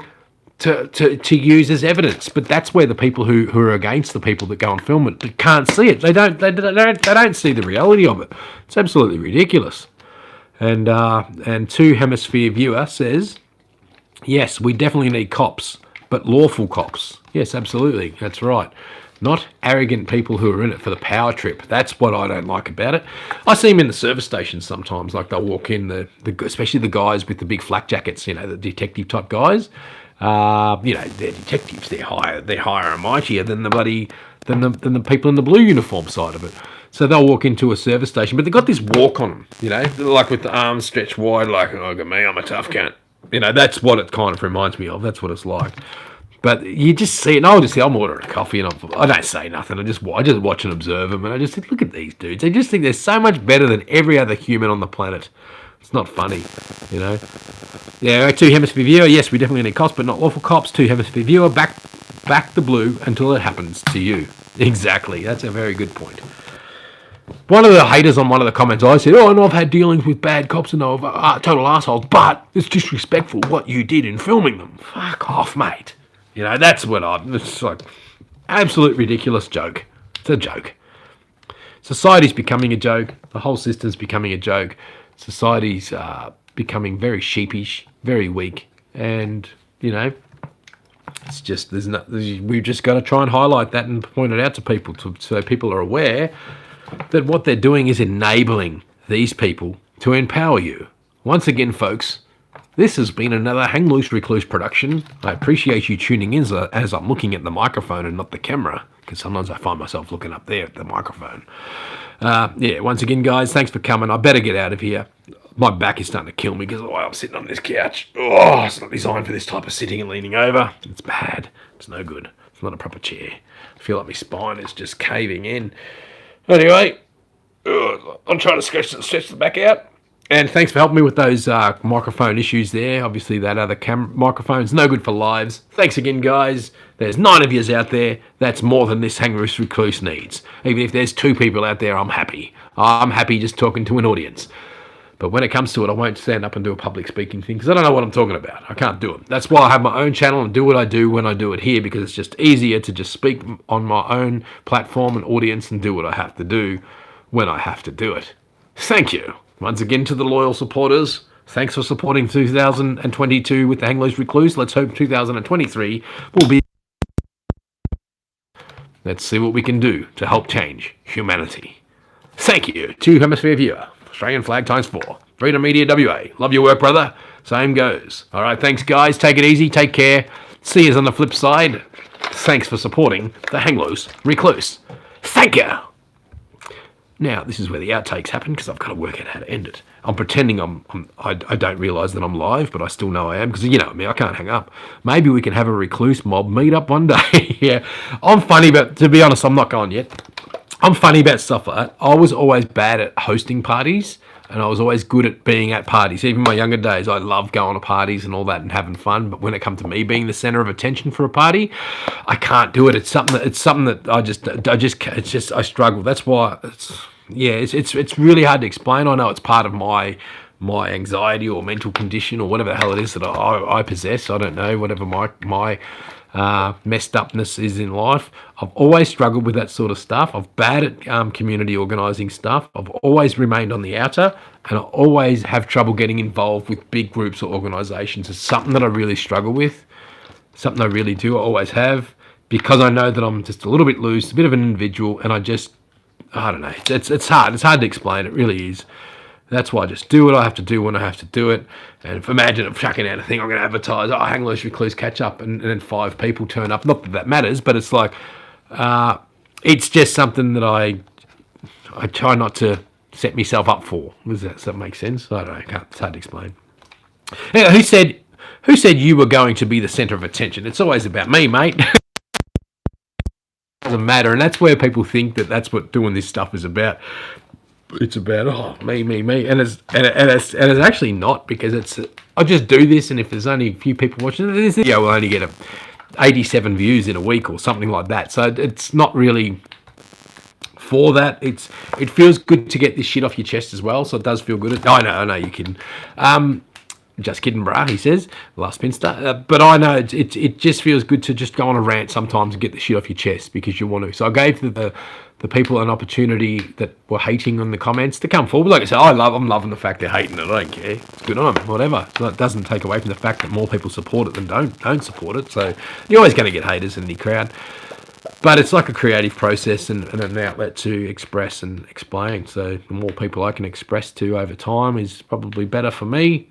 to use as evidence. But that's where the people who are against the people that go and film it can't see it. They don't see the reality of it. It's absolutely ridiculous. And Two Hemisphere Viewer says, yes, we definitely need cops, but lawful cops. Yes, absolutely. That's right. Not arrogant people who are in it for the power trip. That's what I don't like about it. I see them in the service stations sometimes. Like they'll walk in, especially the guys with the big flak jackets, you know, the detective type guys. You know, they're detectives. They're higher and mightier than than the people in the blue uniform side of it. So they'll walk into a service station, but they've got this walk on them, you know, like with the arms stretched wide, like, oh, look at me, I'm a tough cunt. You know, that's what it kind of reminds me of. That's what it's like. But you just see it, and I'm ordering a coffee, and I don't say nothing. I just watch and observe them, and I just think, look at these dudes. I just think they're so much better than every other human on the planet. It's not funny, you know. Yeah, Two Hemisphere Viewer, yes, we definitely need cops, but not lawful cops. Two Hemisphere Viewer, back the blue until it happens to you. Exactly, that's a very good point. One of the haters on one of the comments, I said, oh, and I've had dealings with bad cops and they're total assholes, but it's disrespectful what you did in filming them. Fuck off, mate. You know, that's what it's like, absolute ridiculous joke. It's a joke. Society's becoming a joke. The whole system's becoming a joke. Society's becoming very sheepish, very weak. And, you know, it's just, we've just got to try and highlight that and point it out to people so people are aware that what they're doing is enabling these people to empower you. Once again, folks, this has been another Hang Loose Recluse production. I appreciate you tuning in as I'm looking at the microphone and not the camera, because sometimes I find myself looking up there at the microphone. Yeah, once again, guys, thanks for coming. I better get out of here. My back is starting to kill me because I'm sitting on this couch. Oh, it's not designed for this type of sitting and leaning over. It's bad. It's no good. It's not a proper chair. I feel like my spine is just caving in. Anyway, I'm trying to stretch the back out. And thanks for helping me with those microphone issues there. Obviously, that other microphone's no good for lives. Thanks again, guys. There's 9 of yous out there. That's more than this Hang Loose Recluse needs. Even if there's 2 people out there, I'm happy. I'm happy just talking to an audience. But when it comes to it, I won't stand up and do a public speaking thing because I don't know what I'm talking about. I can't do it. That's why I have my own channel and do what I do when I do it here, because it's just easier to just speak on my own platform and audience and do what I have to do when I have to do it. Thank you. Once again, to the loyal supporters, Thanks for supporting 2022 with the Hang Loose Recluse. Let's hope 2023 will be. Let's see what we can do to help change humanity. Thank you to Hemisphere Viewer. Australian flag ×4. Freedom Media WA. Love your work, brother. Same goes. All right, thanks, guys. Take it easy. Take care. See you on the flip side. Thanks for supporting the Hang Loose Recluse. Thank you. Now, this is where the outtakes happen because I've got to work out how to end it. I'm pretending I don't realise that I'm live, but I still know I am because, you know me, I can't hang up. Maybe we can have a recluse mob meet up one day. Yeah, I'm funny, but to be honest, I'm not going yet. I'm funny about stuff like that. I was always bad at hosting parties, and I was always good at being at parties. Even in my younger days, I loved going to parties and all that and having fun. But when it comes to me being the centre of attention for a party, I can't do it. It's something that I struggle. That's why it's really hard to explain. I know it's part of my anxiety or mental condition or whatever the hell it is that I possess. I don't know, whatever my messed upness is in life. I've always struggled with that sort of stuff. I'm bad at community organising stuff. I've always remained on the outer, and I always have trouble getting involved with big groups or organisations. It's something that I really struggle with, something I really do. I always have, because I know that I'm just a little bit loose, a bit of an individual, and I don't know. It's hard. It's hard to explain. It really is. That's why I just do what I have to do when I have to do it. And imagine I'm chucking out a thing, I'm going to advertise, Hang Loose Recluse catch up, and then 5 people turn up. Not that that matters, but it's like, it's just something that I try not to set myself up for. Does that make sense? I don't know. It's hard to explain. Yeah, who said you were going to be the centre of attention? It's always about me, mate. Doesn't matter, and that's where people think that that's what doing this stuff is about. It's about me, and it's actually not, because I just do this, and if there's only a few people watching this video, will only get 87 views in a week or something like that. So it's not really for that. It feels good to get this shit off your chest as well. So it does feel good. I know you're kidding. Just kidding, brah, he says, last spinster. But I know it just feels good to just go on a rant sometimes and get the shit off your chest because you want to. So I gave the people an opportunity that were hating on the comments to come forward. Like I said, I'm loving the fact they're hating it. I don't care. Good on them, whatever. So it doesn't take away from the fact that more people support it than don't support it. So you're always going to get haters in any crowd. But it's like a creative process and an outlet to express and explain. So the more people I can express to over time is probably better for me,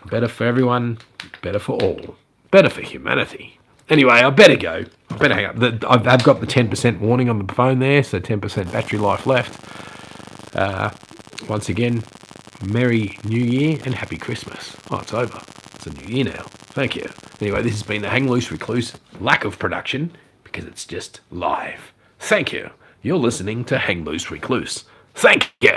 better for everyone, better for all, better for humanity. Anyway, I better go. I better hang up. I've got the 10% warning on the phone there, so 10% battery life left. Once again, Merry New Year and Happy Christmas. Oh, it's over. It's a new year now. Thank you. Anyway, this has been the Hang Loose Recluse. Lack of production, because it's just live. Thank you. You're listening to Hang Loose Recluse. Thank you.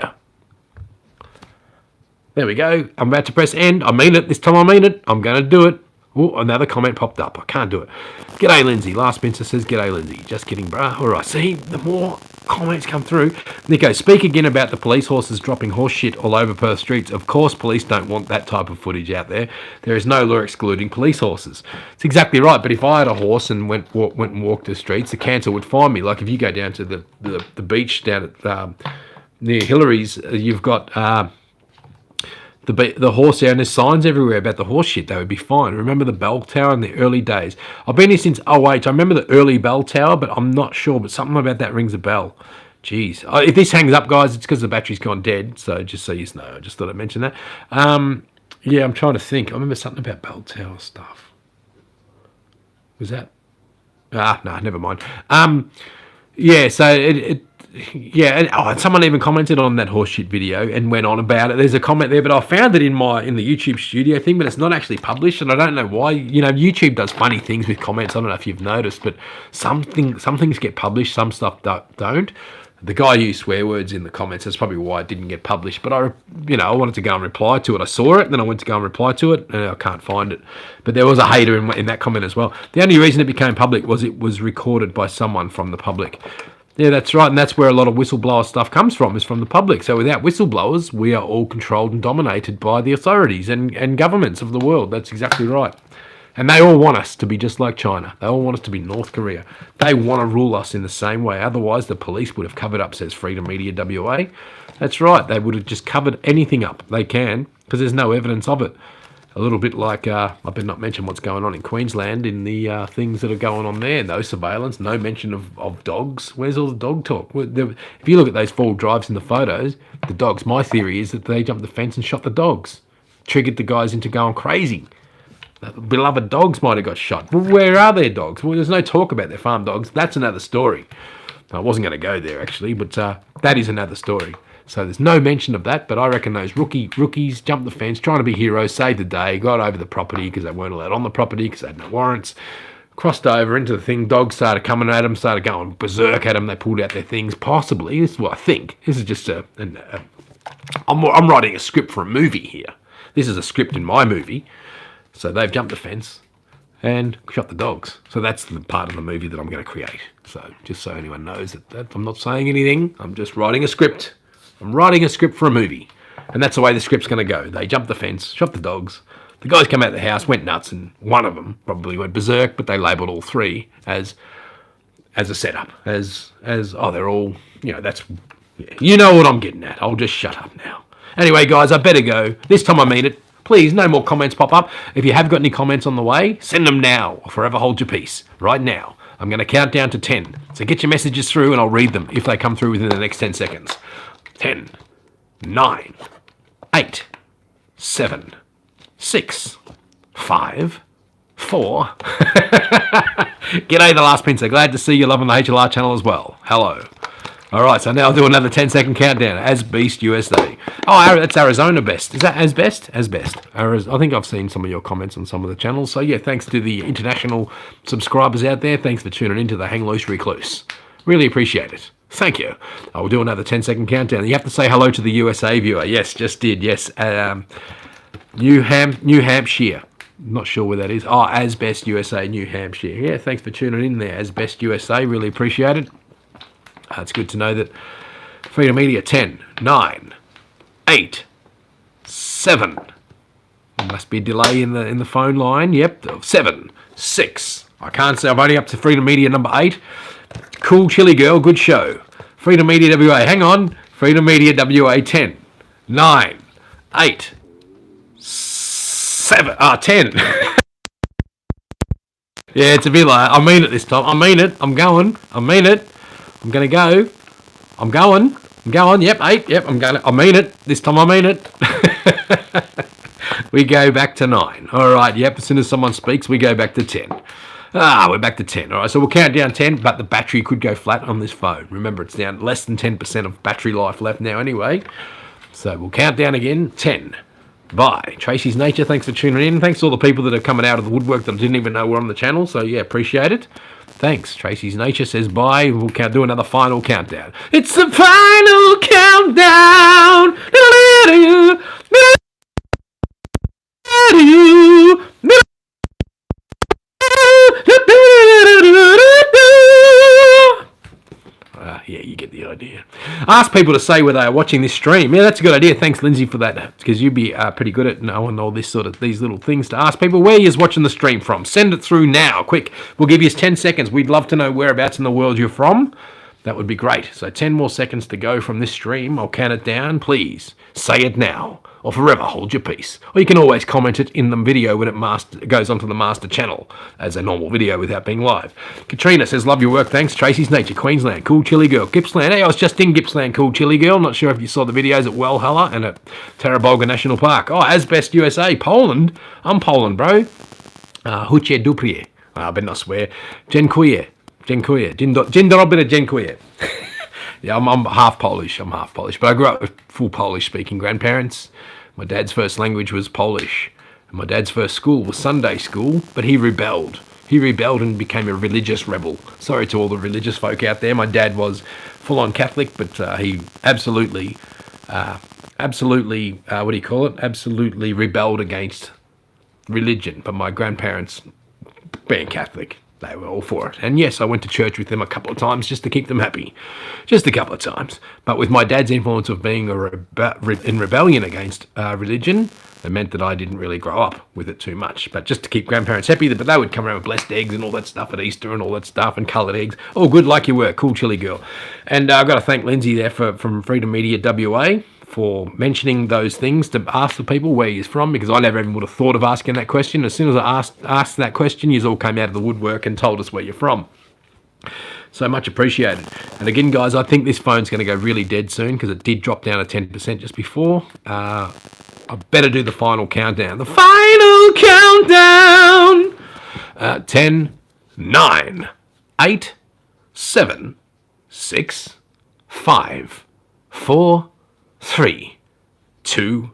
There we go. I'm about to press end. I mean it. This time I mean it. I'm going to do it. Oh, another comment popped up. I can't do it. G'day, Lindsay. Last Spencer says, G'day, Lindsay. Just kidding, bruh. All right. See, the more comments come through. Nico, speak again about the police horses dropping horse shit all over Perth streets. Of course, police don't want that type of footage out there. There is no law excluding police horses. It's exactly right. But if I had a horse and went and walked the streets, the council would find me. Like if you go down to the beach down at near Hillary's, you've got the horse there, and there's signs everywhere about the horse shit. They would be fine. Remember the bell tower in the early days? I've been here since 08. I remember the early bell tower, but I'm not sure. But something about that rings a bell. Jeez. If this hangs up, guys, it's because the battery's gone dead. So just so you know, I just thought I'd mention that. Yeah, I'm trying to think. I remember something about bell tower stuff. Was that? No, never mind. Yeah, so yeah, and someone even commented on that horseshit video and went on about it. There's a comment there, but I found it in the YouTube studio thing, but it's not actually published, and I don't know why. You know, YouTube does funny things with comments. I don't know if you've noticed, but some things get published, some stuff don't. The guy used swear words in the comments. That's probably why it didn't get published. But I wanted to go and reply to it. I saw it, and then I went to go and reply to it, and I can't find it. But there was a hater in that comment as well. The only reason it became public was it was recorded by someone from the public. Yeah, that's right, and that's where a lot of whistleblower stuff comes from, is from the public. So without whistleblowers, we are all controlled and dominated by the authorities and governments of the world. That's exactly right. And they all want us to be just like China. They all want us to be North Korea. They want to rule us in the same way. Otherwise, the police would have covered up, says Freedom Media WA. That's right. They would have just covered anything up they can because there's no evidence of it. A little bit like, I better not mention what's going on in Queensland in the things that are going on there. No surveillance, no mention of dogs. Where's all the dog talk? If you look at those 4 drives in the photos, the dogs, my theory is that they jumped the fence and shot the dogs. Triggered the guys into going crazy. The beloved dogs might have got shot. But where are their dogs? Well, there's no talk about their farm dogs. That's another story. I wasn't going to go there, actually, but that is another story. So there's no mention of that, but I reckon those rookies jumped the fence, trying to be heroes, saved the day, got over the property because they weren't allowed on the property because they had no warrants, crossed over into the thing, dogs started coming at them, started going berserk at them, they pulled out their things, possibly. This is what I think. This is just I'm writing a script for a movie here. This is a script in my movie. So they've jumped the fence and shot the dogs. So that's the part of the movie that I'm going to create. So just so anyone knows that I'm not saying anything, I'm just writing a script. I'm writing a script for a movie. And that's the way the script's going to go. They jumped the fence, shot the dogs. The guys came out of the house, went nuts, and one of them probably went berserk, but they labelled all 3 as a setup. They're all, that's, you know what I'm getting at. I'll just shut up now. Anyway, guys, I better go. This time I mean it. Please, no more comments pop up. If you have got any comments on the way, send them now or forever hold your peace. Right now. I'm going to count down to 10. So get your messages through and I'll read them if they come through within the next 10 seconds. 10, 9, 8, 7, 6, 5, 4. G'day, the last pincer. Glad to see you loving the HLR channel as well. Hello. All right, so now I'll do another 10-second countdown. As Beast USA. Oh, that's Arizona Best. Is that As Best? As Best. I think I've seen some of your comments on some of the channels. So, yeah, thanks to the international subscribers out there. Thanks for tuning into the Hang Loose Recluse. Really appreciate it. Thank you. I will do another 10-second countdown. You have to say hello to the USA viewer. Yes, just did. Yes. New Hampshire. Not sure where that is. Oh, As Best USA, New Hampshire. Yeah, thanks for tuning in there. As Best USA. Really appreciate it. It's good to know that Freedom Media 10, 9, 8, 7. There must be a delay in the phone line. Yep, 7, 6. I can't say. I'm only up to Freedom Media number 8. Cool Chili Girl, good show. Freedom Media WA, hang on. Freedom Media WA 10, 9, 8, 7. 10. Yeah, it's a bit like, I mean it this time. I mean it. I'm going. I mean it. I'm going to go. I'm going. I'm going. Yep, 8. Yep, I'm going. I mean it. This time I mean it. We go back to 9. All right, yep, as soon as someone speaks, we go back to 10. We're back to 10. All right, so we'll count down 10, but the battery could go flat on this phone. Remember, it's down less than 10% of battery life left now anyway. So we'll count down again. 10. Bye. Tracy's Nature, thanks for tuning in. Thanks to all the people that are coming out of the woodwork that I didn't even know were on the channel. So, yeah, appreciate it. Thanks. Tracy's Nature says bye. We'll do another final countdown. It's the final countdown. Yeah, you get the idea. Ask people to say where they are watching this stream. Yeah, that's a good idea. Thanks, Lindsay, for that, because you'd be pretty good at knowing all these little things to ask people. Where you're watching the stream from? Send it through now, quick. We'll give you 10 seconds. We'd love to know whereabouts in the world you're from. That would be great. So 10 more seconds to go from this stream. I'll count it down. Please say it now, or forever hold your peace. Or you can always comment it in the video when it goes onto the master channel as a normal video without being live. Katrina says, love your work, thanks. Tracy's Nature, Queensland, Cool Chili Girl. Gippsland, hey, I was just in Gippsland, Cool Chili Girl. Not sure if you saw the videos at Walhalla and at Tarabolga National Park. Oh, As Best USA, Poland. I'm Poland, bro. Hucie Duprie. I better not swear. Dziękuję. Dzień dobry, dziękuję. Yeah, I'm half Polish. But I grew up with full Polish-speaking grandparents. My dad's first language was Polish. And my dad's first school was Sunday school, but he rebelled. He rebelled and became a religious rebel. Sorry to all the religious folk out there. My dad was full-on Catholic, but he absolutely, absolutely rebelled against religion. But my grandparents, being Catholic, They were all for it. And yes, I went to church with them a couple of times just to keep them happy. Just a couple of times. But with my dad's influence of being in rebellion against religion, it meant that I didn't really grow up with it too much. But just to keep grandparents happy, but they would come around with blessed eggs and all that stuff at Easter and all that stuff, and coloured eggs. Oh, good, like you were. Cool chilly girl. And I've got to thank Lindsay there from Freedom Media WA for mentioning those things to ask the people where he's from, because I never even would have thought of asking that question. As soon as I asked that question, you all came out of the woodwork and told us where you're from. So much appreciated. And again, guys, I think this phone's going to go really dead soon because it did drop down to 10% just before. I better do the final countdown. The final countdown! 10, 9, 8, 7, 6, 5, 4, 3, 2,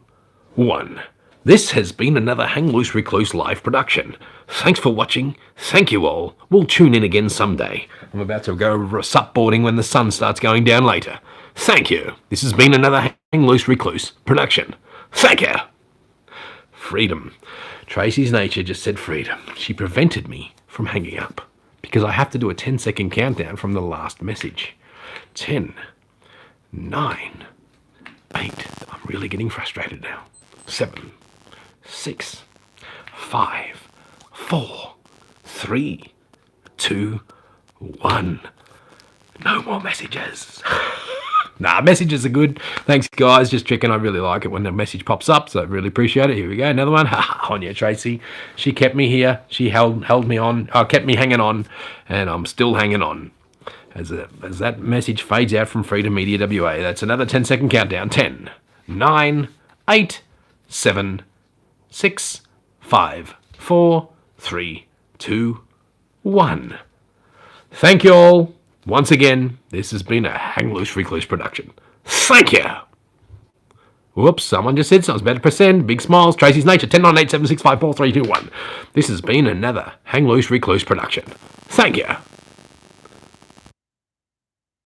1. This has been another Hang Loose Recluse live production. Thanks for watching. Thank you all. We'll tune in again someday. I'm about to go supboarding when the sun starts going down later. Thank you. This has been another Hang Loose Recluse production. Thank you. Freedom. Tracy's nature just said freedom. She prevented me from hanging up because I have to do a 10-second countdown from the last message. 10, 9, 8. I'm really getting frustrated now. 7, 6, 5, 4, 3, 2, 1. No more messages. Nah, messages are good. Thanks, guys. Just checking. I really like it when the message pops up, so I really appreciate it. Here we go. Another one. On you, Tracy. She kept me here. She held me on. Kept me hanging on, and I'm still hanging on. As that message fades out from Freedom Media WA, that's another 10-second countdown. 10, 9, 8, 7, 6, 5, 4, 3, 2, 1. Thank you all. Once again, this has been a Hang Loose Recluse production. Thank you. Whoops, someone just said something. About to press send. Big smiles. Tracy's Nature. 10, 9, 8, 7, 6, 5, 4, 3, 2, 1. This has been another Hang Loose Recluse production. Thank you.